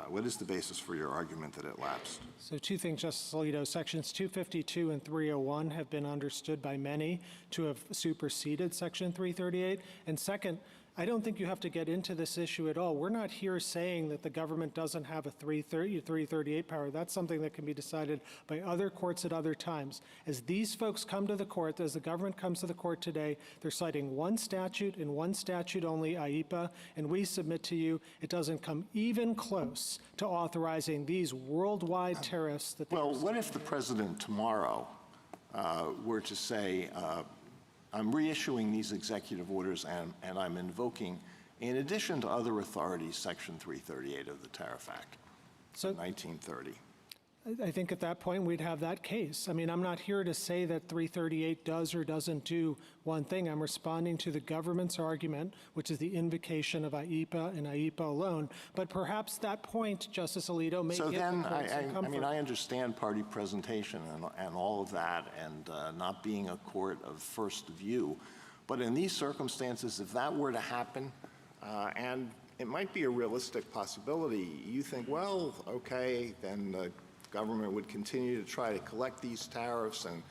K: What is the basis for your argument that it lapsed?
M: So 2 things, Justice Alito. Sections 252 and 301 have been understood by many to have superseded Section 338. And second, I don't think you have to get into this issue at all. We're not here saying that the government doesn't have a 338 power. That's something that can be decided by other courts at other times. As these folks come to the court, as the government comes to the court today, they're citing one statute and one statute only, IEPA, and we submit to you it doesn't come even close to authorizing these worldwide tariffs that
K: Well, what if the president tomorrow were to say, I'm reissuing these executive orders and I'm invoking, in addition to other authorities, Section 338 of the Tariff Act of 1930?
M: I think at that point we'd have that case. I mean, I'm not here to say that 338 does or doesn't do one thing. I'm responding to the government's argument, which is the invocation of IEPA and IEPA alone. But perhaps that point, Justice Alito, may
K: So
M: give
K: then,
M: the court some comfort.
K: I mean, I understand party presentation and all of that, and not being a court of first view. But in these circumstances, if that were to happen, and it might be a realistic possibility, you think, well, okay, then the government would continue to try to collect these tariffs, and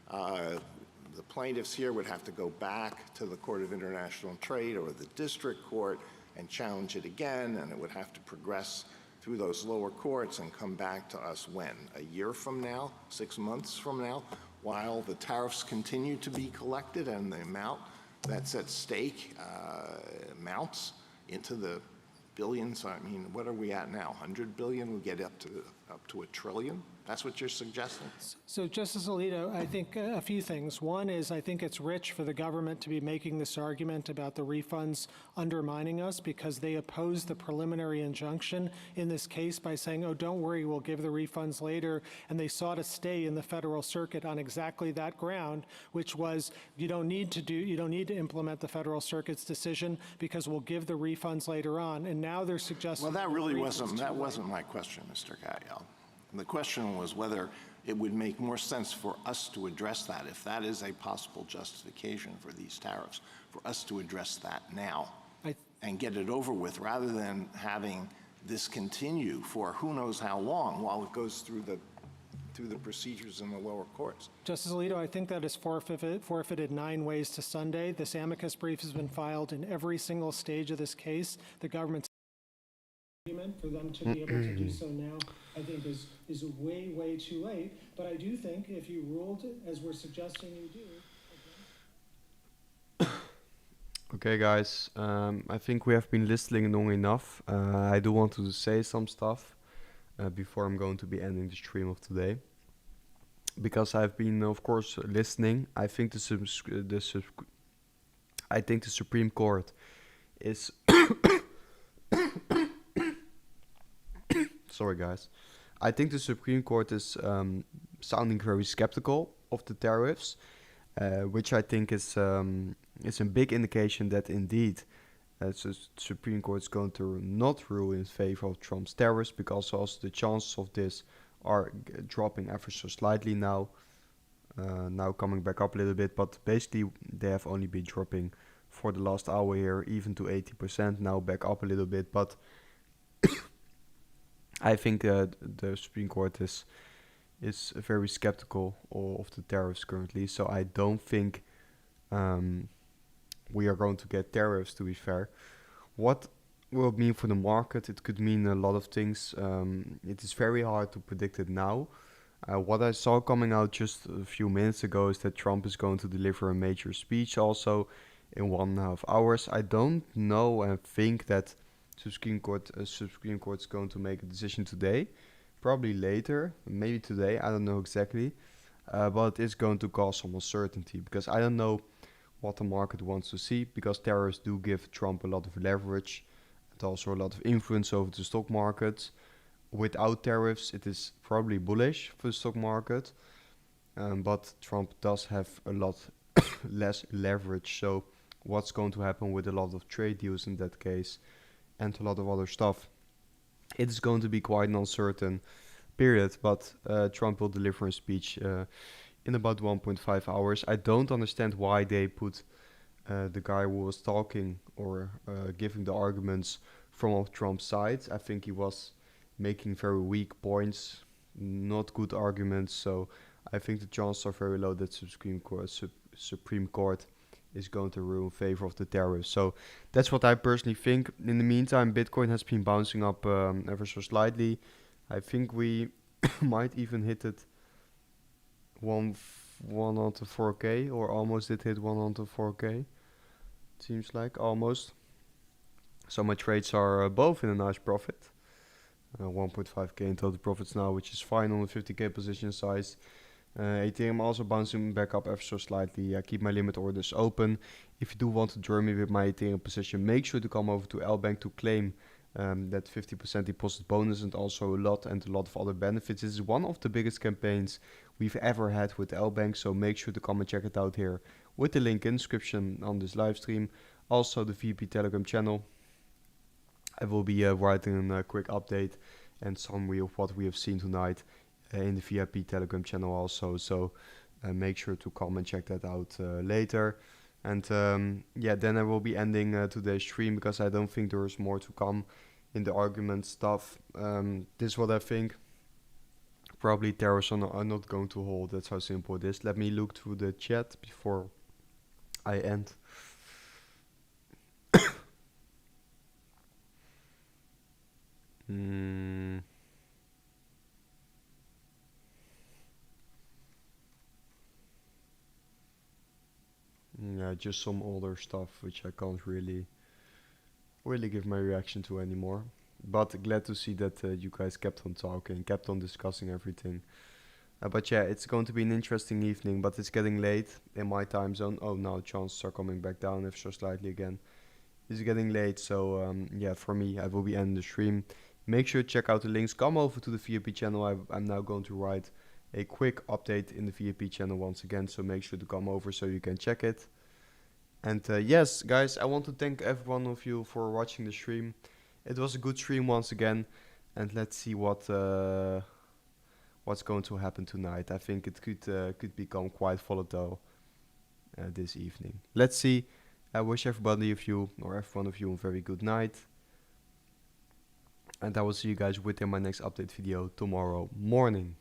K: the plaintiffs here would have to go back to the Court of International Trade or the district court and challenge it again, and it would have to progress through those lower courts and come back to us when? A year from now? 6 months from now? While the tariffs continue to be collected and the amount that's at stake mounts into the billions. I mean, what are we at now? 100 billion? We get up to a trillion? That's what you're suggesting?
M: So, Justice Alito, I think a few things. One is I think it's rich for the government to be making this argument about the refunds undermining us because they opposed the preliminary injunction in this case by saying, oh, don't worry, we'll give the refunds later. And they sought a stay in the federal circuit on exactly that ground, which was you don't need to implement the federal circuit's decision because we'll give the refunds later on. And now they're suggesting—
K: Well, that really wasn't my question, Mr. Katyal. The question was whether it would make more sense for us to address that, if that is a possible justification for these tariffs, for us to address that now and get it over with, rather than having this continue for who knows how long while it goes through the procedures in the lower courts.
M: Justice Alito, I think that is forfeited 9 ways to Sunday. This amicus brief has been filed in every single stage of this case. The government's argument for them to be able to do so now, I think, is way, way too late. But I do think if you ruled as we're suggesting you do.
A: Okay, guys, I think we have been listening long enough. I do want to say some stuff before I'm going to be ending the stream of today. Because I've been, of course, listening. I think the Supreme Court is... Sorry, guys. I think the Supreme Court is sounding very skeptical of the tariffs, which I think is a big indication that indeed the Supreme Court is going to not rule in favor of Trump's tariffs, because also the chances of this are dropping ever so slightly now. Now coming back up a little bit, but basically they have only been dropping for the last hour here, even to 80%, now back up a little bit, but I think the Supreme Court is very skeptical of the tariffs currently, so I don't think we are going to get tariffs, to be fair. What will it mean for the market? It could mean a lot of things. It is very hard to predict it now. What I saw coming out just a few minutes ago is that Trump is going to deliver a major speech also in 1.5 hours. I don't know and think that Supreme Court is going to make a decision today, probably later, maybe today, I don't know exactly, but it's going to cause some uncertainty, because I don't know what the market wants to see, because tariffs do give Trump a lot of leverage and also a lot of influence over the stock market. Without tariffs, it is probably bullish for the stock market, but Trump does have a lot less leverage, so what's going to happen with a lot of trade deals in that case, and a lot of other stuff. It is going to be quite an uncertain period, but Trump will deliver a speech in about 1.5 hours. I don't understand why they put the guy who was talking or giving the arguments from Trump's side. I think he was making very weak points, not good arguments, so I think the chances are very low that Supreme Court is going to rule in favor of the tariff. So that's what I personally think. In the meantime, Bitcoin has been bouncing up ever so slightly. I think we might even hit it 104k, or almost did hit 104k. Seems like almost. So my trades are both in a nice profit. 1.5k in total profits now, which is fine on the 50k position size. Ethereum also bouncing back up ever so slightly. I keep my limit orders open. If you do want to join me with my Ethereum position, make sure to come over to LBank to claim that 50% deposit bonus and also a lot of other benefits. This is one of the biggest campaigns we've ever had with LBank, so make sure to come and check it out here with the link in the description on this live stream. Also the VP Telegram channel. I will be writing a quick update and summary of what we have seen tonight in the VIP Telegram channel also. So make sure to come and check that out later. And yeah, then I will be ending today's stream because I don't think there is more to come in the argument stuff. This is what I think. Probably tariffs are not going to hold. That's how simple it is. Let me look through the chat before I end. Yeah, just some older stuff which I can't really give my reaction to anymore. But glad to see that you guys kept on talking, kept on discussing everything. But yeah, it's going to be an interesting evening, but it's getting late in my time zone. Oh, now chances are coming back down ever so slightly again. It's getting late, so yeah, for me, I will be ending the stream. Make sure to check out the links. Come over to the VIP channel. I'm now going to write a quick update in the VIP channel once again, so make sure to come over so you can check it. And yes, guys, I want to thank every one of you for watching the stream. It was a good stream once again, and let's see what's going to happen tonight. I think it could become quite volatile this evening. Let's see. I wish everybody of you, or every one of you, a very good night. And I will see you guys within my next update video tomorrow morning.